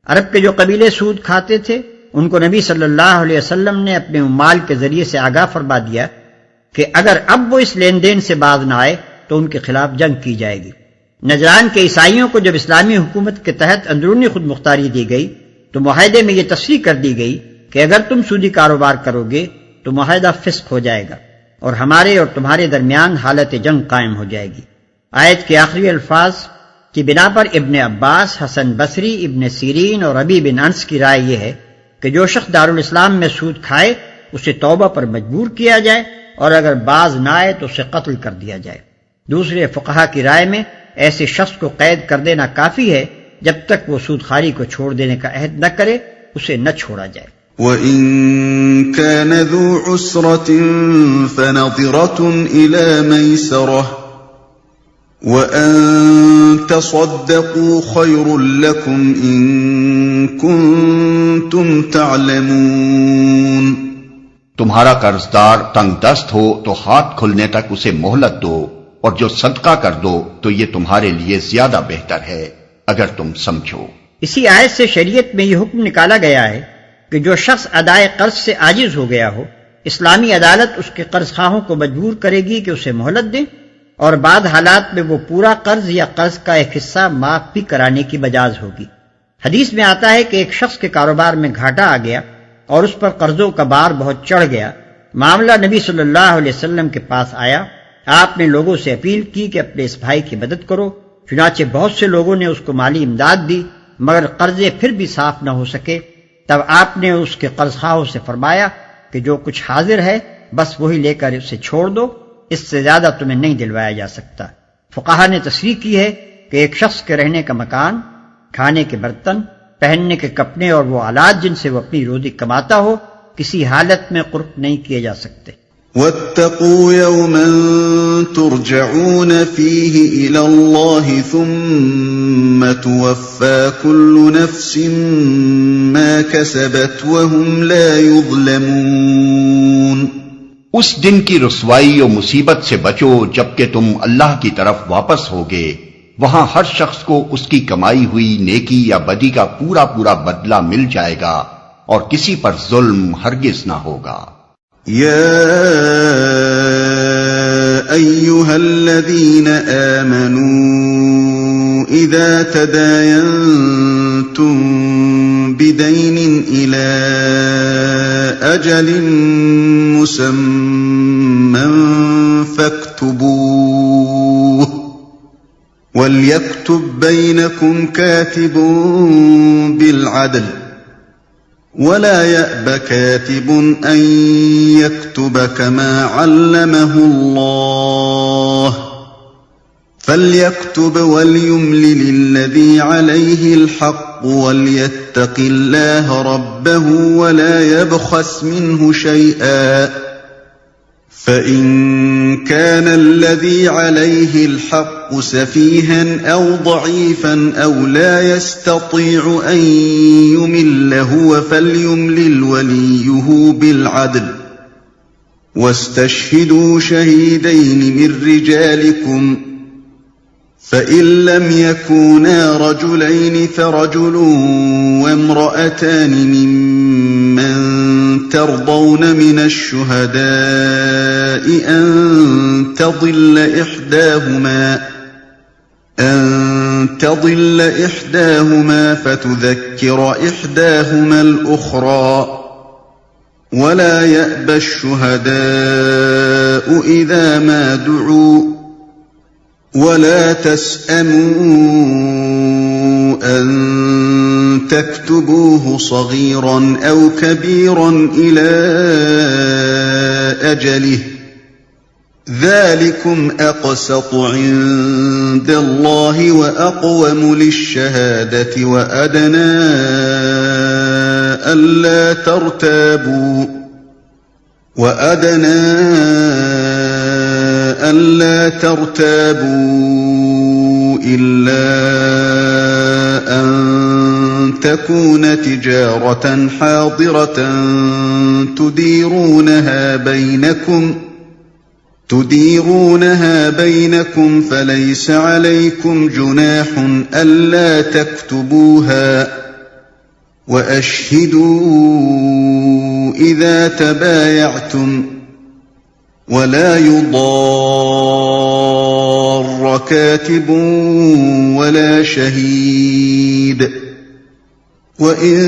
عرب کے جو قبیلے سود کھاتے تھے ان کو نبی صلی اللہ علیہ وسلم نے اپنے امال کے ذریعے سے آگاہ فرما دیا کہ اگر اب وہ اس لین دین سے باز نہ آئے تو ان کے خلاف جنگ کی جائے گی۔ نجران کے عیسائیوں کو جب اسلامی حکومت کے تحت اندرونی خود مختاری دی گئی تو معاہدے میں یہ تصریح کر دی گئی کہ اگر تم سودی کاروبار کرو گے تو معاہدہ فسخ ہو جائے گا اور ہمارے اور تمہارے درمیان حالت جنگ قائم ہو جائے گی۔ آیت کے آخری الفاظ کی بنا پر ابن عباس، حسن بصری، ابن سیرین اور ربیع بن انس کی رائے یہ ہے کہ جو شخص دارالاسلام میں سود کھائے اسے توبہ پر مجبور کیا جائے اور اگر باز نہ آئے تو اسے قتل کر دیا جائے۔ دوسرے فقہا کی رائے میں ایسے شخص کو قید کر دینا کافی ہے، جب تک وہ سود خواری کو چھوڑ دینے کا عہد نہ کرے اسے نہ چھوڑا جائے۔
وَإِن كَانَ ذُو عُسْرَةٍ فَنَظِرَةٌ إِلَى مَيْسَرَةٍ وَأَن تَصَدَّقُوا خَيْرٌ لَّكُمْ إِن كُنتُمْ تَعْلَمُونَ۔
تمہارا قرضدار تنگ دست ہو تو ہاتھ کھلنے تک اسے مہلت دو، اور جو صدقہ کر دو تو یہ تمہارے لیے زیادہ بہتر ہے اگر تم سمجھو۔
اسی آیت سے شریعت میں یہ حکم نکالا گیا ہے کہ جو شخص ادائے قرض سے عاجز ہو گیا ہو، اسلامی عدالت اس کے قرض خواہوں کو مجبور کرے گی کہ اسے مہلت دیں اور بعض حالات میں وہ پورا قرض یا قرض کا ایک حصہ معاف بھی کرانے کی مجاز ہوگی۔ حدیث میں آتا ہے کہ ایک شخص کے کاروبار میں گھاٹا آ گیا اور اس پر قرضوں کا بار بہت چڑھ گیا۔ معاملہ نبی صلی اللہ علیہ وسلم کے پاس آیا۔ آپ نے لوگوں سے اپیل کی کہ اپنے اس بھائی کی مدد کرو۔ چنانچہ بہت سے لوگوں نے اس کو مالی امداد دی، مگر قرضے پھر بھی صاف نہ ہو سکے۔ تب آپ نے اس کے قرض خواہوں سے فرمایا کہ جو کچھ حاضر ہے بس وہی لے کر اسے چھوڑ دو، اس سے زیادہ تمہیں نہیں دلوایا جا سکتا۔ فقہا نے تصریح کی ہے کہ ایک شخص کے رہنے کا مکان، کھانے کے برتن، پہننے کے کپڑے اور وہ آلات جن سے وہ اپنی روزی کماتا ہو کسی حالت میں قرق نہیں کیے جا سکتے۔
وَاتَّقُوا يَوْمًا تُرْجَعُونَ فِيهِ إِلَى اللَّهِ ثُمَّ تُوَفَّى كُلُّ نَفْسٍ مَا كَسَبَتْ وَهُمْ لَا يُظْلَمُونَ۔
اس دن کی رسوائی و مصیبت سے بچو جبکہ تم اللہ کی طرف واپس ہوگے، وہاں ہر شخص کو اس کی کمائی ہوئی نیکی یا بدی کا پورا پورا بدلہ مل جائے گا اور کسی پر ظلم ہرگز نہ ہوگا۔
يَا أَيُّهَا الَّذِينَ آمَنُوا إِذَا تَدَايَنتُم بِدَيْنٍ إِلَىٰ أَجَلٍ مُّسَمًّى فَاكْتُبُوهُ وَلْيَكْتُب بَّيْنَكُمْ كَاتِبٌ بِالْعَدْلِ ولا يأب كاتب أن يكتب كما علمه الله فليكتب وليملل الذي عليه الحق وليتق الله ربه ولا يبخس منه شيئا فإن كان الذي عليه الحق سفيها أو ضعيفا أو لا يستطيع أن يمل هو فليملل وليه بالعدل واستشهدوا شهيدين من رجالكم فإن لم يكونا رجلين فرجل وامرأتان ممن ترضون من الشهداء أن تضل إحداهما فتذكر إحداهما الأخرى ولا يأبى الشهداء إذا ما دعوا ولا تسأموا أن تكتبوه صغيرا أو كبيرا إلى أجله ذلكم أقسط عند الله وأقوم للشهادة وأدنى ألا ترتابوا إلا أن تكون تجارة حاضرة تديرونها بينكم فليس عليكم جناح ألا تكتبوها وأشهدوا إذا تبايعتم ولا يضار كاتب ولا شهيد وإن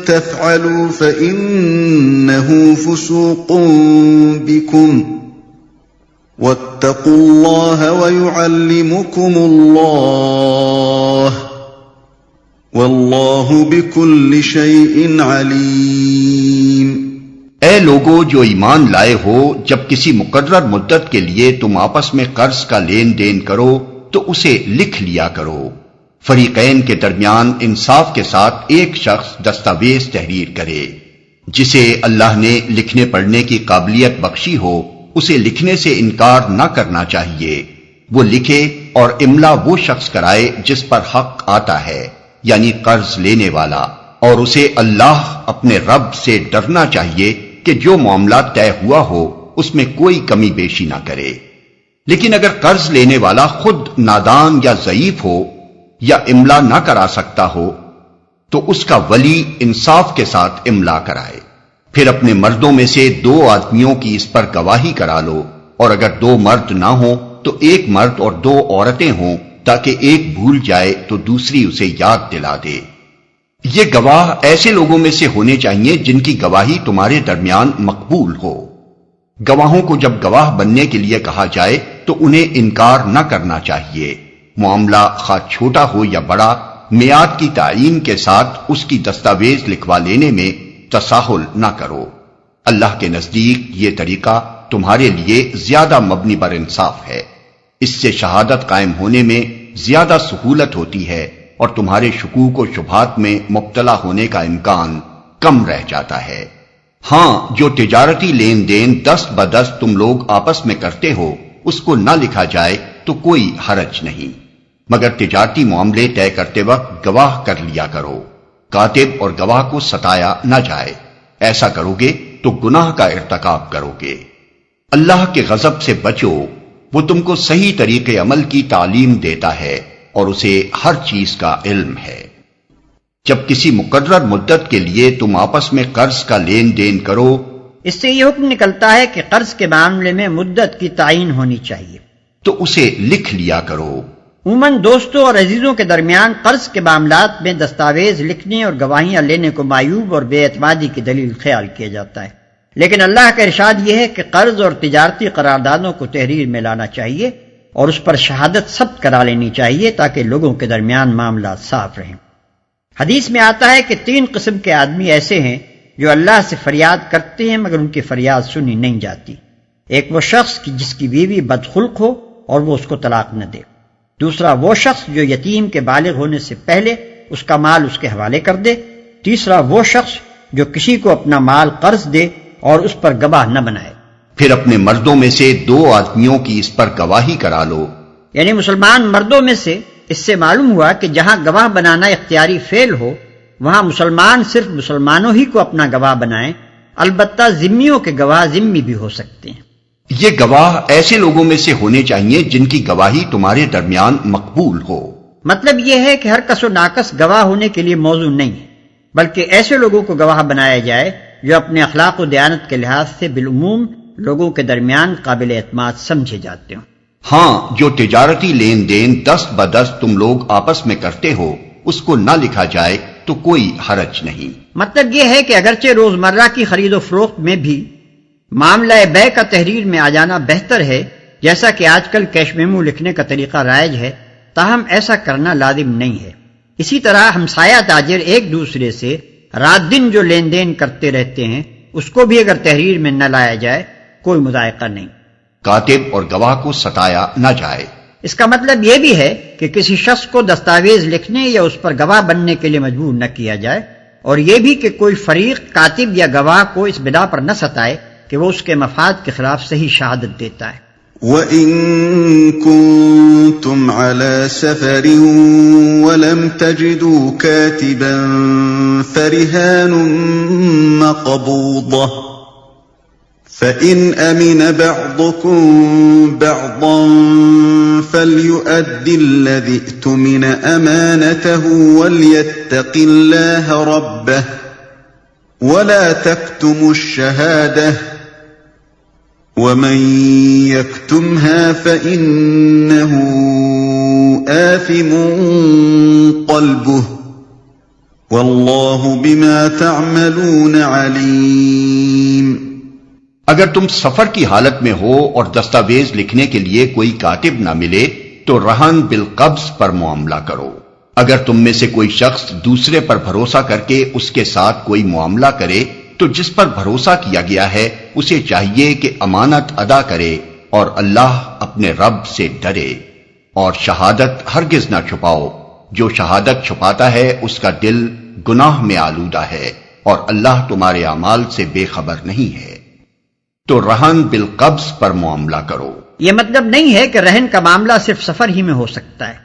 تفعلوا فإنه فسوق بكم واتقوا الله ويعلمكم الله واللہ بکل شیء علیم۔
اے لوگو جو ایمان لائے ہو، جب کسی مقرر مدت کے لیے تم آپس میں قرض کا لین دین کرو تو اسے لکھ لیا کرو۔ فریقین کے درمیان انصاف کے ساتھ ایک شخص دستاویز تحریر کرے۔ جسے اللہ نے لکھنے پڑھنے کی قابلیت بخشی ہو اسے لکھنے سے انکار نہ کرنا چاہیے۔ وہ لکھے اور املا وہ شخص کرائے جس پر حق آتا ہے، یعنی قرض لینے والا، اور اسے اللہ اپنے رب سے ڈرنا چاہیے کہ جو معاملہ طے ہوا ہو اس میں کوئی کمی بیشی نہ کرے۔ لیکن اگر قرض لینے والا خود نادان یا ضعیف ہو یا املا نہ کرا سکتا ہو تو اس کا ولی انصاف کے ساتھ املا کرائے، پھر اپنے مردوں میں سے 2 آدمیوں کی اس پر گواہی کرا لو، اور اگر 2 مرد نہ ہوں تو ایک مرد اور 2 عورتیں ہوں تاکہ ایک بھول جائے تو دوسری اسے یاد دلا دے۔ یہ گواہ ایسے لوگوں میں سے ہونے چاہیے جن کی گواہی تمہارے درمیان مقبول ہو۔ گواہوں کو جب گواہ بننے کے لیے کہا جائے تو انہیں انکار نہ کرنا چاہیے۔ معاملہ خواہ چھوٹا ہو یا بڑا، میعاد کی تعیین کے ساتھ اس کی دستاویز لکھوا لینے میں تساہل نہ کرو۔ اللہ کے نزدیک یہ طریقہ تمہارے لیے زیادہ مبنی بر انصاف ہے۔ اس سے شہادت قائم ہونے میں زیادہ سہولت ہوتی ہے اور تمہارے شکوک و شبہات میں مبتلا ہونے کا امکان کم رہ جاتا ہے۔ ہاں، جو تجارتی لین دین دست بدست تم لوگ آپس میں کرتے ہو اس کو نہ لکھا جائے تو کوئی حرج نہیں، مگر تجارتی معاملے طے کرتے وقت گواہ کر لیا کرو۔ کاتب اور گواہ کو ستایا نہ جائے، ایسا کرو گے تو گناہ کا ارتکاب کرو گے۔ اللہ کے غضب سے بچو، وہ تم کو صحیح طریقے عمل کی تعلیم دیتا ہے اور اسے ہر چیز کا علم ہے۔ جب کسی مقرر مدت کے لیے تم آپس میں قرض کا لین دین کرو،
اس سے یہ حکم نکلتا ہے کہ قرض کے معاملے میں مدت کی تعین ہونی چاہیے،
تو اسے لکھ لیا کرو۔
عموماً دوستوں اور عزیزوں کے درمیان قرض کے معاملات میں دستاویز لکھنے اور گواہیاں لینے کو معیوب اور بے اعتمادی کی دلیل خیال کیا جاتا ہے، لیکن اللہ کا ارشاد یہ ہے کہ قرض اور تجارتی قراردادوں کو تحریر میں لانا چاہیے اور اس پر شہادت ثبت کرا لینی چاہیے تاکہ لوگوں کے درمیان معاملات صاف رہیں۔ حدیث میں آتا ہے کہ 3 قسم کے آدمی ایسے ہیں جو اللہ سے فریاد کرتے ہیں مگر ان کی فریاد سنی نہیں جاتی۔ ایک وہ شخص جس کی بیوی بدخلق ہو اور وہ اس کو طلاق نہ دے، دوسرا وہ شخص جو یتیم کے بالغ ہونے سے پہلے اس کا مال اس کے حوالے کر دے، تیسرا وہ شخص جو کسی کو اپنا مال قرض دے اور اس پر گواہ نہ بنائے۔
پھر اپنے مردوں میں سے 2 آدمیوں کی اس پر گواہی کرا لو۔
یعنی مسلمان مردوں میں سے اس سے معلوم ہوا کہ جہاں گواہ بنانا اختیاری فعل ہو وہاں مسلمان صرف مسلمانوں ہی کو اپنا گواہ بنائیں، البتہ ذمیوں کے گواہ ذمی بھی ہو سکتے ہیں۔
یہ گواہ ایسے لوگوں میں سے ہونے چاہیے جن کی گواہی تمہارے درمیان مقبول ہو۔
مطلب یہ ہے کہ ہر کس و ناقص گواہ ہونے کے لیے موضوع نہیں ہے، بلکہ ایسے لوگوں کو گواہ بنایا جائے جو اپنے اخلاق و دیانت کے لحاظ سے بالعموم لوگوں کے درمیان قابل اعتماد سمجھے جاتے ہوں۔
ہاں، جو تجارتی لین دین دست بدست تم لوگ آپس میں کرتے ہو اس کو نہ لکھا جائے تو کوئی حرج نہیں۔
مطلب یہ ہے کہ اگرچہ روزمرہ کی خرید و فروخت میں بھی معاملہ بے کا تحریر میں آ جانا بہتر ہے، جیسا کہ آج کل کیش میمو لکھنے کا طریقہ رائج ہے، تاہم ایسا کرنا لازم نہیں ہے۔ اسی طرح ہمسایہ تاجر ایک دوسرے سے رات دن جو لین دین کرتے رہتے ہیں اس کو بھی اگر تحریر میں نہ لایا جائے کوئی مذائقہ نہیں۔
کاتب اور گواہ کو ستایا نہ جائے۔
اس کا مطلب یہ بھی ہے کہ کسی شخص کو دستاویز لکھنے یا اس پر گواہ بننے کے لیے مجبور نہ کیا جائے، اور یہ بھی کہ کوئی فریق کاتب یا گواہ کو اس بنا پر نہ ستائے کہ وہ اس کے مفاد کے خلاف صحیح شہادت دیتا ہے۔
وَإِن كُنتُمْ عَلَى سَفَرٍ وَلَمْ تَجِدُوا كَاتِبًا فَرِهَانٌ مَّقْبُوضَةٌ فَإِنْ أَمِنَ بَعْضُكُمْ بَعْضًا فَلْيُؤَدِّ الَّذِي اؤْتُمِنَ أَمَانَتَهُ وَلْيَتَّقِ اللَّهَ رَبَّهُ وَلَا تَكْتُمُوا الشَّهَادَةَ وَمَن يَكْتُمْهَا فَإِنَّهُ آثِمٌ قَلْبُهُ وَاللَّهُ بِمَا تَعْمَلُونَ عَلِيمٌ۔
اگر تم سفر کی حالت میں ہو اور دستاویز لکھنے کے لیے کوئی کاتب نہ ملے تو رہن بالقبض پر معاملہ کرو۔ اگر تم میں سے کوئی شخص دوسرے پر بھروسہ کر کے اس کے ساتھ کوئی معاملہ کرے تو جس پر بھروسہ کیا گیا ہے اسے چاہیے کہ امانت ادا کرے اور اللہ اپنے رب سے ڈرے، اور شہادت ہرگز نہ چھپاؤ۔ جو شہادت چھپاتا ہے اس کا دل گناہ میں آلودہ ہے اور اللہ تمہارے اعمال سے بے خبر نہیں ہے۔ تو رہن بالقبض پر معاملہ کرو۔
یہ مطلب نہیں ہے کہ رہن کا معاملہ صرف سفر ہی میں ہو سکتا ہے،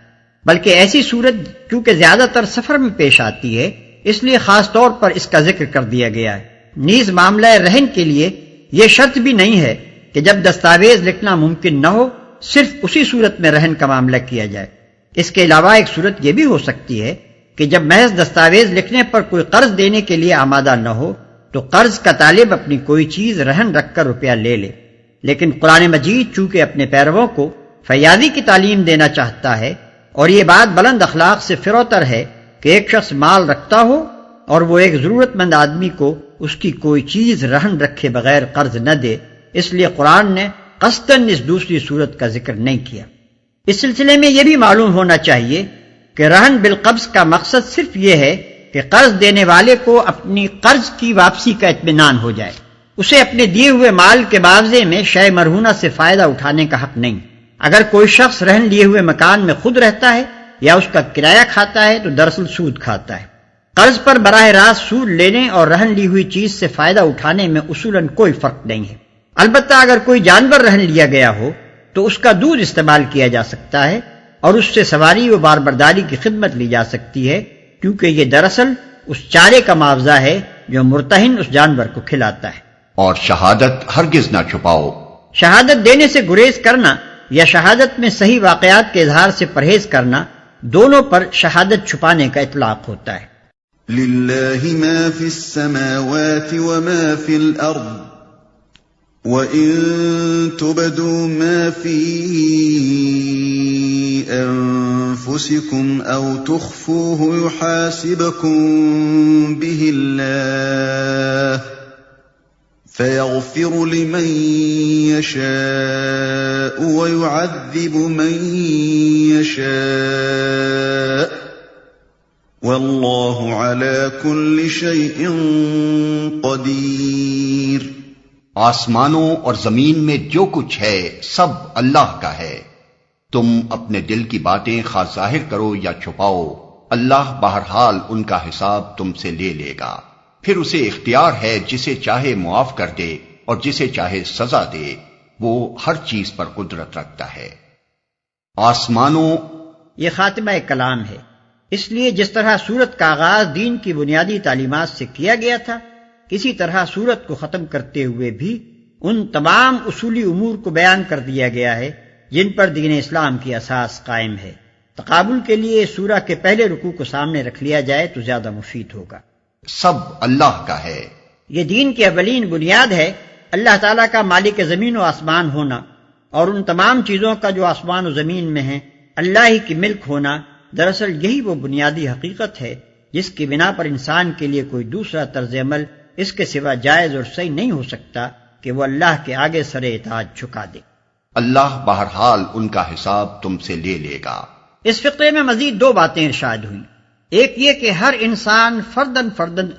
بلکہ ایسی صورت چونکہ زیادہ تر سفر میں پیش آتی ہے اس لیے خاص طور پر اس کا ذکر کر دیا گیا ہے۔ نیز معاملہ رہن کے لیے یہ شرط بھی نہیں ہے کہ جب دستاویز لکھنا ممکن نہ ہو صرف اسی صورت میں رہن کا معاملہ کیا جائے۔ اس کے علاوہ ایک صورت یہ بھی ہو سکتی ہے کہ جب محض دستاویز لکھنے پر کوئی قرض دینے کے لیے آمادہ نہ ہو تو قرض کا طالب اپنی کوئی چیز رہن رکھ کر روپیہ لے لے، لیکن قرآن مجید چونکہ اپنے پیرووں کو فیاضی کی تعلیم دینا چاہتا ہے، اور یہ بات بلند اخلاق سے فروتر ہے کہ ایک شخص مال رکھتا ہو اور وہ ایک ضرورت مند آدمی کو اس کی کوئی چیز رہن رکھے بغیر قرض نہ دے۔ اس لیے قرآن نے قصداً اس دوسری صورت کا ذکر نہیں کیا۔ اس سلسلے میں یہ بھی معلوم ہونا چاہیے کہ رہن بالقبض کا مقصد صرف یہ ہے کہ قرض دینے والے کو اپنی قرض کی واپسی کا اطمینان ہو جائے، اسے اپنے دیے ہوئے مال کے معاوضے میں شے مرہونہ سے فائدہ اٹھانے کا حق نہیں۔ اگر کوئی شخص رہن لیے ہوئے مکان میں خود رہتا ہے یا اس کا کرایہ کھاتا ہے تو دراصل سود کھاتا ہے۔ قرض پر براہ راست سود لینے اور رہن لی ہوئی چیز سے فائدہ اٹھانے میں اصولاً کوئی فرق نہیں ہے۔ البتہ اگر کوئی جانور رہن لیا گیا ہو تو اس کا دودھ استعمال کیا جا سکتا ہے اور اس سے سواری و باربرداری کی خدمت لی جا سکتی ہے، کیونکہ یہ دراصل اس چارے کا معاوضہ ہے جو مرتہن اس جانور کو کھلاتا ہے۔
اور شہادت ہرگز نہ چھپاؤ۔
شہادت دینے سے گریز کرنا یا شہادت میں صحیح واقعات کے اظہار سے پرہیز کرنا، دونوں پر شہادت چھپانے کا اطلاق ہوتا ہے۔
لِلَّهِ مَا فِي السَّمَاوَاتِ وَمَا فِي الْأَرْضِ وَإِن تُبْدُوا مَا فِي أَنفُسِكُمْ أَوْ تُخْفُوهُ يُحَاسِبْكُم بِهِ اللَّهُ فَيَغْفِرُ لِمَن يَشَاءُ وَيُعَذِّبُ مَن يَشَاءُ وَاللَّهُ عَلَى كُلِّ شَيْءٍ قَدِيرٌ۔
آسمانوں اور زمین میں جو کچھ ہے سب اللہ کا ہے۔ تم اپنے دل کی باتیں خواہ ظاہر کرو یا چھپاؤ، اللہ بہرحال ان کا حساب تم سے لے لے گا۔ پھر اسے اختیار ہے جسے چاہے معاف کر دے اور جسے چاہے سزا دے، وہ ہر چیز پر قدرت رکھتا ہے۔ آسمانوں،
یہ خاتمہ کلام ہے، اس لیے جس طرح سورت کا آغاز دین کی بنیادی تعلیمات سے کیا گیا تھا، اسی طرح سورت کو ختم کرتے ہوئے بھی ان تمام اصولی امور کو بیان کر دیا گیا ہے جن پر دین اسلام کی اساس قائم ہے۔ تقابل کے لیے سورہ کے پہلے رکوع کو سامنے رکھ لیا جائے تو زیادہ مفید ہوگا۔
سب اللہ کا ہے۔
یہ دین کی اولین بنیاد ہے اللہ تعالیٰ کا مالک زمین و آسمان ہونا، اور ان تمام چیزوں کا جو آسمان و زمین میں ہیں اللہ ہی کی ملک ہونا۔ دراصل یہی وہ بنیادی حقیقت ہے جس کی بنا پر انسان کے لیے کوئی دوسرا طرز عمل اس کے سوا جائز اور صحیح نہیں ہو سکتا کہ وہ اللہ کے آگے سر اطاعت جھکا دے۔
اللہ بہرحال ان کا حساب تم سے لے لے گا۔
اس فقرے میں مزید دو باتیں ارشاد ہوئیں۔ ایک یہ کہ ہر انسان فرداً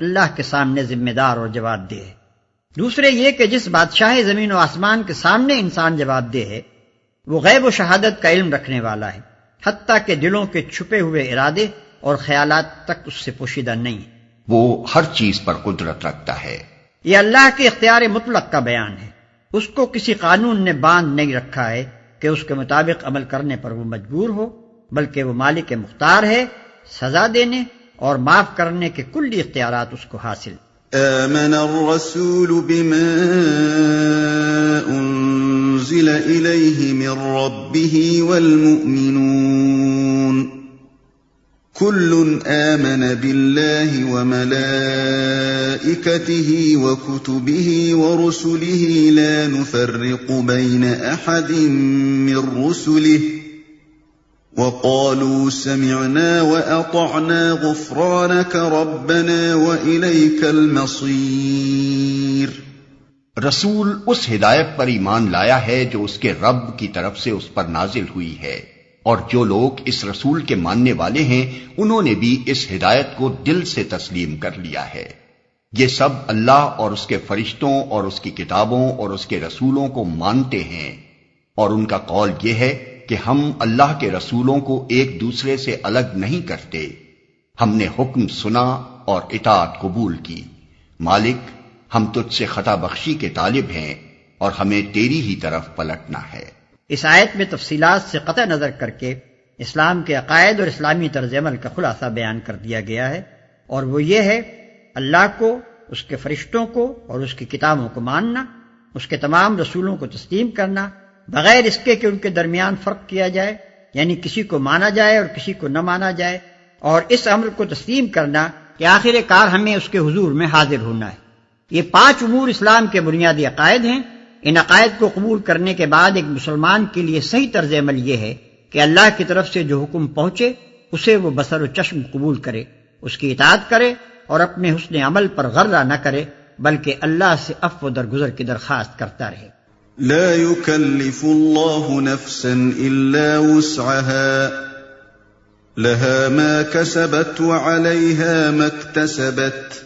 اللہ کے سامنے ذمہ دار اور جواب دہ ہے۔ دوسرے یہ کہ جس بادشاہ زمین و آسمان کے سامنے انسان جواب دہ ہے وہ غیب و شہادت کا علم رکھنے والا ہے، حتیٰ کہ دلوں کے چھپے ہوئے ارادے اور خیالات تک اس سے پوشیدہ نہیں۔
وہ ہر چیز پر قدرت رکھتا ہے۔
یہ اللہ کے اختیار مطلق کا بیان ہے، اس کو کسی قانون نے باندھ نہیں رکھا ہے کہ اس کے مطابق عمل کرنے پر وہ مجبور ہو، بلکہ وہ مالک مختار ہے، سزا دینے اور معاف کرنے کے کلی اختیارات اس کو حاصل۔
آمن الرسول بما انزل الیہ من ربہ والمؤمنون كل آمن بالله وملائكته وكتبه ورسله لا نفرق بين أحد من رسله وقالوا سمعنا وأطعنا غفرانك ربنا وإليك المصير۔
رسول اس ہدایت پر ایمان لایا ہے جو اس کے رب کی طرف سے اس پر نازل ہوئی ہے، اور جو لوگ اس رسول کے ماننے والے ہیں انہوں نے بھی اس ہدایت کو دل سے تسلیم کر لیا ہے۔ یہ سب اللہ اور اس کے فرشتوں اور اس کی کتابوں اور اس کے رسولوں کو مانتے ہیں، اور ان کا قول یہ ہے کہ ہم اللہ کے رسولوں کو ایک دوسرے سے الگ نہیں کرتے، ہم نے حکم سنا اور اطاعت قبول کی۔ مالک، ہم تجھ سے خطا بخشی کے طالب ہیں اور ہمیں تیری ہی طرف پلٹنا ہے۔
اس آیت میں تفصیلات سے قطع نظر کر کے اسلام کے عقائد اور اسلامی طرز عمل کا خلاصہ بیان کر دیا گیا ہے، اور وہ یہ ہے اللہ کو، اس کے فرشتوں کو اور اس کی کتابوں کو ماننا، اس کے تمام رسولوں کو تسلیم کرنا بغیر اس کے کہ ان کے درمیان فرق کیا جائے، یعنی کسی کو مانا جائے اور کسی کو نہ مانا جائے، اور اس امر کو تسلیم کرنا کہ آخر کار ہمیں اس کے حضور میں حاضر ہونا ہے۔ یہ 5 امور اسلام کے بنیادی عقائد ہیں ان عقائد کو قبول کرنے کے بعد ایک مسلمان کے لیے صحیح طرز عمل یہ ہے کہ اللہ کی طرف سے جو حکم پہنچے اسے وہ بصر و چشم قبول کرے، اس کی اطاعت کرے اور اپنے حسن عمل پر غرہ نہ کرے، بلکہ اللہ سے عفو درگزر کی درخواست کرتا رہے۔
لا يكلف الله نفسا إلا وسعها لها ما كسبت وعليها ما اكتسبت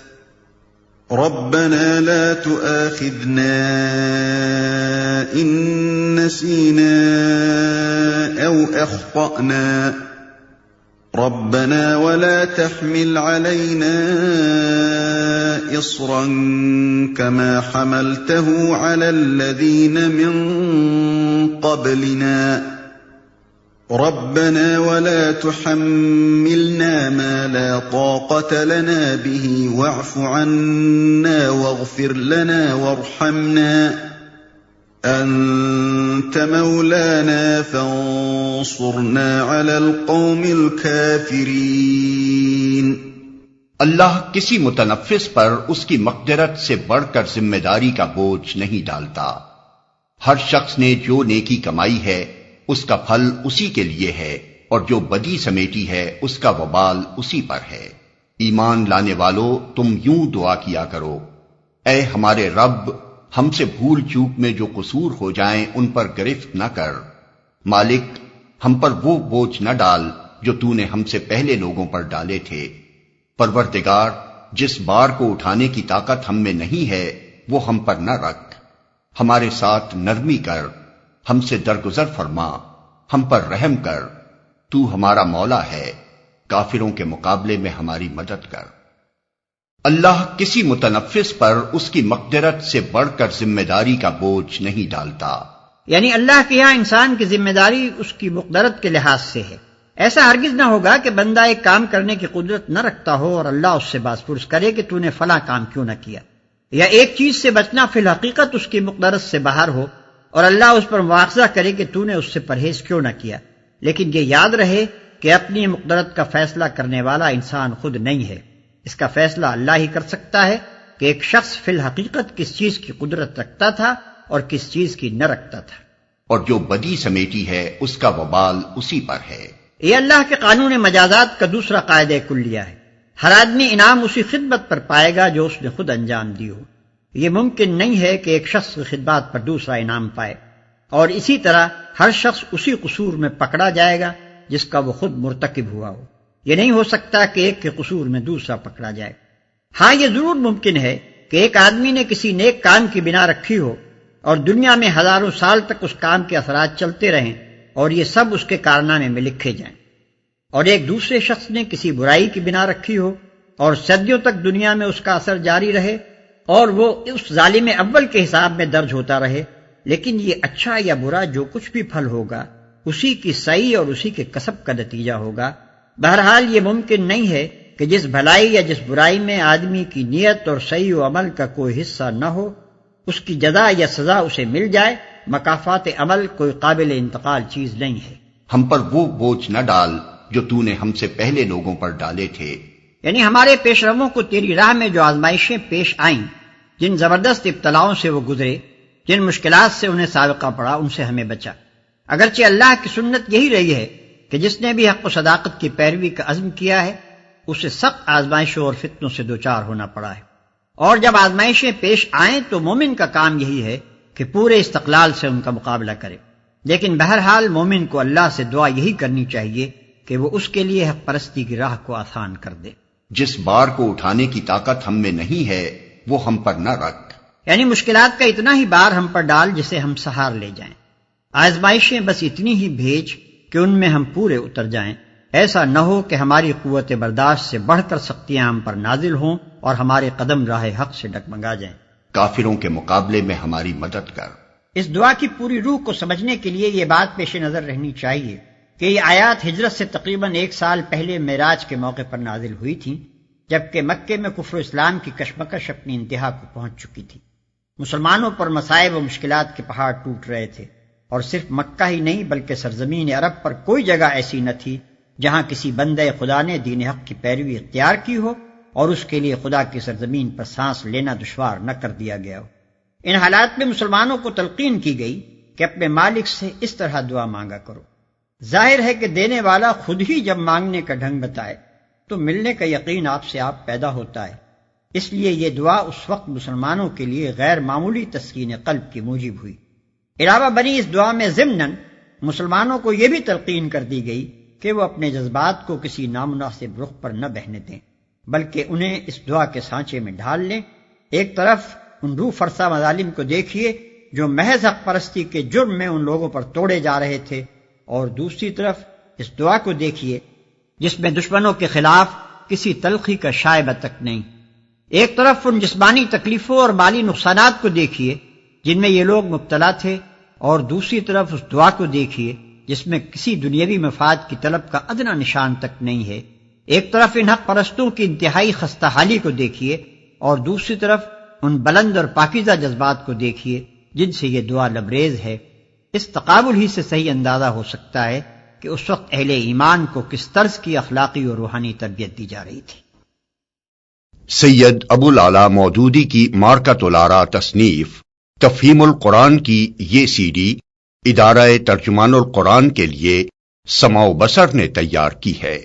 ربنا لا تؤاخذنا إن نسينا أو أخطأنا ربنا ولا تحمل علينا إصرا كما حملته على الذين من قبلنا ربنا ولا تحملنا ما لا طاقة لنا به واعف عنا واغفر لنا وارحمنا أنت مولانا فانصرنا على القوم الكافرين۔
اللہ کسی متنفس پر اس کی مقدرت سے بڑھ کر ذمہ داری کا بوجھ نہیں ڈالتا۔ ہر شخص نے جو نیکی کمائی ہے اس کا پھل اسی کے لیے ہے، اور جو بدی سمیٹی ہے اس کا وبال اسی پر ہے۔ ایمان لانے والو تم یوں دعا کیا کرو، اے ہمارے رب ہم سے بھول چوک میں جو قصور ہو جائیں ان پر گرفت نہ کر، مالک ہم پر وہ بوجھ نہ ڈال جو تو نے ہم سے پہلے لوگوں پر ڈالے تھے۔ پروردگار جس بار کو اٹھانے کی طاقت ہم میں نہیں ہے وہ ہم پر نہ رکھ، ہمارے ساتھ نرمی کر، ہم سے درگزر فرما، ہم پر رحم کر، تو ہمارا مولا ہے، کافروں کے مقابلے میں ہماری مدد کر۔ اللہ کسی متنفس پر اس کی مقدرت سے بڑھ کر ذمہ داری کا بوجھ نہیں ڈالتا،
یعنی اللہ کے یہاں انسان کی ذمہ داری اس کی مقدرت کے لحاظ سے ہے۔ ایسا ہرگز نہ ہوگا کہ بندہ ایک کام کرنے کی قدرت نہ رکھتا ہو اور اللہ اس سے باز پرس کرے کہ تو نے فلاں کام کیوں نہ کیا، یا ایک چیز سے بچنا فی الحقیقت اس کی مقدرت سے باہر ہو اور اللہ اس پر مواخذہ کرے کہ تو نے اس سے پرہیز کیوں نہ کیا۔ لیکن یہ یاد رہے کہ اپنی مقدرت کا فیصلہ کرنے والا انسان خود نہیں ہے، اس کا فیصلہ اللہ ہی کر سکتا ہے کہ ایک شخص فی الحقیقت کس چیز کی قدرت رکھتا تھا اور کس چیز کی نہ رکھتا تھا،
اور جو بدی سمیٹی ہے اس کا وبال اسی پر ہے۔
یہ اللہ کے قانون مجازات کا دوسرا قاعدہ کلیہ ہے۔ ہر آدمی انعام اسی خدمت پر پائے گا جو اس نے خود انجام دی ہو۔ یہ ممکن نہیں ہے کہ ایک شخص کی خدمات پر دوسرا انعام پائے، اور اسی طرح ہر شخص اسی قصور میں پکڑا جائے گا جس کا وہ خود مرتکب ہوا ہو۔ یہ نہیں ہو سکتا کہ ایک کے قصور میں دوسرا پکڑا جائے۔ ہاں یہ ضرور ممکن ہے کہ ایک آدمی نے کسی نیک کام کی بنا رکھی ہو اور دنیا میں ہزاروں سال تک اس کام کے اثرات چلتے رہیں اور یہ سب اس کے کارنامے میں لکھے جائیں، اور ایک دوسرے شخص نے کسی برائی کی بنا رکھی ہو اور صدیوں تک دنیا میں اس کا اثر جاری رہے اور وہ اس ظالم اول کے حساب میں درج ہوتا رہے، لیکن یہ اچھا یا برا جو کچھ بھی پھل ہوگا اسی کی صحیح اور اسی کے کسب کا نتیجہ ہوگا۔ بہرحال یہ ممکن نہیں ہے کہ جس بھلائی یا جس برائی میں آدمی کی نیت اور صحیح و عمل کا کوئی حصہ نہ ہو اس کی جزا یا سزا اسے مل جائے۔ مکافات عمل کوئی قابل انتقال چیز نہیں ہے۔
ہم پر وہ بوجھ نہ ڈال جو تو نے ہم سے پہلے لوگوں پر ڈالے تھے،
یعنی ہمارے پیش رووں کو تیری راہ میں جو آزمائشیں پیش آئیں، جن زبردست ابتلاؤں سے وہ گزرے، جن مشکلات سے انہیں سابقہ پڑا، ان سے ہمیں بچا۔ اگرچہ اللہ کی سنت یہی رہی ہے کہ جس نے بھی حق و صداقت کی پیروی کا عزم کیا ہے اسے سخت آزمائشوں اور فتنوں سے دوچار ہونا پڑا ہے، اور جب آزمائشیں پیش آئیں تو مومن کا کام یہی ہے کہ پورے استقلال سے ان کا مقابلہ کرے۔ لیکن بہرحال مومن کو اللہ سے دعا یہی کرنی چاہیے کہ وہ اس کے لیے حق پرستی کی راہ کو آسان کر دے۔
جس بار کو اٹھانے کی طاقت ہم میں نہیں ہے وہ ہم پر نہ رکھ،
یعنی مشکلات کا اتنا ہی بار ہم پر ڈال جسے ہم سہار لے جائیں، آزمائشیں بس اتنی ہی بھیج کہ ان میں ہم پورے اتر جائیں۔ ایسا نہ ہو کہ ہماری قوت برداشت سے بڑھ کر سختیاں ہم پر نازل ہوں اور ہمارے قدم راہ حق سے ڈگمگا جائیں۔
کافروں کے مقابلے میں ہماری مدد کر۔
اس دعا کی پوری روح کو سمجھنے کے لیے یہ بات پیش نظر رہنی چاہیے کہ یہ آیات ہجرت سے تقریباً 1 سال پہلے معراج کے موقع پر نازل ہوئی تھیں، جبکہ مکے میں کفر و اسلام کی کشمکش اپنی انتہا کو پہنچ چکی تھی۔ مسلمانوں پر مصائب و مشکلات کے پہاڑ ٹوٹ رہے تھے، اور صرف مکہ ہی نہیں بلکہ سرزمین عرب پر کوئی جگہ ایسی نہ تھی جہاں کسی بندہ خدا نے دین حق کی پیروی اختیار کی ہو اور اس کے لیے خدا کی سرزمین پر سانس لینا دشوار نہ کر دیا گیا ہو۔ ان حالات میں مسلمانوں کو تلقین کی گئی کہ اپنے مالک سے اس طرح دعا مانگا کرو۔ ظاہر ہے کہ دینے والا خود ہی جب مانگنے کا ڈھنگ بتائے تو ملنے کا یقین آپ سے آپ پیدا ہوتا ہے، اس لیے یہ دعا اس وقت مسلمانوں کے لیے غیر معمولی تسکین قلب کی موجب ہوئی۔ علاوہ بنی اس دعا میں ضمناً مسلمانوں کو یہ بھی تلقین کر دی گئی کہ وہ اپنے جذبات کو کسی نامناسب رخ پر نہ بہنے دیں، بلکہ انہیں اس دعا کے سانچے میں ڈھال لیں۔ ایک طرف ان روح فرسا مظالم کو دیکھیے جو محض حق پرستی کے جرم میں ان لوگوں پر توڑے جا رہے تھے، اور دوسری طرف اس دعا کو دیکھیے جس میں دشمنوں کے خلاف کسی تلخی کا شائبہ تک نہیں۔ ایک طرف ان جسمانی تکلیفوں اور مالی نقصانات کو دیکھیے جن میں یہ لوگ مبتلا تھے، اور دوسری طرف اس دعا کو دیکھیے جس میں کسی دنیاوی مفاد کی طلب کا ادنا نشان تک نہیں ہے۔ ایک طرف ان حق پرستوں کی انتہائی خستہ حالی کو دیکھیے، اور دوسری طرف ان بلند اور پاکیزہ جذبات کو دیکھیے جن سے یہ دعا لبریز ہے۔ اس تقابل ہی سے صحیح اندازہ ہو سکتا ہے کہ اس وقت اہل ایمان کو کس طرز کی اخلاقی اور روحانی تربیت دی جا رہی تھی۔
سید ابو العلا مودودی کی مارکۃ الآراء تصنیف تفہیم القرآن کی یہ سی ڈی ادارہ ترجمان القرآن کے لیے سماع و بصر نے تیار کی ہے۔